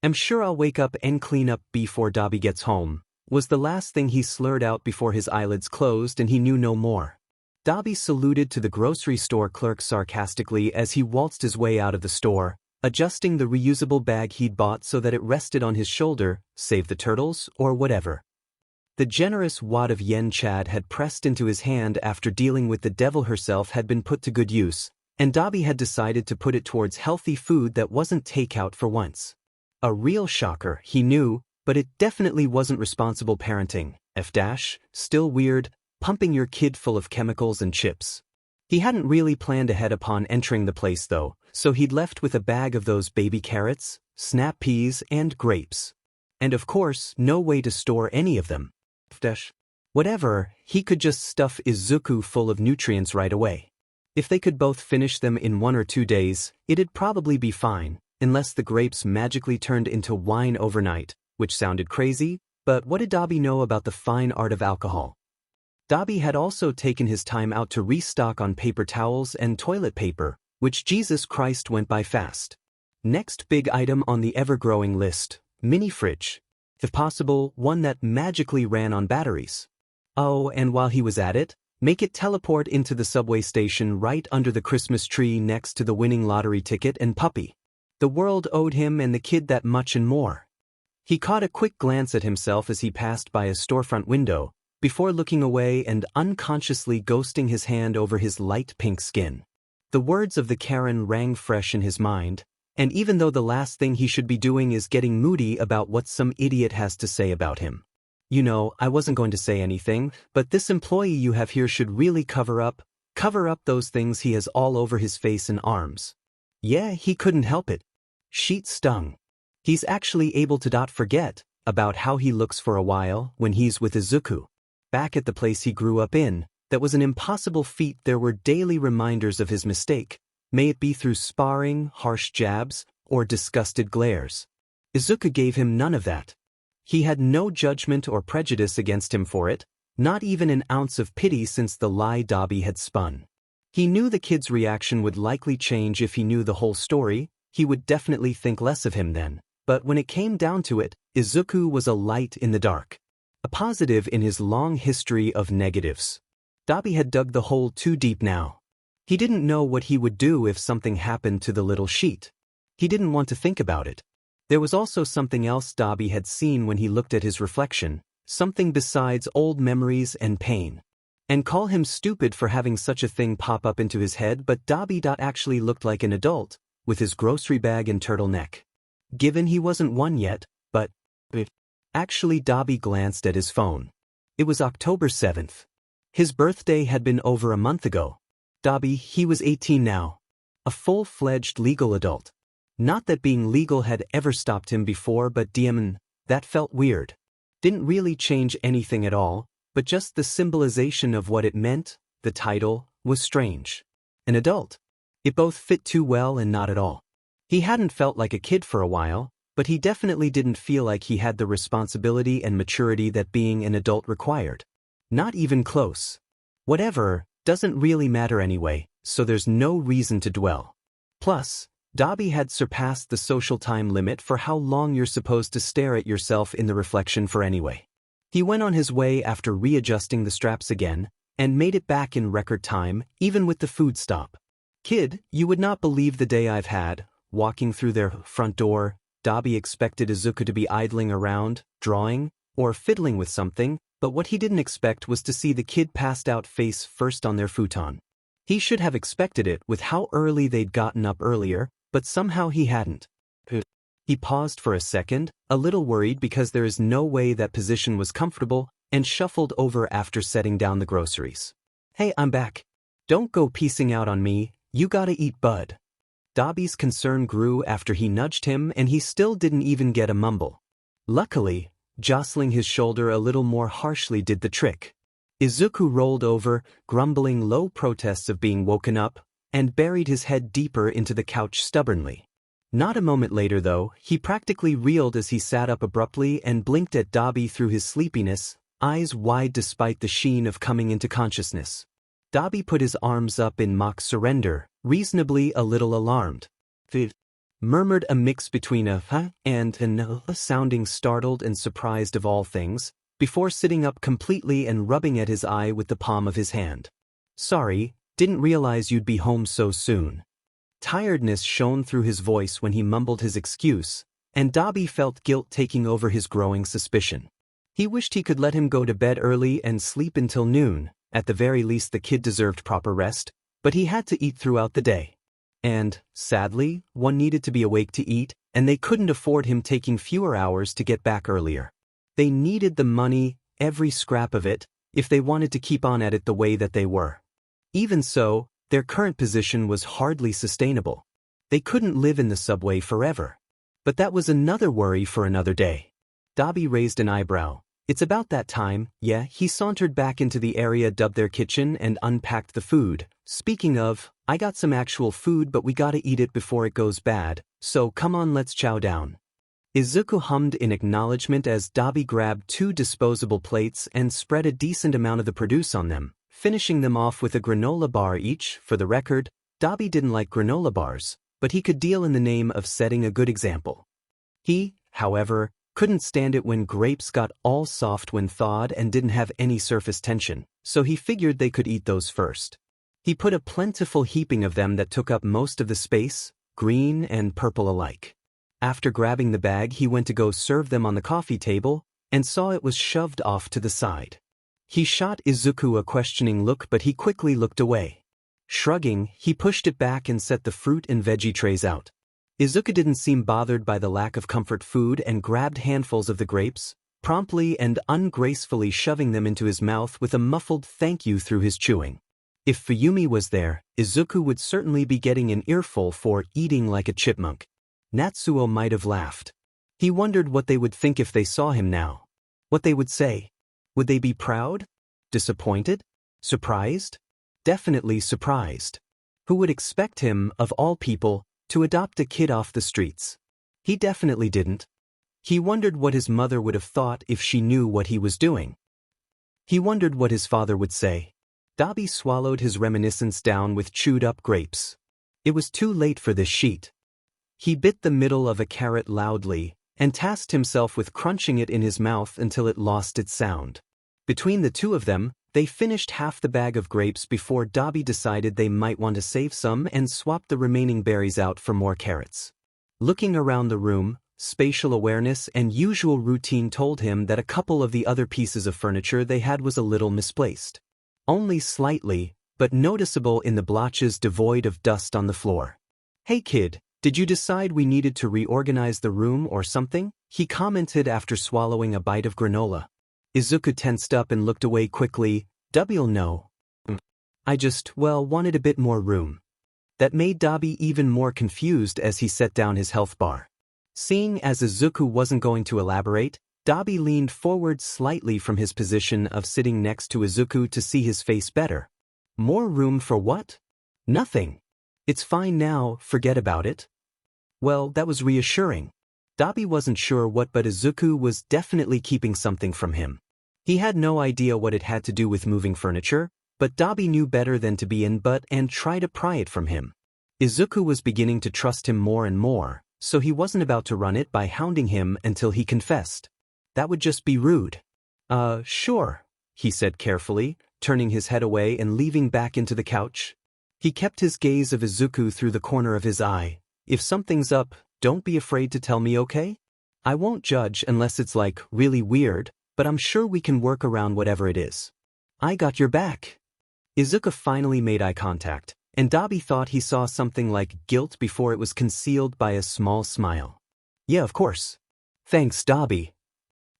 S1: "I'm sure I'll wake up and clean up before Dabi gets home," was the last thing he slurred out before his eyelids closed and he knew no more. Dabi saluted to the grocery store clerk sarcastically as he waltzed his way out of the store, adjusting the reusable bag he'd bought so that it rested on his shoulder, save the turtles, or whatever. The generous wad of yen Chad had pressed into his hand after dealing with the devil herself had been put to good use, and Dabi had decided to put it towards healthy food that wasn't takeout for once. A real shocker, he knew, but it definitely wasn't responsible parenting. Still weird, pumping your kid full of chemicals and chips. He hadn't really planned ahead upon entering the place though, so he'd left with a bag of those baby carrots, snap peas, and grapes. And of course, no way to store any of them. Whatever, he could just stuff Izuku full of nutrients right away. If they could both finish them in 1 or 2 days, it'd probably be fine, unless the grapes magically turned into wine overnight, which sounded crazy, but what did Dabi know about the fine art of alcohol? Dabi had also taken his time out to restock on paper towels and toilet paper, which Jesus Christ went by fast. Next big item on the ever-growing list, mini fridge. If possible, one that magically ran on batteries. Oh, and while he was at it, make it teleport into the subway station right under the Christmas tree next to the winning lottery ticket and puppy. The world owed him and the kid that much and more. He caught a quick glance at himself as he passed by a storefront window, before looking away and unconsciously ghosting his hand over his light pink skin. The words of the Karen rang fresh in his mind, and even though the last thing he should be doing is getting moody about what some idiot has to say about him. "You know, I wasn't going to say anything, but this employee you have here should really cover up those things he has all over his face and arms." Yeah, he couldn't help it. Sheet stung. He's actually able to forget, about how he looks for a while when he's with Izuku. Back at the place he grew up in, that was an impossible feat. There were daily reminders of his mistake, may it be through sparring, harsh jabs, or disgusted glares. Izuku gave him none of that. He had no judgment or prejudice against him for it, not even an ounce of pity since the lie Dabi had spun. He knew the kid's reaction would likely change if he knew the whole story. He would definitely think less of him then, but when it came down to it, Izuku was a light in the dark. A positive in his long history of negatives. Dabi had dug the hole too deep now. He didn't know what he would do if something happened to the little sheet. He didn't want to think about it. There was also something else Dabi had seen when he looked at his reflection, something besides old memories and pain. And call him stupid for having such a thing pop up into his head, but Dabi actually looked like an adult, with his grocery bag and turtleneck. Given he wasn't one yet, but... Actually, Dabi glanced at his phone. It was October 7th. His birthday had been over a month ago. Dabi, he was 18 now. A full-fledged legal adult. Not that being legal had ever stopped him before, but that felt weird. Didn't really change anything at all, but just the symbolization of what it meant, the title, was strange. An adult. It both fit too well and not at all. He hadn't felt like a kid for a while, but he definitely didn't feel like he had the responsibility and maturity that being an adult required. Not even close. Whatever, doesn't really matter anyway, so there's no reason to dwell. Plus, Dabi had surpassed the social time limit for how long you're supposed to stare at yourself in the reflection for anyway. He went on his way after readjusting the straps again, and made it back in record time, even with the food stop. Kid, you would not believe the day I've had. Walking through their front door, Dabi expected Izuku to be idling around, drawing, or fiddling with something, but what he didn't expect was to see the kid passed out face first on their futon. He should have expected it with how early they'd gotten up earlier, but somehow he hadn't. He paused for a second, a little worried because there is no way that position was comfortable, and shuffled over after setting down the groceries. Hey, I'm back. Don't go piecing out on me, you gotta eat, bud. Dabi's concern grew after he nudged him, and he still didn't even get a mumble. Luckily, jostling his shoulder a little more harshly did the trick. Izuku rolled over, grumbling low protests of being woken up, and buried his head deeper into the couch stubbornly. Not a moment later, though, he practically reeled as he sat up abruptly and blinked at Dabi through his sleepiness, eyes wide despite the sheen of coming into consciousness. Dabi put his arms up in mock surrender, reasonably a little alarmed. Murmured a mix between a huh and an sounding startled and surprised of all things, before sitting up completely and rubbing at his eye with the palm of his hand. Sorry, didn't realize you'd be home so soon. Tiredness shone through his voice when he mumbled his excuse, and Dabi felt guilt taking over his growing suspicion. He wished he could let him go to bed early and sleep until noon. At the very least the kid deserved proper rest, but he had to eat throughout the day. And, sadly, one needed to be awake to eat, and they couldn't afford him taking fewer hours to get back earlier. They needed the money, every scrap of it, if they wanted to keep on at it the way that they were. Even so, their current position was hardly sustainable. They couldn't live in the subway forever. But that was another worry for another day. Dabi raised an eyebrow. It's about that time, yeah. He sauntered back into the area dubbed their kitchen and unpacked the food. Speaking of, I got some actual food, but we gotta eat it before it goes bad, so come on, let's chow down. Izuku hummed in acknowledgement as Dabi grabbed 2 disposable plates and spread a decent amount of the produce on them, finishing them off with a granola bar each. For the record, Dabi didn't like granola bars, but he could deal in the name of setting a good example. He, however, couldn't stand it when grapes got all soft when thawed and didn't have any surface tension, so he figured they could eat those first. He put a plentiful heaping of them that took up most of the space, green and purple alike. After grabbing the bag, he went to go serve them on the coffee table, and saw it was shoved off to the side. He shot Izuku a questioning look, but he quickly looked away. Shrugging, he pushed it back and set the fruit and veggie trays out. Izuku didn't seem bothered by the lack of comfort food and grabbed handfuls of the grapes, promptly and ungracefully shoving them into his mouth with a muffled thank you through his chewing. If Fuyumi was there, Izuku would certainly be getting an earful for eating like a chipmunk. Natsuo might have laughed. He wondered what they would think if they saw him now. What they would say. Would they be proud? Disappointed? Surprised? Definitely surprised. Who would expect him, of all people, to adopt a kid off the streets? He definitely didn't. He wondered what his mother would have thought if she knew what he was doing. He wondered what his father would say. Dobby swallowed his reminiscence down with chewed-up grapes. It was too late for this sheet. He bit the middle of a carrot loudly, and tasked himself with crunching it in his mouth until it lost its sound. Between the two of them, they finished half the bag of grapes before Dobby decided they might want to save some and swap the remaining berries out for more carrots. Looking around the room, spatial awareness and usual routine told him that a couple of the other pieces of furniture they had was a little misplaced. Only slightly, but noticeable in the blotches devoid of dust on the floor. "Hey kid, did you decide we needed to reorganize the room or something?" he commented after swallowing a bite of granola. Izuku tensed up and looked away quickly. "Dobby'll know. I just, wanted a bit more room." That made Dobby even more confused as he set down his health bar. Seeing as Izuku wasn't going to elaborate, Dobby leaned forward slightly from his position of sitting next to Izuku to see his face better. "More room for what?" "Nothing. It's fine now, forget about it." Well, that was reassuring. Dobby wasn't sure what, but Izuku was definitely keeping something from him. He had no idea what it had to do with moving furniture, but Dobby knew better than to be in butt and try to pry it from him. Izuku was beginning to trust him more and more, so he wasn't about to run it by hounding him until he confessed. That would just be rude. Sure," he said carefully, turning his head away and leaning back into the couch. He kept his gaze of Izuku through the corner of his eye. "If something's up, don't be afraid to tell me, okay? I won't judge unless it's really weird, but I'm sure we can work around whatever it is. I got your back." Izuku finally made eye contact, and Dobby thought he saw something like guilt before it was concealed by a small smile. "Yeah, of course. Thanks, Dobby."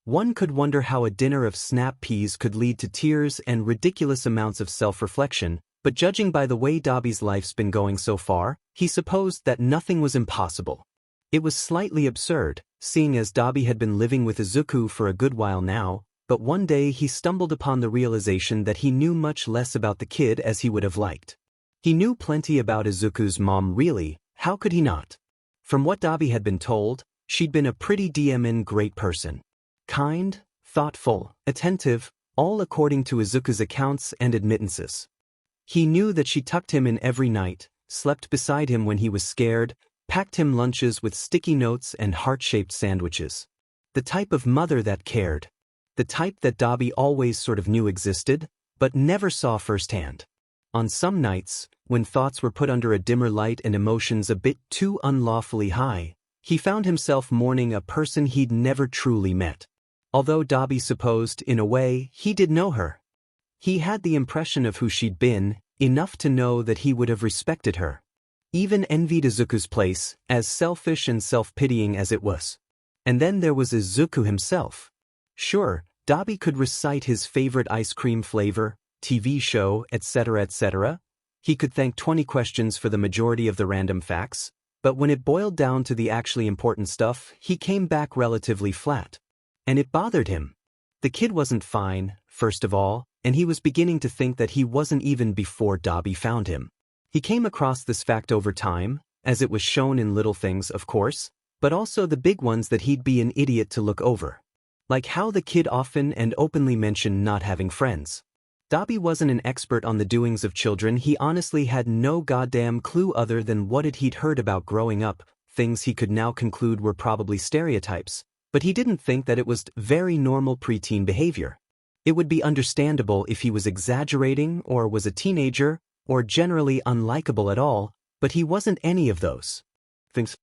S1: One could wonder how a dinner of snap peas could lead to tears and ridiculous amounts of self-reflection, but judging by the way Dobby's life's been going so far, he supposed that nothing was impossible. It was slightly absurd, seeing as Dobby had been living with Izuku for a good while now, but one day he stumbled upon the realization that he knew much less about the kid as he would have liked. He knew plenty about Izuku's mom really, how could he not? From what Dobby had been told, she'd been a pretty damn great person. Kind, thoughtful, attentive, all according to Izuku's accounts and admittances. He knew that she tucked him in every night, slept beside him when he was scared, packed him lunches with sticky notes and heart-shaped sandwiches. The type of mother that cared. The type that Dobby always sort of knew existed, but never saw firsthand. On some nights, when thoughts were put under a dimmer light and emotions a bit too unlawfully high, he found himself mourning a person he'd never truly met. Although Dobby supposed, in a way, he did know her. He had the impression of who she'd been, enough to know that he would have respected her. Even envied Izuku's place, as selfish and self-pitying as it was. And then there was Izuku himself. Sure, Dobby could recite his favorite ice cream flavor, TV show, etc., etc. He could thank 20 questions for the majority of the random facts, but when it boiled down to the actually important stuff, he came back relatively flat. And it bothered him. The kid wasn't fine, first of all, and he was beginning to think that he wasn't even before Dobby found him. He came across this fact over time, as it was shown in little things, of course, but also the big ones that he'd be an idiot to look over. Like how the kid often and openly mentioned not having friends. Dobby wasn't an expert on the doings of children. He honestly had no goddamn clue other than what he'd heard about growing up, things he could now conclude were probably stereotypes, but he didn't think that it was very normal preteen behavior. It would be understandable if he was exaggerating or was a teenager or generally unlikable at all, but he wasn't any of those things.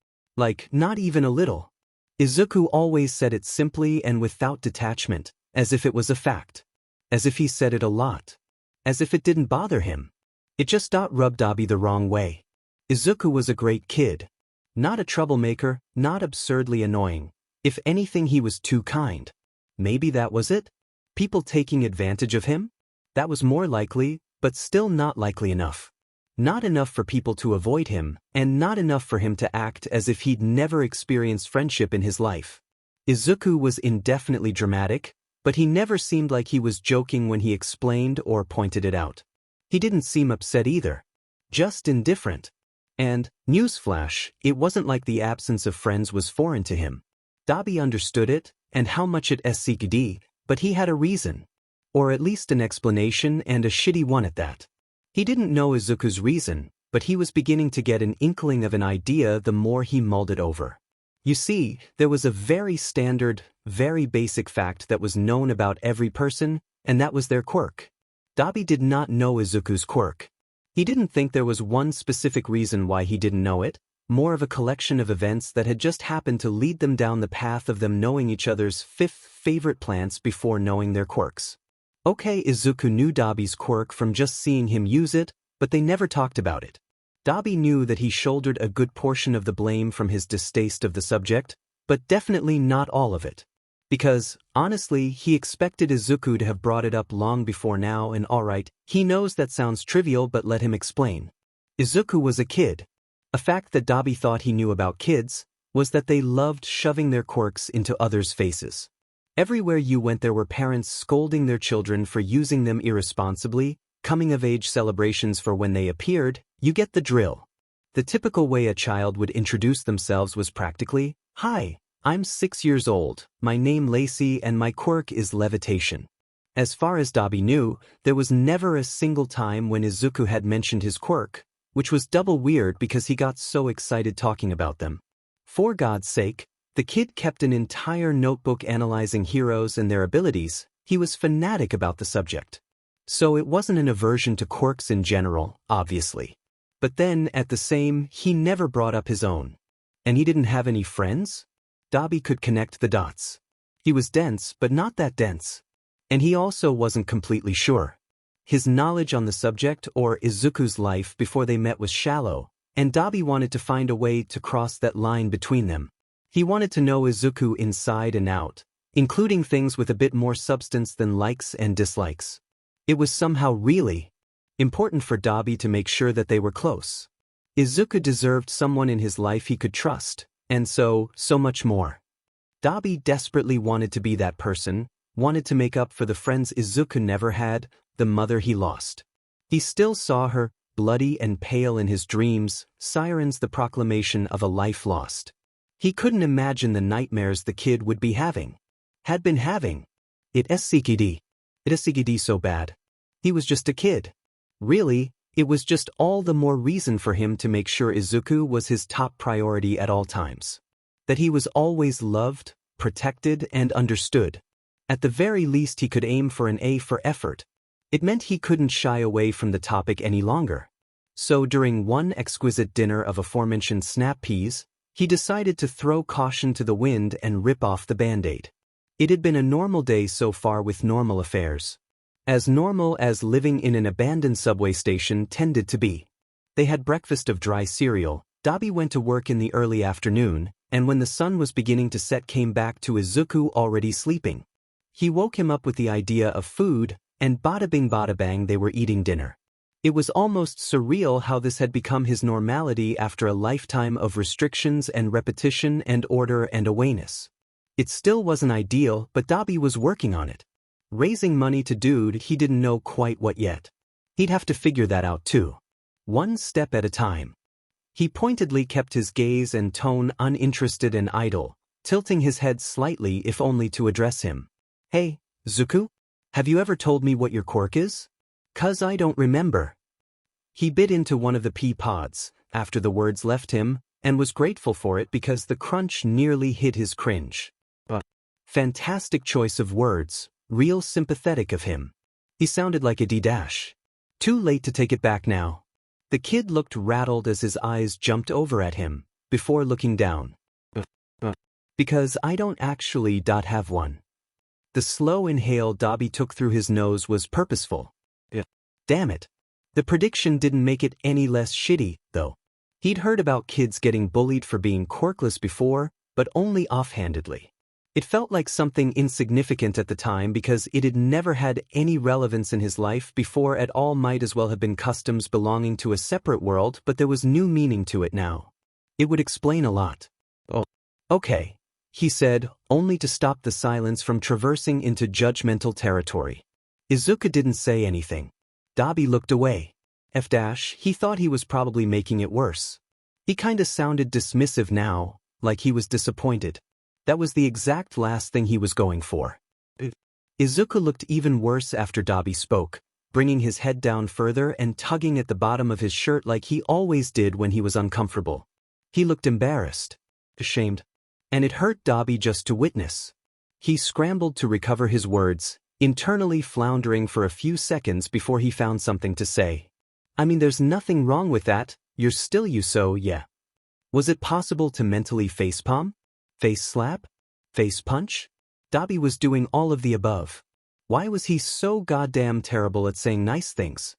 S1: Not even a little. Izuku always said it simply and without detachment, as if it was a fact. As if he said it a lot. As if it didn't bother him. It just rubbed Dobby the wrong way. Izuku was a great kid. Not a troublemaker, not absurdly annoying. If anything, he was too kind. Maybe that was it? People taking advantage of him? That was more likely, but still not likely enough. Not enough for people to avoid him, and not enough for him to act as if he'd never experienced friendship in his life. Izuku was indefinitely dramatic, but he never seemed like he was joking when he explained or pointed it out. He didn't seem upset either. Just indifferent. And, newsflash, it wasn't like the absence of friends was foreign to him. Dabi understood it, and how much it SCD, but he had a reason. Or at least an explanation, and a shitty one at that. He didn't know Izuku's reason, but he was beginning to get an inkling of an idea the more he mulled it over. You see, there was a very standard, very basic fact that was known about every person, and that was their quirk. Dabi did not know Izuku's quirk. He didn't think there was one specific reason why he didn't know it, more of a collection of events that had just happened to lead them down the path of them knowing each other's fifth favorite plants before knowing their quirks. Okay, Izuku knew Dabi's quirk from just seeing him use it, but they never talked about it. Dabi knew that he shouldered a good portion of the blame from his distaste of the subject, but definitely not all of it. Because, honestly, he expected Izuku to have brought it up long before now, and alright, he knows that sounds trivial, but let him explain. Izuku was a kid. A fact that Dabi thought he knew about kids was that they loved shoving their quirks into others' faces. Everywhere you went there were parents scolding their children for using them irresponsibly, coming-of-age celebrations for when they appeared, you get the drill. The typical way a child would introduce themselves was practically, "Hi, I'm 6 years old, my name Lacey and my quirk is levitation." As far as Dabi knew, there was never a single time when Izuku had mentioned his quirk, which was double weird because he got so excited talking about them. For God's sake, the kid kept an entire notebook analyzing heroes and their abilities. He was fanatic about the subject. So it wasn't an aversion to quirks in general, obviously. But then, at the same, he never brought up his own. And he didn't have any friends? Dabi could connect the dots. He was dense, but not that dense. And he also wasn't completely sure. His knowledge on the subject or Izuku's life before they met was shallow, and Dabi wanted to find a way to cross that line between them. He wanted to know Izuku inside and out, including things with a bit more substance than likes and dislikes. It was somehow really important for Dabi to make sure that they were close. Izuku deserved someone in his life he could trust, and so much more. Dabi desperately wanted to be that person, wanted to make up for the friends Izuku never had, the mother he lost. He still saw her, bloody and pale in his dreams, sirens the proclamation of a life lost. He couldn't imagine the nightmares the kid would be having. Had been having. It SCD so bad. He was just a kid. Really, it was just all the more reason for him to make sure Izuku was his top priority at all times. That he was always loved, protected, and understood. At the very least he could aim for an A for effort. It meant he couldn't shy away from the topic any longer. So during one exquisite dinner of aforementioned snap peas, he decided to throw caution to the wind and rip off the Band-Aid. It had been a normal day so far with normal affairs. As normal as living in an abandoned subway station tended to be. They had breakfast of dry cereal. Dabi went to work in the early afternoon, and when the sun was beginning to set came back to Izuku already sleeping. He woke him up with the idea of food, and bada bing bada bang they were eating dinner. It was almost surreal how this had become his normality after a lifetime of restrictions and repetition and order and awareness. It still wasn't ideal, but Dabi was working on it. Raising money to dude he didn't know quite what yet. He'd have to figure that out too. One step at a time. He pointedly kept his gaze and tone uninterested and idle, tilting his head slightly if only to address him. "Hey, Zuku? Have you ever told me what your quirk is? 'Cause I don't remember." He bit into one of the pea pods, after the words left him, and was grateful for it because the crunch nearly hid his cringe. But fantastic choice of words, real sympathetic of him. He sounded like a D-dash. Too late to take it back now. The kid looked rattled as his eyes jumped over at him, before looking down. Because I don't actually have one. The slow inhale Dabi took through his nose was purposeful. Damn it. The prediction didn't make it any less shitty, though. He'd heard about kids getting bullied for being quirkless before, but only offhandedly. It felt like something insignificant at the time because it had never had any relevance in his life before. At all might as well have been customs belonging to a separate world, but there was new meaning to it now. It would explain a lot. Oh, okay. he said, only to stop the silence from traversing into judgmental territory. Izuku didn't say anything. Dabi looked away. He thought he was probably making it worse. He kinda sounded dismissive now, like he was disappointed. That was the exact last thing he was going for. Izuku looked even worse after Dabi spoke, bringing his head down further and tugging at the bottom of his shirt like he always did when he was uncomfortable. He looked embarrassed, ashamed, and it hurt Dabi just to witness. He scrambled to recover his words, internally floundering for a few seconds before he found something to say. I mean, there's nothing wrong with that, you're still you, so yeah. Was it possible to mentally facepalm? Face slap? Face punch? Dabi was doing all of the above. Why was he so goddamn terrible at saying nice things?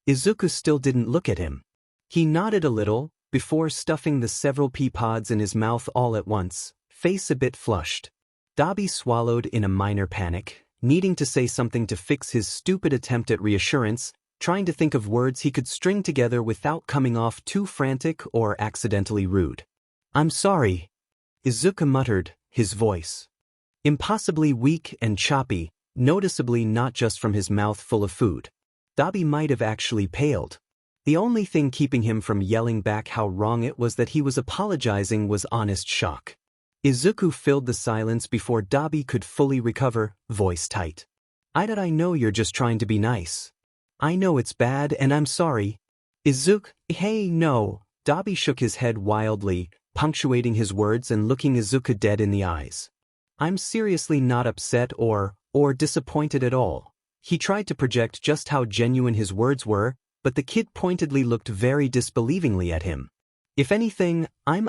S1: Izuku still didn't look at him. He nodded a little, before stuffing the several pea pods in his mouth all at once, face a bit flushed. Dabi swallowed in a minor panic, needing to say something to fix his stupid attempt at reassurance, trying to think of words he could string together without coming off too frantic or accidentally rude. I'm sorry, Izuku muttered, his voice impossibly weak and choppy, noticeably not just from his mouth full of food. Dabi might have actually paled. The only thing keeping him from yelling back how wrong it was that he was apologizing was honest shock. Izuku filled the silence before Dabi could fully recover, voice tight. I know you're just trying to be nice. I know it's bad and I'm sorry. Izuku, hey no. Dabi shook his head wildly, punctuating his words and looking Izuku dead in the eyes. I'm seriously not upset or disappointed at all. He tried to project just how genuine his words were, but the kid pointedly looked very disbelievingly at him. If anything, I'm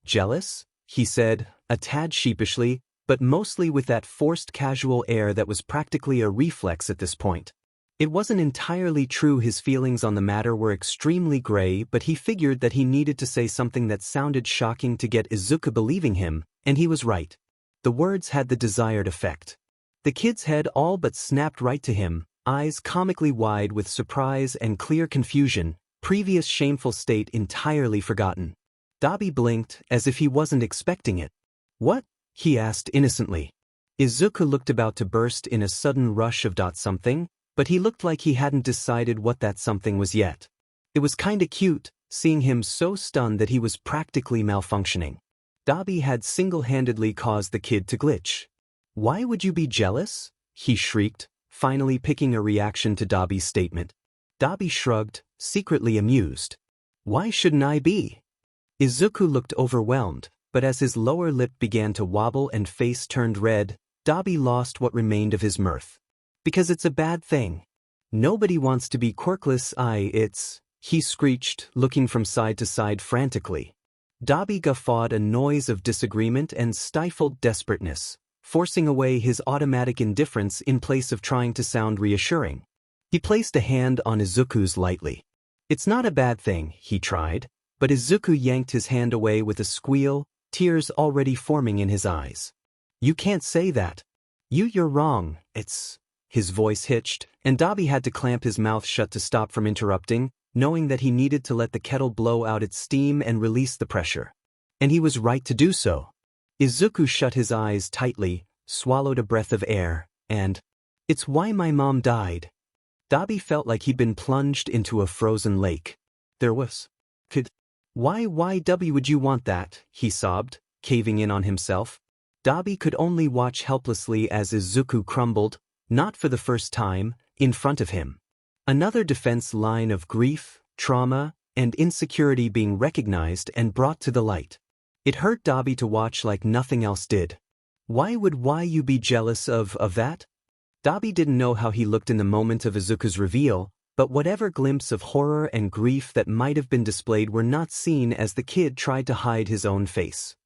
S1: jealous, he said, a tad sheepishly, but mostly with that forced casual air that was practically a reflex at this point. It wasn't entirely true his feelings on the matter were extremely gray, but he figured that he needed to say something that sounded shocking to get Izuku believing him, and he was right. The words had the desired effect. The kid's head all but snapped right to him, eyes comically wide with surprise and clear confusion, previous shameful state entirely forgotten. Dabi blinked as if he wasn't expecting it. What? He asked innocently. Izuku looked about to burst in a sudden rush of something, but he looked like he hadn't decided what that something was yet. It was kinda cute, seeing him so stunned that he was practically malfunctioning. Dabi had single-handedly caused the kid to glitch. Why would you be jealous? He shrieked, finally picking a reaction to Dabi's statement. Dabi shrugged, secretly amused. Why shouldn't I be? Izuku looked overwhelmed, but as his lower lip began to wobble and face turned red, Dabi lost what remained of his mirth. Because it's a bad thing. Nobody wants to be quirkless. He screeched, looking from side to side frantically. Dabi guffawed a noise of disagreement and stifled desperateness, forcing away his automatic indifference in place of trying to sound reassuring. He placed a hand on Izuku's lightly. It's not a bad thing, he tried, but Izuku yanked his hand away with a squeal, tears already forming in his eyes. You can't say that. You're wrong, His voice hitched, and Dabi had to clamp his mouth shut to stop from interrupting, knowing that he needed to let the kettle blow out its steam and release the pressure. And he was right to do so. Izuku shut his eyes tightly, swallowed a breath of air, and, it's why my mom died. Dabi felt like he'd been plunged into a frozen lake. Why would you want that, he sobbed, caving in on himself. Dabi could only watch helplessly as Izuku crumbled, not for the first time, in front of him. Another defense line of grief, trauma, and insecurity being recognized and brought to the light. It hurt Dabi to watch like nothing else did. Why would you be jealous of that? Dabi didn't know how he looked in the moment of Izuku's reveal, but whatever glimpse of horror and grief that might have been displayed were not seen as the kid tried to hide his own face.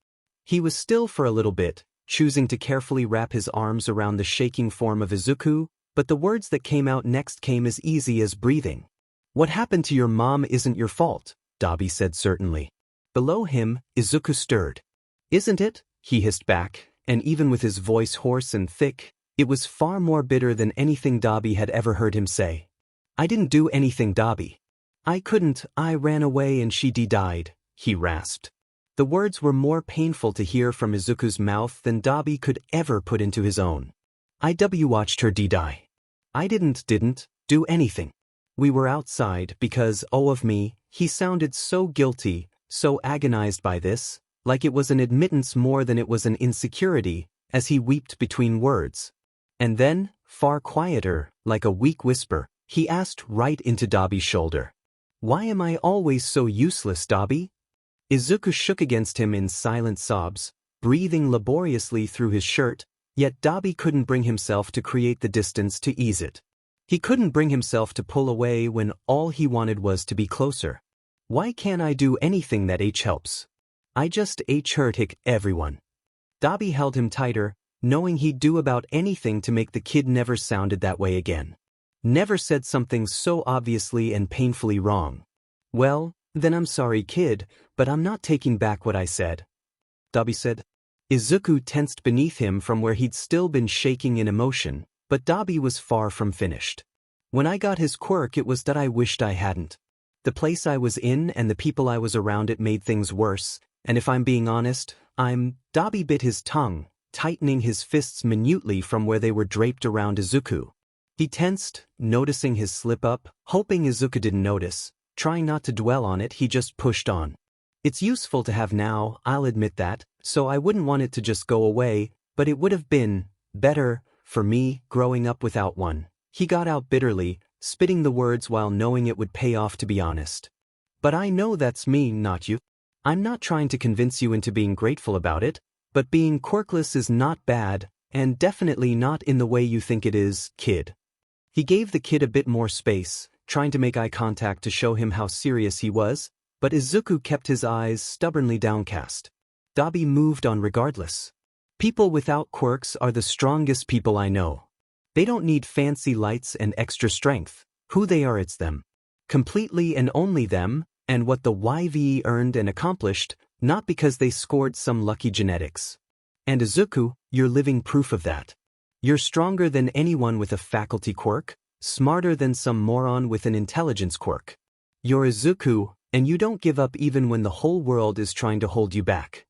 S1: He was still for a little bit, choosing to carefully wrap his arms around the shaking form of Izuku, but the words that came out next came as easy as breathing. What happened to your mom isn't your fault, Dabi said certainly. Below him, Izuku stirred. Isn't it? He hissed back, and even with his voice hoarse and thick, it was far more bitter than anything Dabi had ever heard him say. I didn't do anything, Dabi. I ran away and she died, he rasped. The words were more painful to hear from Izuku's mouth than Dabi could ever put into his own. "IW watched her die. I didn't do anything. We were outside because, oh of me," he sounded so guilty, so agonized by this, like it was an admittance more than it was an insecurity, as he wept between words. And then, far quieter, like a weak whisper, he asked right into Dabi's shoulder. "Why am I always so useless, Dabi?" Izuku shook against him in silent sobs, breathing laboriously through his shirt, yet Dabi couldn't bring himself to create the distance to ease it. He couldn't bring himself to pull away when all he wanted was to be closer. "Why can't I do anything that helps? I just hurt everyone." Dabi held him tighter, knowing he'd do about anything to make the kid never sounded that way again. Never said something so obviously and painfully wrong. "Well, then I'm sorry, kid, but I'm not taking back what I said," Dabi said. Izuku tensed beneath him from where he'd still been shaking in emotion, but Dabi was far from finished. "When I got his quirk, it was that I wished I hadn't. The place I was in and the people I was around it made things worse, and if I'm being honest, Dabi bit his tongue, tightening his fists minutely from where they were draped around Izuku. He tensed, noticing his slip-up, hoping Izuku didn't notice. Trying not to dwell on it, he just pushed on. "It's useful to have now, I'll admit that, so I wouldn't want it to just go away, but it would have been better for me growing up without one," he got out bitterly, spitting the words while knowing it would pay off to be honest. "But I know that's me, not you. I'm not trying to convince you into being grateful about it, but being quirkless is not bad, and definitely not in the way you think it is, kid." He gave the kid a bit more space, trying to make eye contact to show him how serious he was, but Izuku kept his eyes stubbornly downcast. Dabi moved on regardless. "People without quirks are the strongest people I know. They don't need fancy lights and extra strength. Who they are, it's them. Completely and only them, and what the YVE earned and accomplished, not because they scored some lucky genetics. And Izuku, you're living proof of that. You're stronger than anyone with a faculty quirk, smarter than some moron with an intelligence quirk. You're Izuku, and you don't give up even when the whole world is trying to hold you back."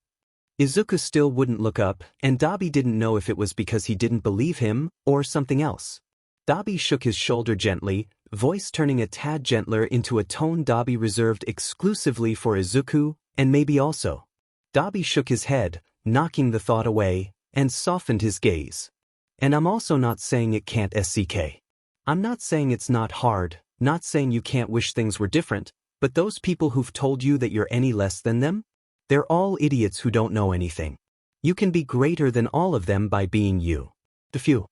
S1: Izuku still wouldn't look up, and Dabi didn't know if it was because he didn't believe him or something else. Dabi shook his shoulder gently, voice turning a tad gentler into a tone Dabi reserved exclusively for Izuku, and maybe also. Dabi shook his head, knocking the thought away, and softened his gaze. "And I'm also not saying it can't SCK. I'm not saying it's not hard, not saying you can't wish things were different, but those people who've told you that you're any less than them? They're all idiots who don't know anything. You can be greater than all of them by being you." A few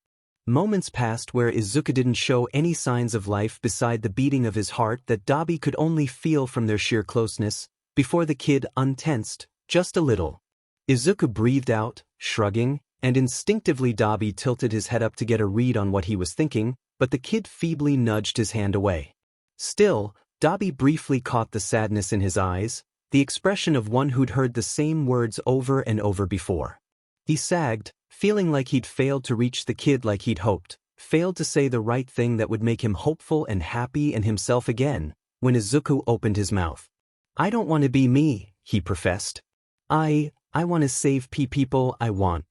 S1: moments passed where Izuku didn't show any signs of life beside the beating of his heart that Dabi could only feel from their sheer closeness, before the kid untensed, just a little. Izuku breathed out, shrugging, and instinctively Dabi tilted his head up to get a read on what he was thinking, but the kid feebly nudged his hand away. Still, Dabi briefly caught the sadness in his eyes, the expression of one who'd heard the same words over and over before. He sagged, feeling like he'd failed to reach the kid like he'd hoped, failed to say the right thing that would make him hopeful and happy and himself again, when Izuku opened his mouth. "I don't want to be me," he professed. I want to save people I want."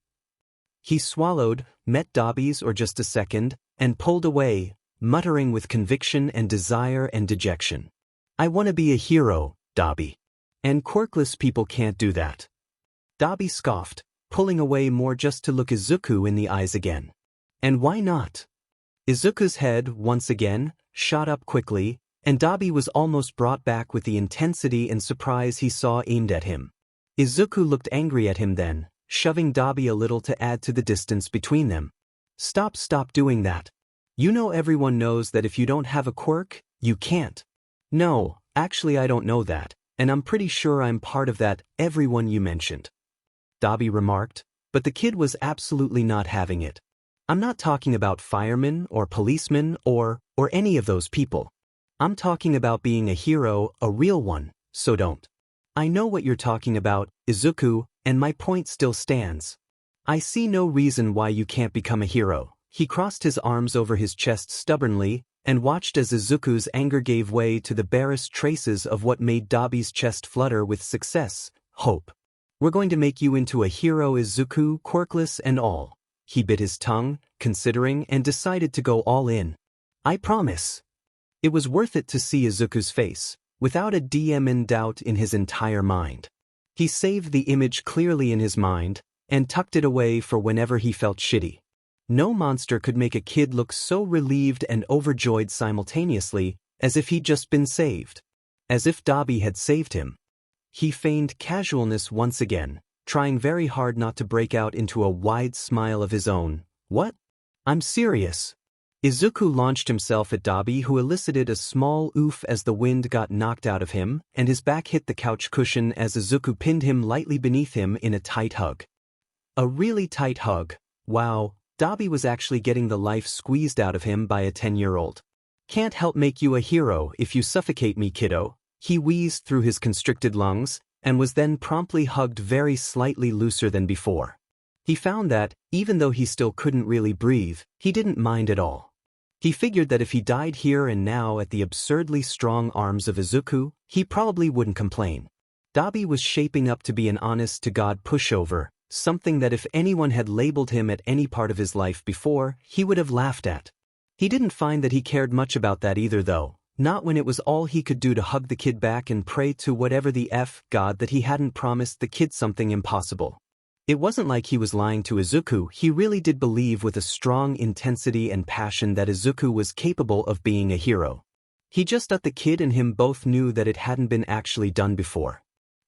S1: He swallowed, met Dabi's or just a second, and pulled away, muttering with conviction and desire and dejection. "I want to be a hero, Dabi. And quirkless people can't do that." Dabi scoffed, pulling away more just to look Izuku in the eyes again. "And why not?" Izuku's head, once again, shot up quickly, and Dabi was almost brought back with the intensity and surprise he saw aimed at him. Izuku looked angry at him then, shoving Dabi a little to add to the distance between them. Stop doing that. You know everyone knows that if you don't have a quirk, you can't." "No, actually I don't know that, and I'm pretty sure I'm part of that everyone you mentioned," Dabi remarked, but the kid was absolutely not having it. "I'm not talking about firemen or policemen or any of those people. I'm talking about being a hero, a real one, so don't." "I know what you're talking about, Izuku, and my point still stands. I see no reason why you can't become a hero." He crossed his arms over his chest stubbornly, and watched as Izuku's anger gave way to the barest traces of what made Dabi's chest flutter with success, hope. We're going to make you into a hero, Izuku, quirkless and all. He bit his tongue, considering, and decided to go all in. I promise. It was worth it to see Izuku's face, without a DM in doubt in his entire mind. He saved the image clearly in his mind, and tucked it away for whenever he felt shitty. No monster could make a kid look so relieved and overjoyed simultaneously, as if he'd just been saved. As if Dabi had saved him. He feigned casualness once again, trying very hard not to break out into a wide smile of his own. What? I'm serious. Izuku launched himself at Dabi, who elicited a small oof as the wind got knocked out of him, and his back hit the couch cushion as Izuku pinned him lightly beneath him in a tight hug. A really tight hug. Wow, Dabi was actually getting the life squeezed out of him by a 10-year-old. Can't help make you a hero if you suffocate me, kiddo, he wheezed through his constricted lungs, and was then promptly hugged very slightly looser than before. He found that, even though he still couldn't really breathe, he didn't mind at all. He figured that if he died here and now at the absurdly strong arms of Izuku, he probably wouldn't complain. Dabi was shaping up to be an honest-to-God pushover, something that if anyone had labeled him at any part of his life before, he would have laughed at. He didn't find that he cared much about that either though, not when it was all he could do to hug the kid back and pray to whatever the God that he hadn't promised the kid something impossible. It wasn't like he was lying to Izuku, he really did believe with a strong intensity and passion that Izuku was capable of being a hero. He just thought the kid and him both knew that it hadn't been actually done before.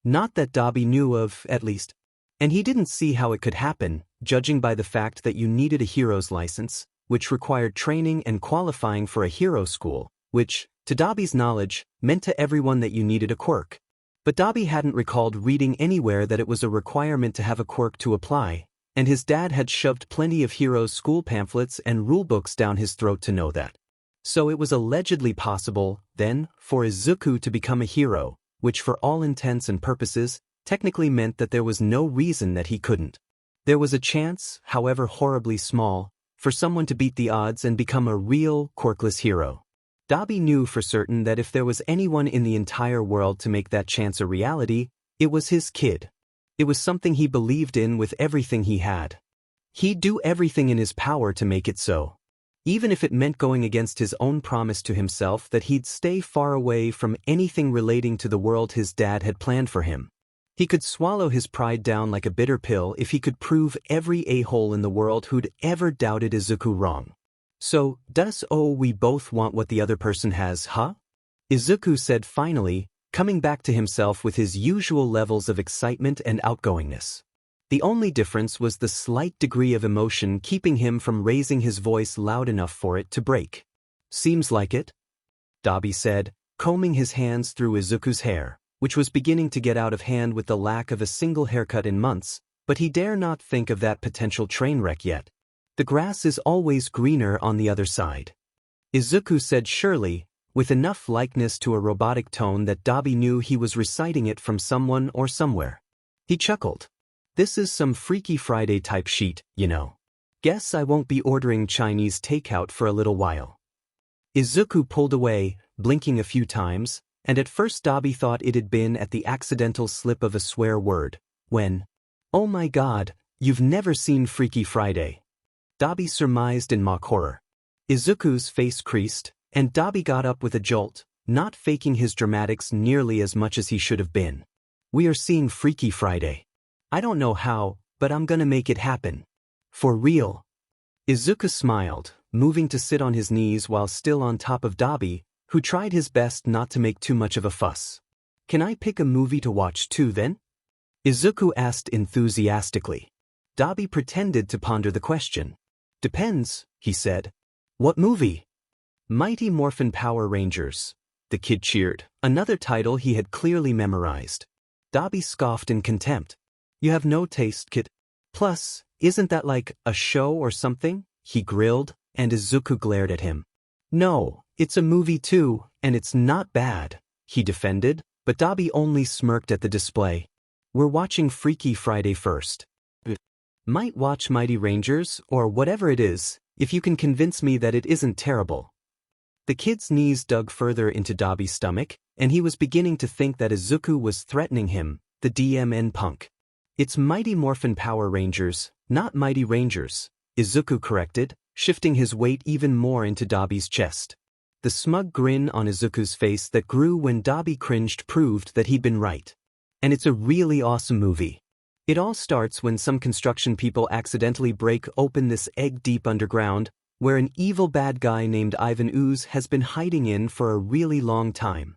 S1: Not that Dabi knew of, at least. And he didn't see how it could happen, judging by the fact that you needed a hero's license, which required training and qualifying for a hero school, which, to Dabi's knowledge, meant to everyone that you needed a quirk. But Dabi hadn't recalled reading anywhere that it was a requirement to have a quirk to apply, and his dad had shoved plenty of heroes' school pamphlets and rulebooks down his throat to know that. So it was allegedly possible, then, for Izuku to become a hero, which for all intents and purposes, technically meant that there was no reason that he couldn't. There was a chance, however horribly small, for someone to beat the odds and become a real, quirkless hero. Dabi knew for certain that if there was anyone in the entire world to make that chance a reality, it was his kid. It was something he believed in with everything he had. He'd do everything in his power to make it so. Even if it meant going against his own promise to himself that he'd stay far away from anything relating to the world his dad had planned for him. He could swallow his pride down like a bitter pill if he could prove every a-hole in the world who'd ever doubted Izuku wrong. So, we both want what the other person has, huh? Izuku said finally, coming back to himself with his usual levels of excitement and outgoingness. The only difference was the slight degree of emotion keeping him from raising his voice loud enough for it to break. Seems like it, Dabi said, combing his hands through Izuku's hair, which was beginning to get out of hand with the lack of a single haircut in months, but he dare not think of that potential train wreck yet. The grass is always greener on the other side. Izuku said surely, with enough likeness to a robotic tone that Dabi knew he was reciting it from someone or somewhere. He chuckled. This is some Freaky Friday type sheet, you know. Guess I won't be ordering Chinese takeout for a little while. Izuku pulled away, blinking a few times, and at first Dabi thought it had been at the accidental slip of a swear word, when, oh my god, you've never seen Freaky Friday. Dabi surmised in mock horror. Izuku's face creased, and Dabi got up with a jolt, not faking his dramatics nearly as much as he should have been. We are seeing Freaky Friday. I don't know how, but I'm gonna make it happen. For real. Izuku smiled, moving to sit on his knees while still on top of Dabi, who tried his best not to make too much of a fuss. Can I pick a movie to watch too then? Izuku asked enthusiastically. Dabi pretended to ponder the question. Depends, he said. What movie? Mighty Morphin Power Rangers. The kid cheered, another title he had clearly memorized. Dabi scoffed in contempt. You have no taste, kid. Plus, isn't that like a show or something? He grilled, and Izuku glared at him. No, it's a movie too, and it's not bad, he defended, but Dabi only smirked at the display. We're watching Freaky Friday first. Might watch Mighty Rangers, or whatever it is, if you can convince me that it isn't terrible. The kid's knees dug further into Dabi's stomach, and he was beginning to think that Izuku was threatening him, the DMN punk. It's Mighty Morphin Power Rangers, not Mighty Rangers, Izuku corrected, shifting his weight even more into Dabi's chest. The smug grin on Izuku's face that grew when Dabi cringed proved that he'd been right. And it's a really awesome movie. It all starts when some construction people accidentally break open this egg-deep underground, where an evil bad guy named Ivan Ooze has been hiding in for a really long time.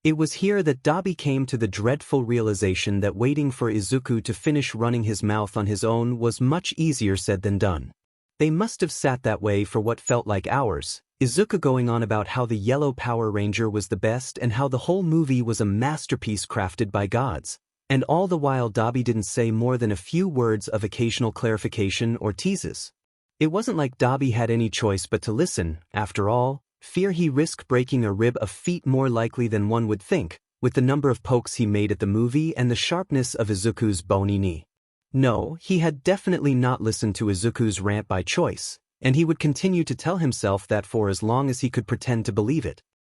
S1: It was here that Dabi came to the dreadful realization that waiting for Izuku to finish running his mouth on his own was much easier said than done. They must have sat that way for what felt like hours, Izuku going on about how the Yellow Power Ranger was the best and how the whole movie was a masterpiece crafted by gods, and all the while Dabi didn't say more than a few words of occasional clarification or teases. It wasn't like Dabi had any choice but to listen. After all, fear he risked breaking a rib a feat more likely than one would think, with the number of pokes he made at the movie and the sharpness of Izuku's bony knee. No, he had definitely not listened to Izuku's rant by choice, and he would continue to tell himself that for as long as he could pretend to believe it.